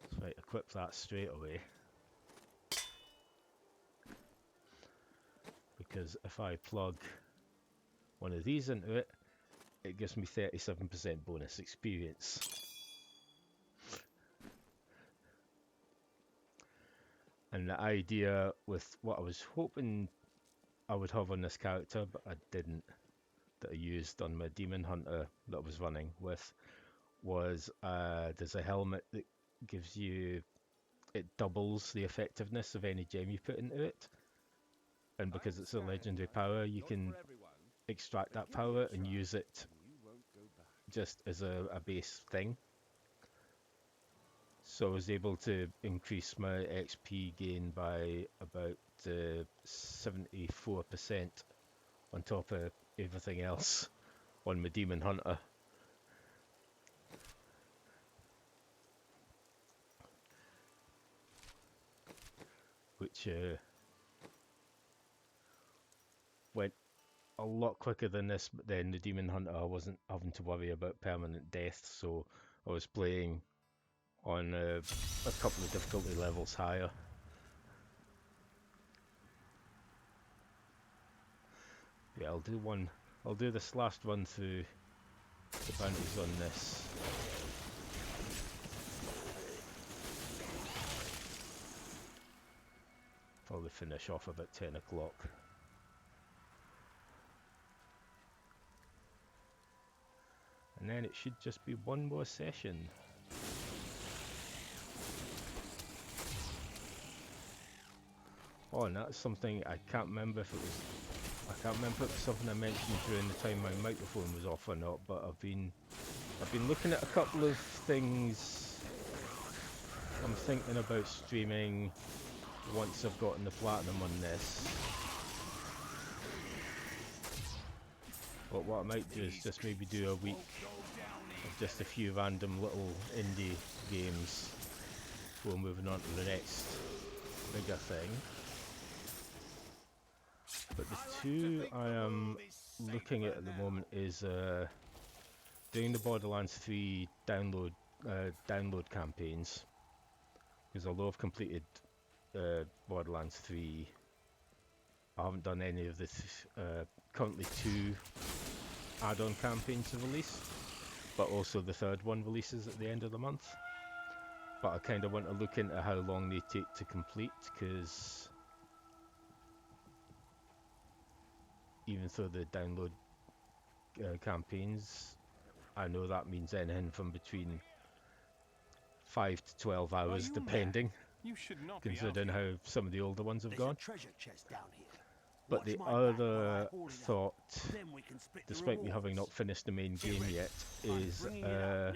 So right, equip that straight away. Because if I plug one of these into it, it gives me 37% bonus experience. And the idea with what I was hoping I would have on this character, but I didn't, that I used on my Demon Hunter that I was running with, was there's a helmet that gives you, it doubles the effectiveness of any gem you put into it. And because it's a legendary power, you can extract that power and use it just as a base thing. So I was able to increase my XP gain by about 74% on top of everything else on my Demon Hunter. Which went a lot quicker than this, but then the Demon Hunter I wasn't having to worry about permanent death, so I was playing on a couple of difficulty levels higher. Yeah, I'll do this last run through the bounties on this. Probably finish off about 10 o'clock. And then it should just be one more session. Oh, and that's something I can't remember if it was. I can't remember if it was something I mentioned during the time my microphone was off or not. But I've been looking at a couple of things. I'm thinking about streaming once I've gotten the platinum on this. But what I might do is just maybe do a week of just a few random little indie games before moving on to the next bigger thing. But the two I am looking at the moment is doing the Borderlands 3 download campaigns. Because although I've completed Borderlands 3, I haven't done any of the currently 2 add-on campaigns to release, but also the third one releases at the end of the month. But I kind of want to look into how long they take to complete, because even though the download campaigns, I know that means anything from between 5 to 12 hours, depending, considering how some of the older ones have gone. But the other thought, despite me having not finished the main game yet, is the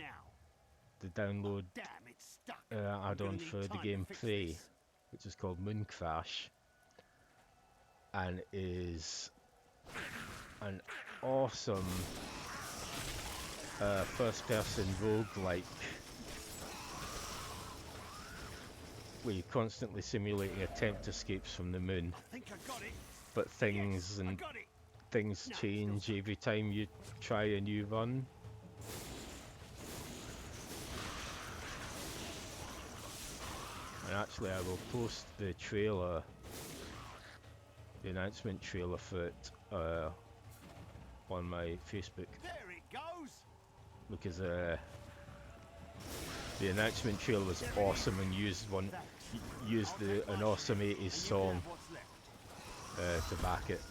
download add-on for the game Prey, which is called Moon Crash, and is an awesome first-person roguelike where you're constantly simulating attempt escapes from the moon, but things change every time you try a new run. And actually I will post the trailer, the announcement trailer for it on my Facebook. There it goes. Because the announcement trailer was awesome and used an awesome 80s song to back it.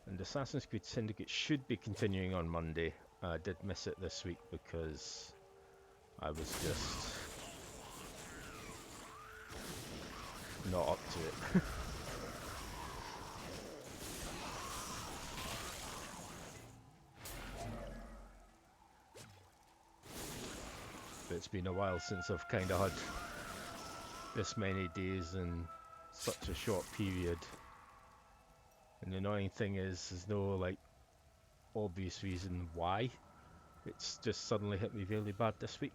And Assassin's Creed Syndicate should be continuing on Monday. I did miss it this week because I was just not up to it. But it's been a while since I've kind of had this many days in such a short period. And the annoying thing is, there's no like obvious reason why. It's just suddenly hit me really bad this week.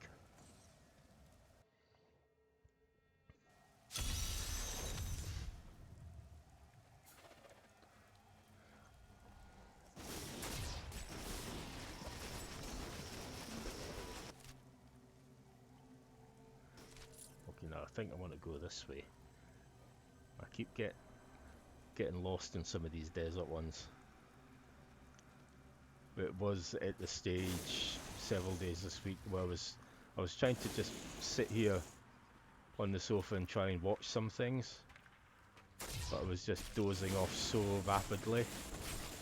Okay, now I think I want to go this way. I keep getting lost in some of these desert ones. It was at the stage several days this week where I was trying to just sit here on the sofa and try and watch some things, but I was just dozing off so rapidly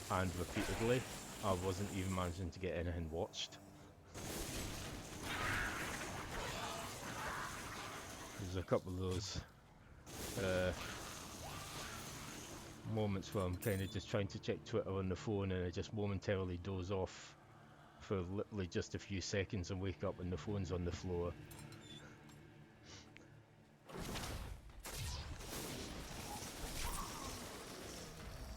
and repeatedly, I wasn't even managing to get anything watched. There's a couple of those moments where I'm kind of just trying to check Twitter on the phone and I just momentarily doze off for literally just a few seconds and wake up and the phone's on the floor.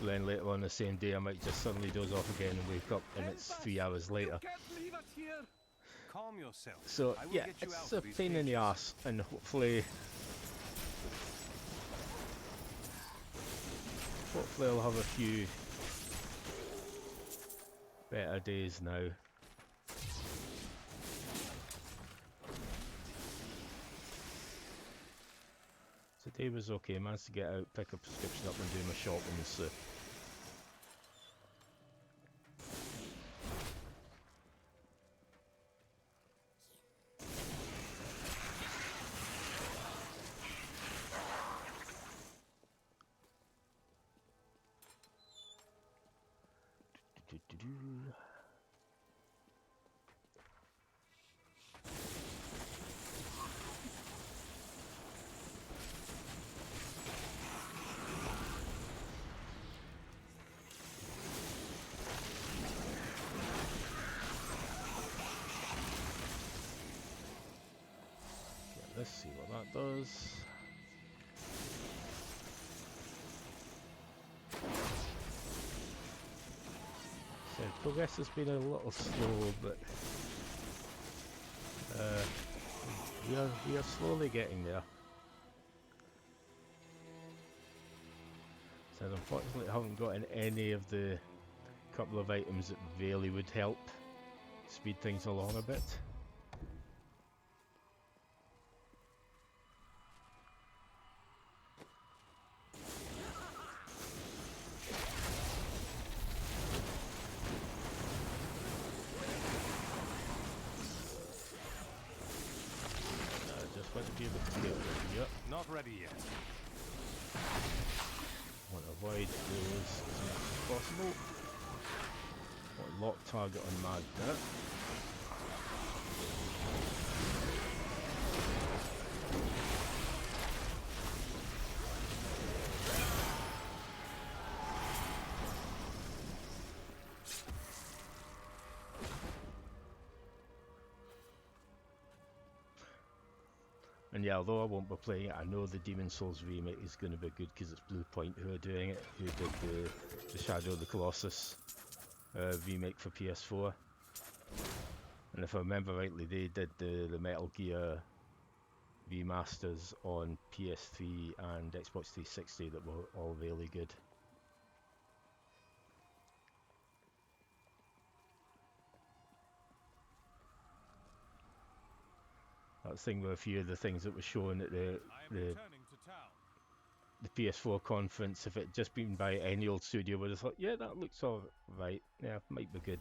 Then later on the same day I might just suddenly doze off again and wake up and it's 3 hours later. Calm yourself. So yeah, it's a pain in the ass, and hopefully I'll have a few better days now. Today was okay, I managed to get out, pick a prescription up and do my shopping, so let's see what that does. So progress has been a little slow, but we are slowly getting there. So unfortunately I haven't gotten any of the couple of items that really would help speed things along a bit. Not ready yet. Want to avoid those as much as possible. Want lock target on Magnet. And yeah, although I won't be playing it, I know the Demon Souls remake is going to be good because it's Blue Point who are doing it, who did the Shadow of the Colossus remake for PS4. And if I remember rightly, they did the Metal Gear remasters on PS3 and Xbox 360 that were all really good. That thing with a few of the things that were shown at the PS4 conference, if it just been by any old studio, would have thought, yeah, that looks alright, yeah, might be good.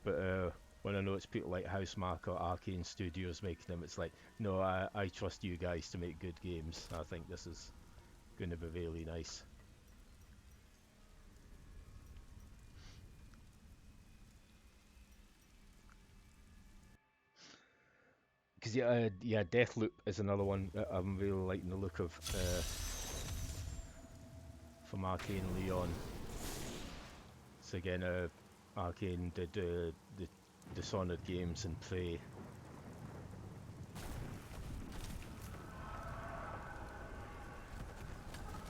But when I know it's people like Housemarque or Arcane Studios making them, it's like, no, I trust you guys to make good games. I think this is going to be really nice. Because yeah, Deathloop is another one that I'm really liking the look of from Arcane Leon. So again, Arcane did the Dishonored games and Prey.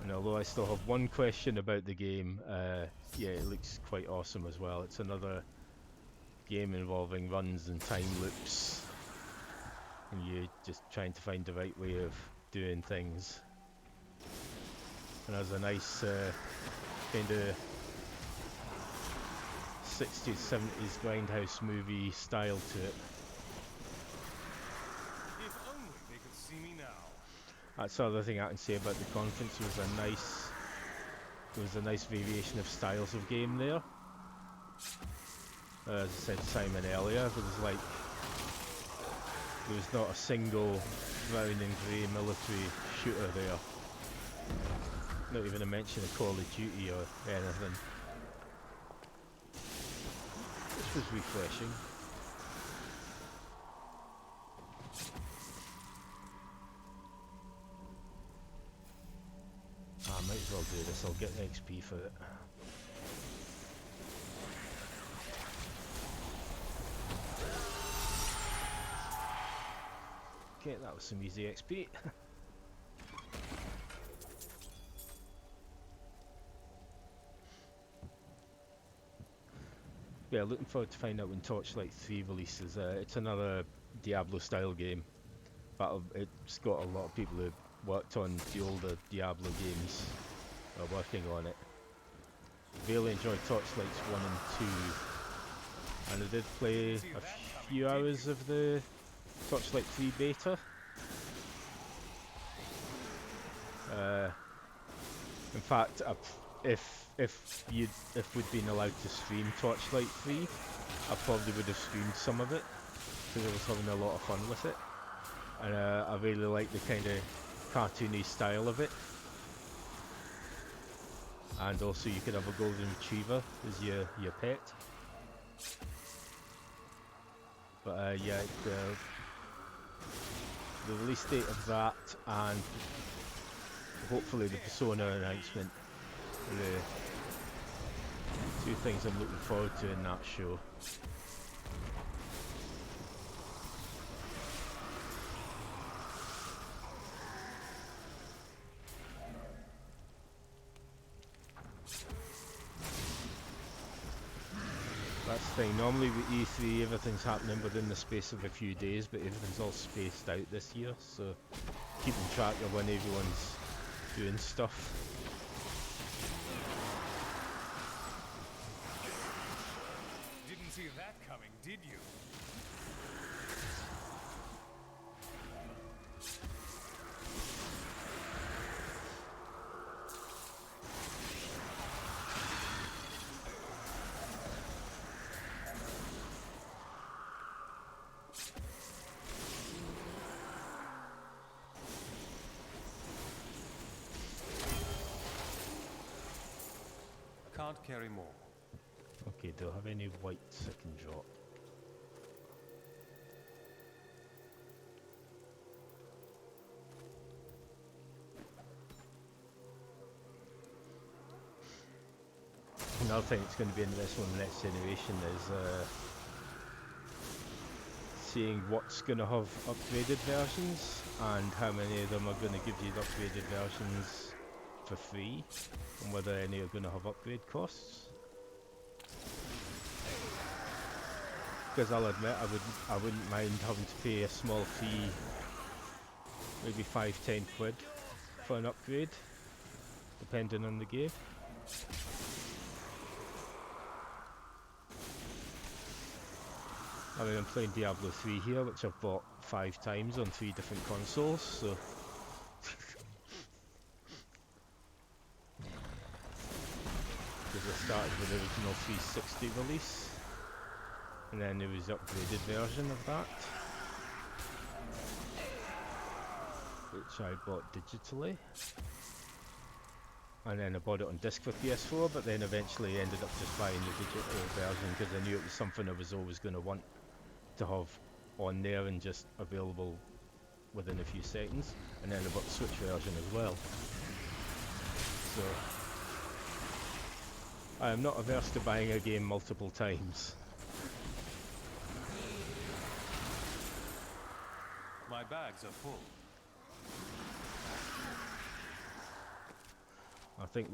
And although I still have one question about the game, yeah, it looks quite awesome as well. It's another game involving runs and time loops, and you just trying to find the right way of doing things. And there's a nice kind of 60s, 70s grindhouse movie style to it. If only they could see me now. That's the other thing I can say about the conference. There was a nice variation of styles of game there. As I said to Simon earlier, there was not a single brown and grey military shooter there. Not even a mention of Call of Duty or anything. This was refreshing. I might as well do this, I'll get an XP for it. Okay, that was some easy XP. Yeah, looking forward to find out when Torchlight 3 releases. It's another Diablo style game, but it's got a lot of people who worked on the older Diablo games are working on it. Really enjoyed Torchlights 1 and 2, and I did play a few hours of the Torchlight 3 beta. In fact, if we'd been allowed to stream Torchlight 3, I probably would have streamed some of it, because I was having a lot of fun with it, and I really like the kind of cartoony style of it. And also you could have a golden retriever as your pet. But yeah, the release date of that and hopefully the Persona announcement are the two things I'm looking forward to in that show. That's the thing, normally with E3 everything's happening within the space of a few days, but everything's all spaced out this year, so keeping track of when everyone's doing stuff. Didn't see that coming, did you? Can't carry more. Okay, do I have any whites I can drop? Another thing that's going to be interesting in the next generation is seeing what's going to have upgraded versions and how many of them are going to give you the upgraded versions for free, and whether any are going to have upgrade costs. Because I'll admit I wouldn't mind having to pay a small fee, maybe 5-10 quid for an upgrade, depending on the game. I mean, I'm playing Diablo 3 here, which I've bought 5 times on 3 different consoles, so because I started with the original 360 release, and then there was the upgraded version of that, which I bought digitally, and then I bought it on disc for PS4, but then eventually ended up just buying the digital version because I knew it was something I was always going to want to have on there and just available within a few seconds. And then I bought the Switch version as well. So I am not averse to buying a game multiple times. My bags are full. I think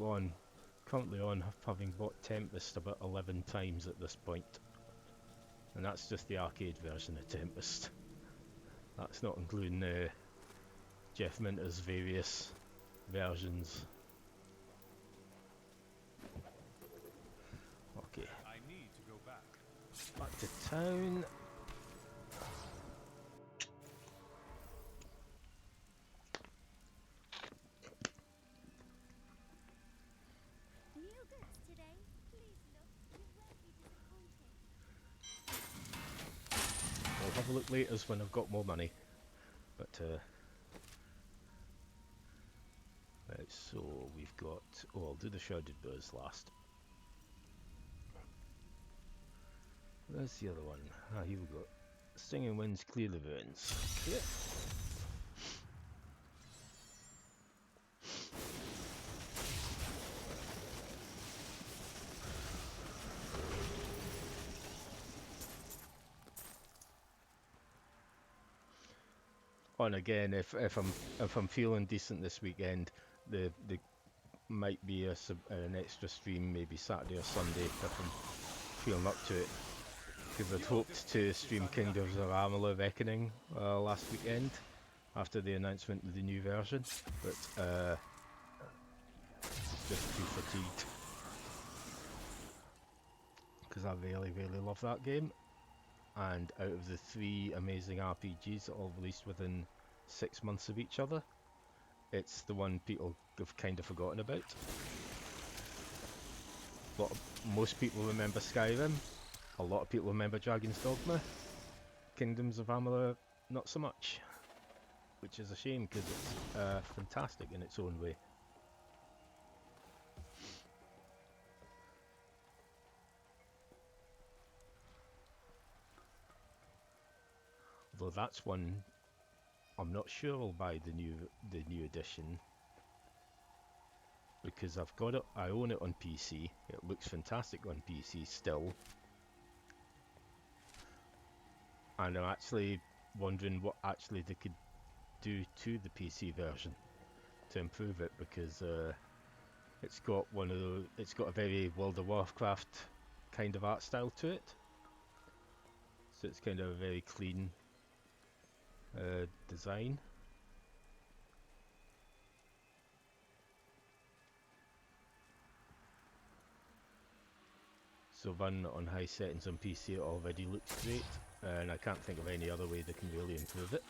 currently on having bought Tempest about 11 times at this point. And that's just the arcade version of Tempest. That's not including Jeff Minter's various versions. Okay. I need to go back. Back to town. New goods today. Please look. You won't be disappointed. I'll have a look later when I've got more money. But right, so we've got. Oh, I'll do the Shrouded Birds last. Where's the other one? Ah, here we go. Stinging Winds, Clear the Ruins. Okay. And again, if I'm feeling decent this weekend, the might be an extra stream, maybe Saturday or Sunday if I'm feeling up to it. Because I'd hoped to stream Kingdoms of Amalur Reckoning last weekend after the announcement of the new version, but just too fatigued because I really love that game. And out of the 3 amazing RPGs that all released within 6 months of each other, it's the one people have kind of forgotten about. Most people remember Skyrim, a lot of people remember Dragon's Dogma, Kingdoms of Amalur not so much, which is a shame because it's fantastic in its own way. Though that's one I'm not sure I'll buy the new edition because I've got it. I own it on PC. It looks fantastic on PC still, and I'm actually wondering what actually they could do to the PC version to improve it, because it's got it's got a very World of Warcraft kind of art style to it, so it's kind of a very clean design. So running it on high settings on PC, it already looks great, and I can't think of any other way they can really improve it.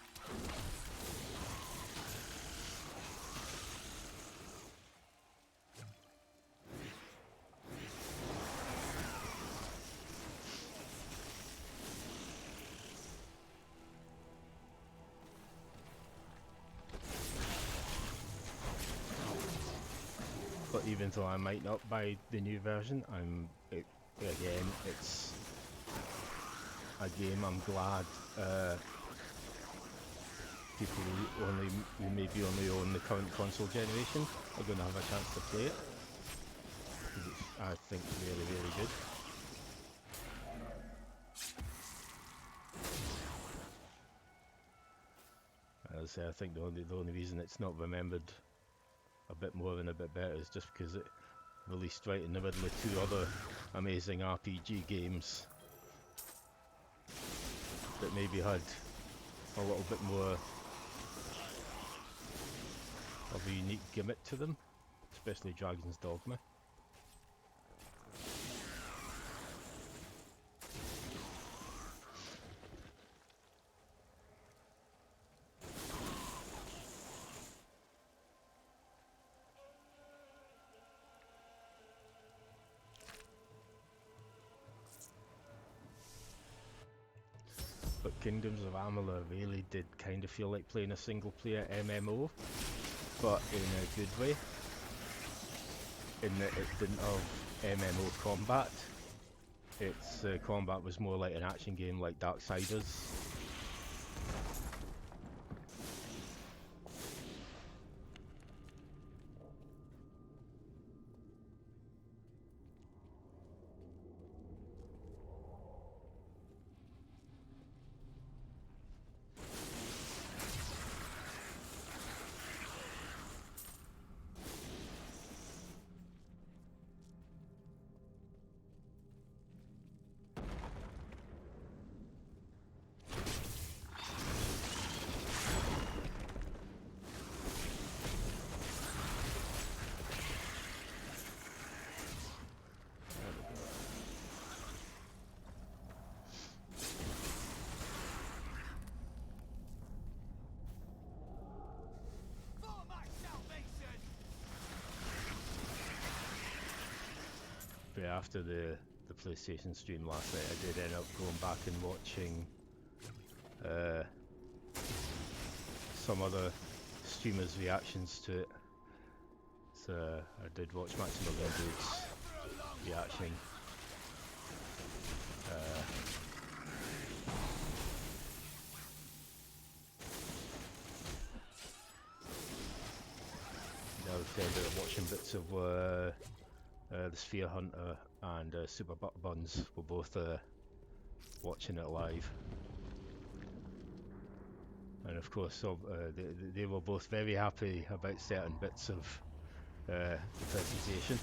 But even though I might not buy the new version, again, it's a game I'm glad people who maybe only own the current console generation are going to have a chance to play it, because it's, I think, really good. As I say, I think the only reason it's not remembered a bit more and a bit better is just because it released right in the middle of 2 other amazing RPG games that maybe had a little bit more of a unique gimmick to them, especially Dragon's Dogma. But Kingdoms of Amalur really did kind of feel like playing a single player MMO, but in a good way, in that it didn't have MMO combat. Its combat was more like an action game like Darksiders. after the PlayStation stream last night, I did end up going back and watching some other streamers' reactions to it. So I did watch Maximum Overdrive's reaction. I ended up watching bits of the Sphere Hunter and Super Butt Buns were both watching it live. And of course, they were both very happy about certain bits of the presentation.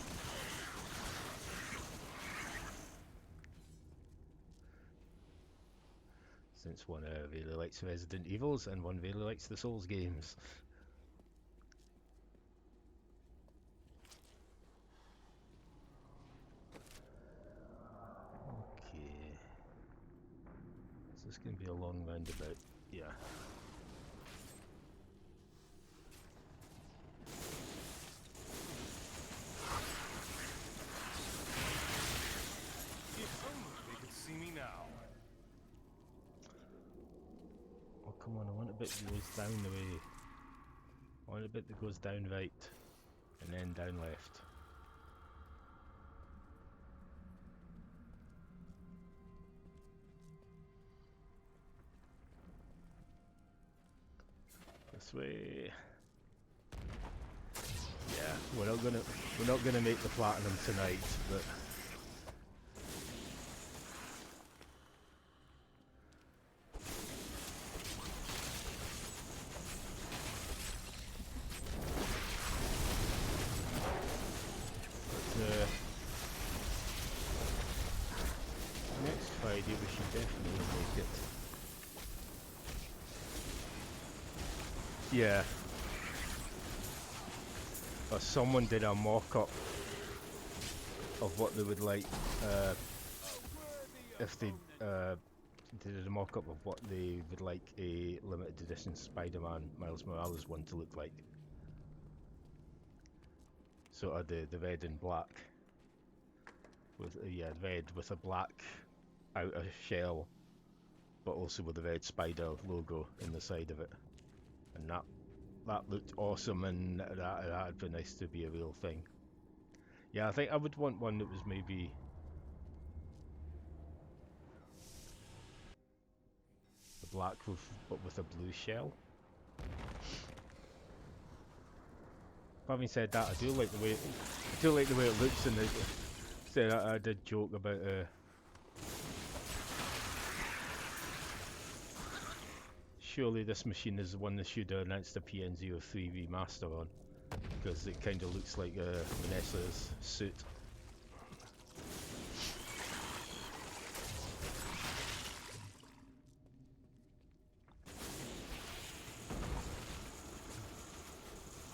Since one really likes Resident Evils and one really likes the Souls games. Okay. Is this going to be a long roundabout? Yeah. If only they could see me now. Oh, come on, I want a bit that goes down the way. I want a bit that goes down right and then down left. This way. Yeah, we're not gonna make the platinum tonight, but next Friday we should definitely make it. Yeah. Someone did a mock-up of what they would like if they did a mock-up of what they would like a limited edition Spider-Man Miles Morales one to look like. Sort of the red and black with red with a black outer shell, but also with the red spider logo in the side of it, and that looked awesome, and that'd be nice to be a real thing. Yeah, I think I would want one that was maybe the black but with a blue shell. Having said that, I do like the way it looks, and I did joke about surely this machine is the one that should have announced the PN03 remaster on, because it kind of looks like Vanessa's suit.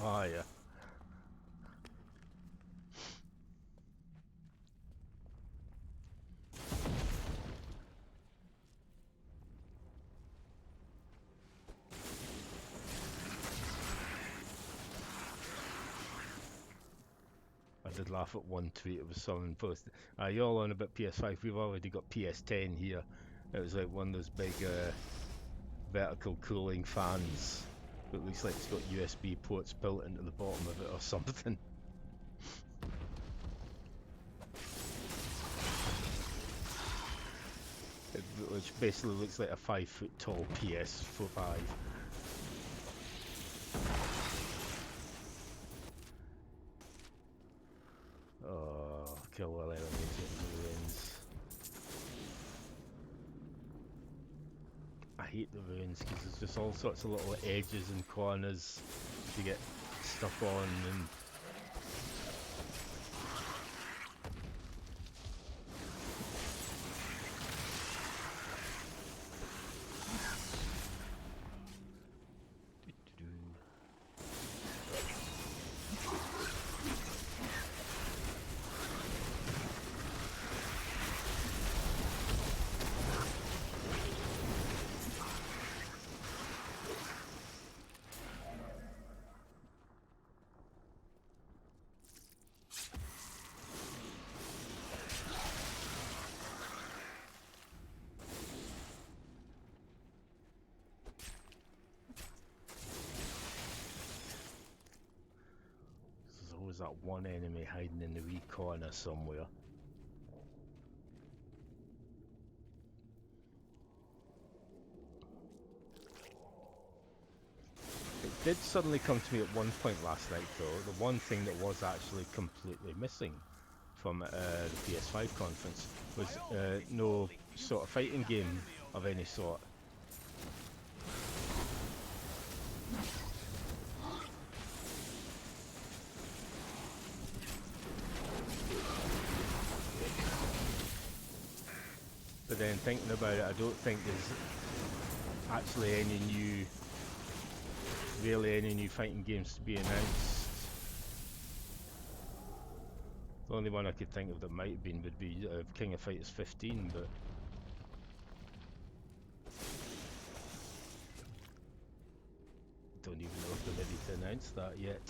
Ah, yeah. I did laugh at one tweet. It was someone posted, you're all on about PS5, we've already got PS10 here. It was like one of those big vertical cooling fans. It looks like it's got USB ports built into the bottom of it or something. Which basically looks like a 5-foot tall PS5. Oh, kill while enemies get ruins. I hate the ruins because there's just all sorts of little edges and corners to get stuck on, and that one enemy hiding in the wee corner somewhere. It did suddenly come to me at one point last night though, the one thing that was actually completely missing from the PS5 conference was no sort of fighting game of any sort. But then thinking about it, I don't think there's actually really any new fighting games to be announced. The only one I could think of that might have been would be King of Fighters 15, but don't even know if they're ready to announce that yet.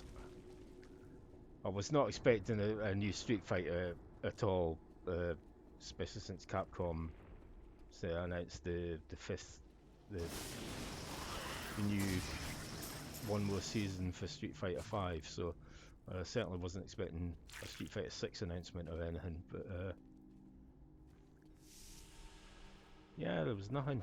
I was not expecting a new Street Fighter at all, especially since Capcom announced the new one more season for Street Fighter 5, so I certainly wasn't expecting a Street Fighter 6 announcement or anything, but yeah, there was nothing.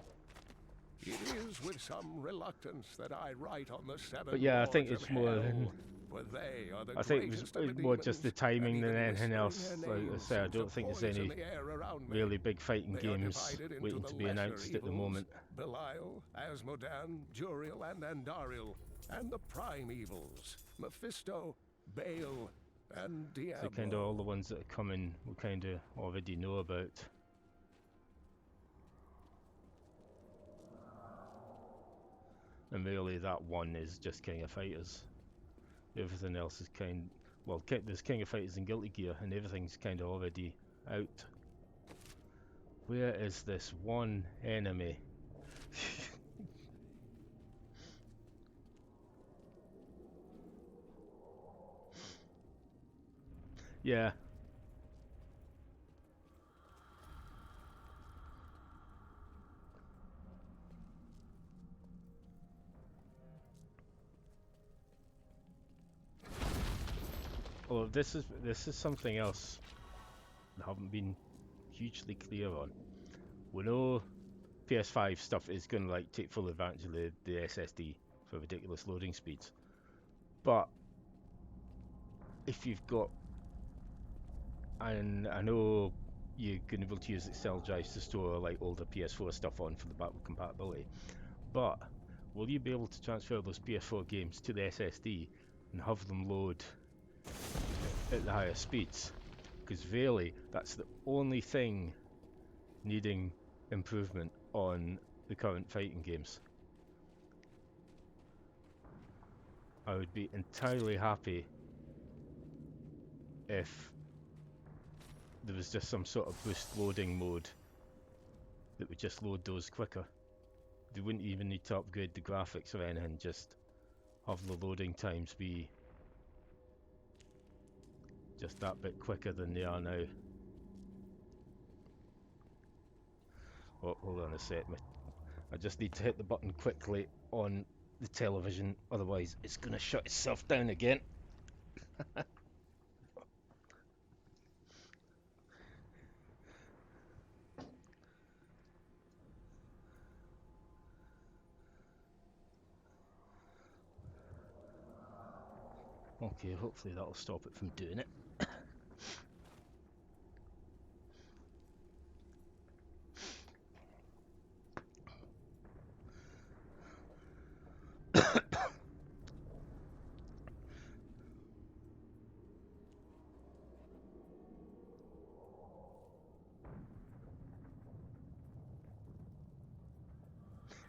It is with some reluctance that I write on the seven. But yeah, I think lords it's of more hell, than for they are the I think it was greatest of the more just the demons, timing and than even anything else. whispering their Like I names say, I seems to don't think there's poison any the air around me. really big fighting They are games divided into waiting the to be lesser announced at the evils, moment. Belial, Asmodan, Juriel, and Andariel, and the prime evils, Mephisto, Baal, and Diablo. So kind of all the ones that are coming we kind of already know about. And really that one is just King of Fighters. Everything else is well, there's King of Fighters and Guilty Gear, and everything's kind of already out. Where is this one enemy? Yeah. Well, this is something else I haven't been hugely clear on. We know PS5 stuff is going to like take full advantage of the SSD for ridiculous loading speeds, but if you've got, and I know you're going to be able to use Excel drives to store like older PS4 stuff on for the backward compatibility, but will you be able to transfer those PS4 games to the SSD and have them load at the higher speeds? Because really, that's the only thing needing improvement on the current fighting games. I would be entirely happy if there was just some sort of boost loading mode that would just load those quicker. They wouldn't even need to upgrade the graphics or anything, just have the loading times be just that bit quicker than they are now. Oh, hold on a sec. I just need to hit the button quickly on the television, otherwise it's going to shut itself down again. Okay, hopefully that'll stop it from doing it.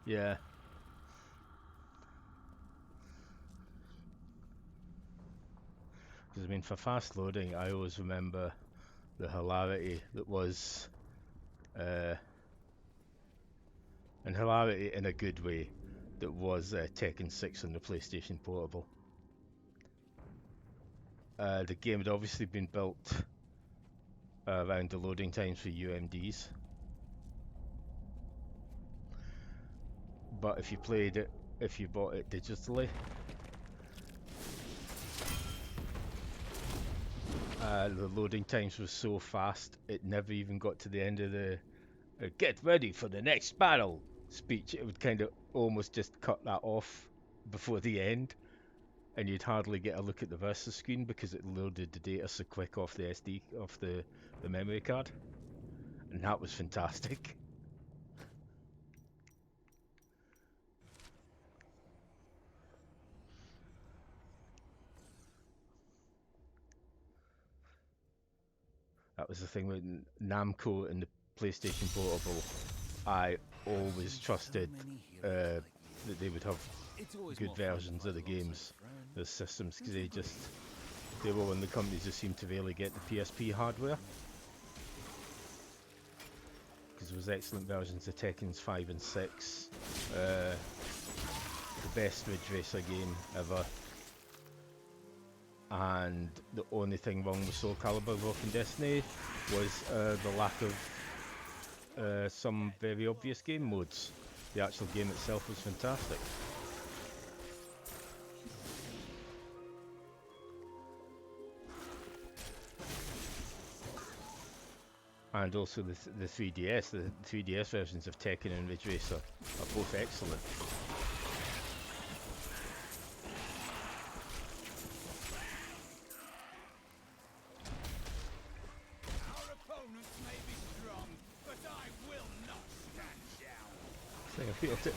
Yeah. Because I mean, for fast loading, I always remember the hilarity that was, and hilarity in a good way, that was Tekken 6 on the PlayStation Portable. The game had obviously been built around the loading times for UMDs, but if you bought it digitally, The loading times were so fast, it never even got to the end of the get ready for the next battle speech. It would kind of almost just cut that off before the end, and you'd hardly get a look at the versus screen because it loaded the data so quick off the SD, off the memory card, and that was fantastic. That was the thing with Namco and the PlayStation Portable. I always trusted that they would have good versions of the games, the systems, because they were one of the companies that seemed to really get the PSP hardware. Because there was excellent versions of Tekken's 5 and 6, the best Ridge Racer game ever. And the only thing wrong with Soul Calibur Broken Destiny was the lack of some very obvious game modes. The actual game itself was fantastic. And also the 3DS, the 3DS versions of Tekken and Ridge Racer are both excellent. I feel it.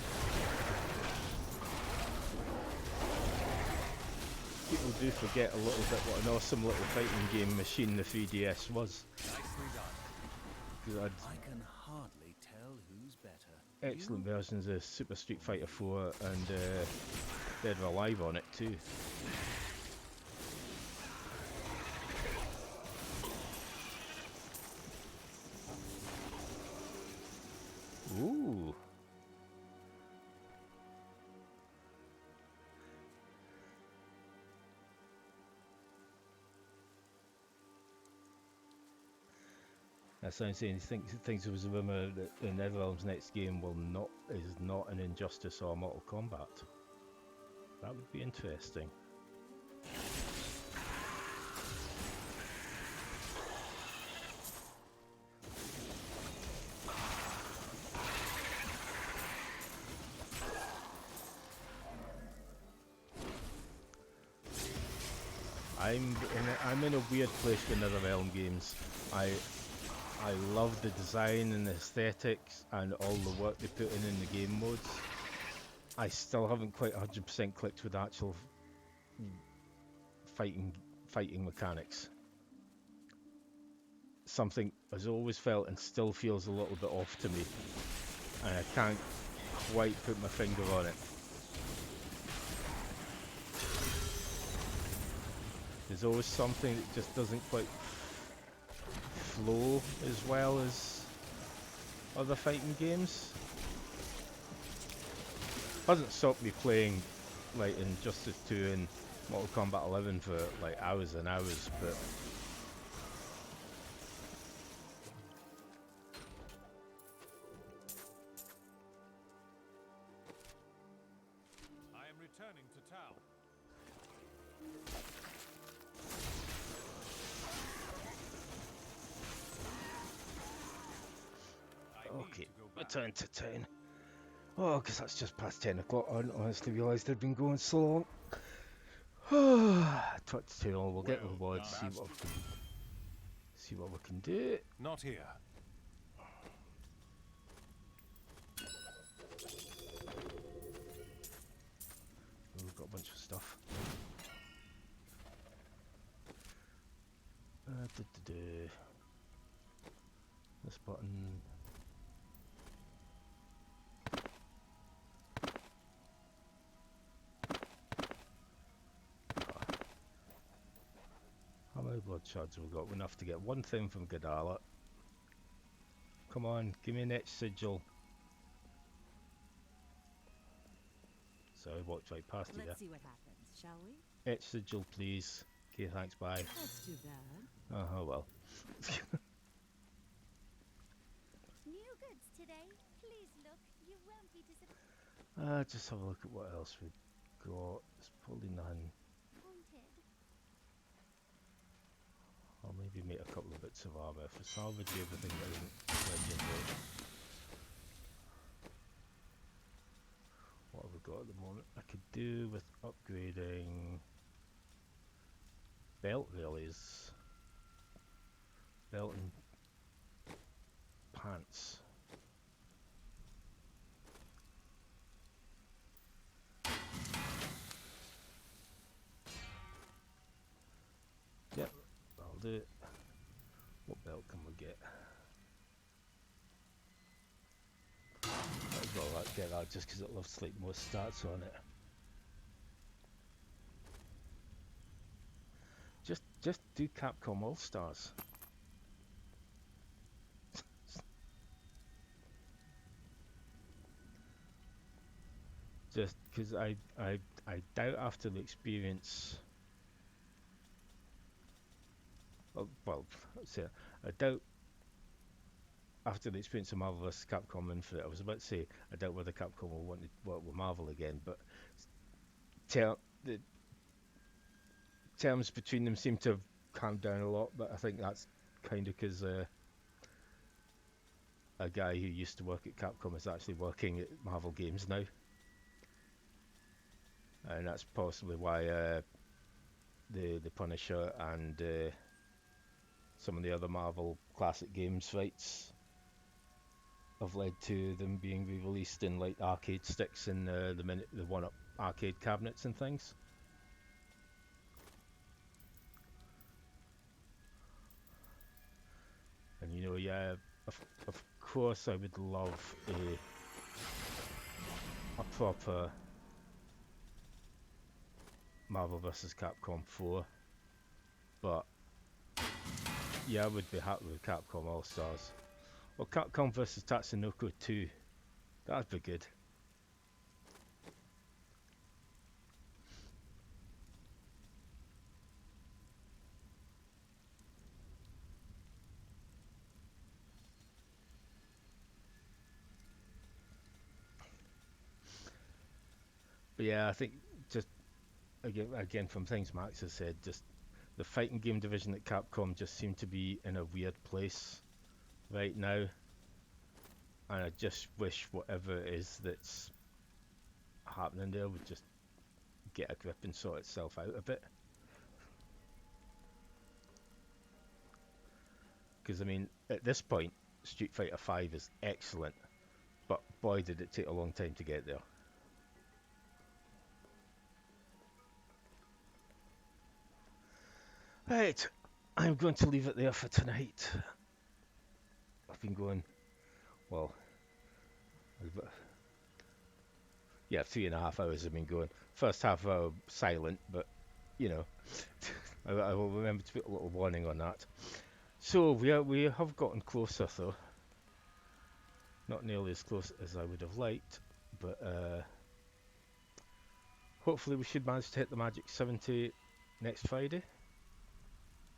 People do forget a little bit what an awesome little fighting game machine the 3DS was. I can hardly tell who's better. Excellent versions of Super Street Fighter 4 and Dead or Alive on it too. Ooh. That sounds saying thinks there was a rumour that the NetherRealm's next game is not an Injustice or Mortal Kombat. That would be interesting. I'm in a weird place with NetherRealm games. I love the design and the aesthetics and all the work they put in the game modes. I still haven't quite 100% clicked with actual fighting mechanics. Something has always felt and still feels a little bit off to me, and I can't quite put my finger on it. There's always something that just doesn't quite flow as well as other fighting games. Hasn't stopped me playing like Injustice 2 and Mortal Kombat 11 for like hours and hours, but I am returning to town. okay, return to town. Oh, because that's just past 10 o'clock. I didn't honestly realise they'd been going so long. 22, we'll get the rewards, see what we can do. Not here. We've got a bunch of stuff. This button. How many blood shards have we got? Enough to get one thing from Gadala. Come on, give me an etch sigil. Sorry, I walked right past you. Let's see what happens, shall we? Etch sigil, please. Okay, thanks, bye. That's too bad. Oh well. New goods today. Please look. You won't be disappointed. Just have a look at what else we've got. There's probably none. maybe make a couple of bits of armor. For salvage everything that isn't legendary. What have we got at the moment? I could do with upgrading belt relays, belt and pants. Yep, I'll do it. What belt can we get? Might as well get that just because it loves like most stats on it. Just do Capcom All Stars. Just because I doubt after the experience. Well, I doubt after the experience of Marvel vs. Capcom Infinite. I was about to say I doubt whether Capcom will want to work with Marvel again, but the terms between them seem to have calmed down a lot. But I think that's kind of because a guy who used to work at Capcom is actually working at Marvel Games now, and that's possibly why the Punisher and some of the other Marvel classic games rights have led to them being re-released in like arcade sticks and the one-up arcade cabinets and things. And you know, yeah, of course I would love a proper Marvel vs. Capcom 4, but yeah, I would be happy with Capcom All Stars. Or Capcom vs. Tatsunoko 2, that'd be good. But yeah, I think just again from things Max has said, just the fighting game division at Capcom just seem to be in a weird place right now, and I just wish whatever it is that's happening there would just get a grip and sort itself out a bit. Because I mean, at this point, Street Fighter 5 is excellent, but boy did it take a long time to get there. Right, I'm going to leave it there for tonight. I've been going, well, yeah, 3.5 hours I've been going. First half hour silent, but you know, I will remember to put a little warning on that. So we have gotten closer though. Not nearly as close as I would have liked, but hopefully we should manage to hit the magic 70 next Friday.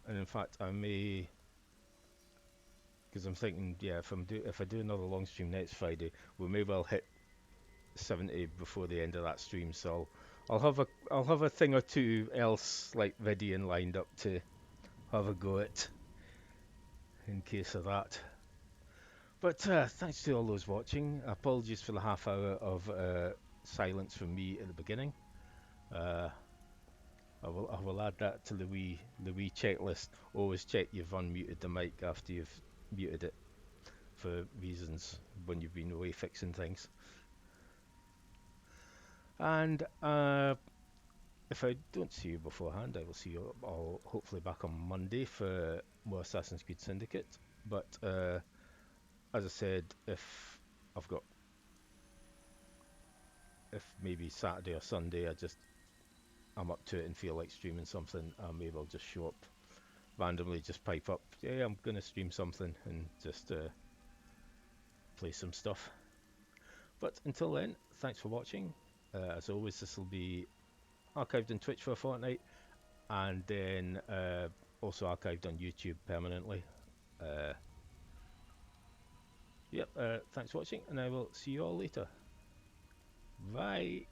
And in fact, I may, because I'm thinking, yeah, if I do another long stream next Friday, we may well hit 70 before the end of that stream. So I'll have a thing or two else like ready and lined up to have a go at in case of that. But thanks to all those watching. Apologies for the half hour of silence from me at the beginning. I will add that to the wee checklist. Always check you've unmuted the mic after you've muted it, for reasons when you've been away fixing things. And if I don't see you beforehand, I will see you all hopefully back on Monday for more Assassin's Creed Syndicate. But as I said, if maybe Saturday or Sunday I'm up to it and feel like streaming something, maybe I'll just show up randomly, just pipe up, yeah, I'm gonna stream something and just play some stuff. But until then, thanks for watching. As always, this will be archived on Twitch for a fortnight, and then also archived on YouTube permanently. Thanks for watching, and I will see you all later. Bye.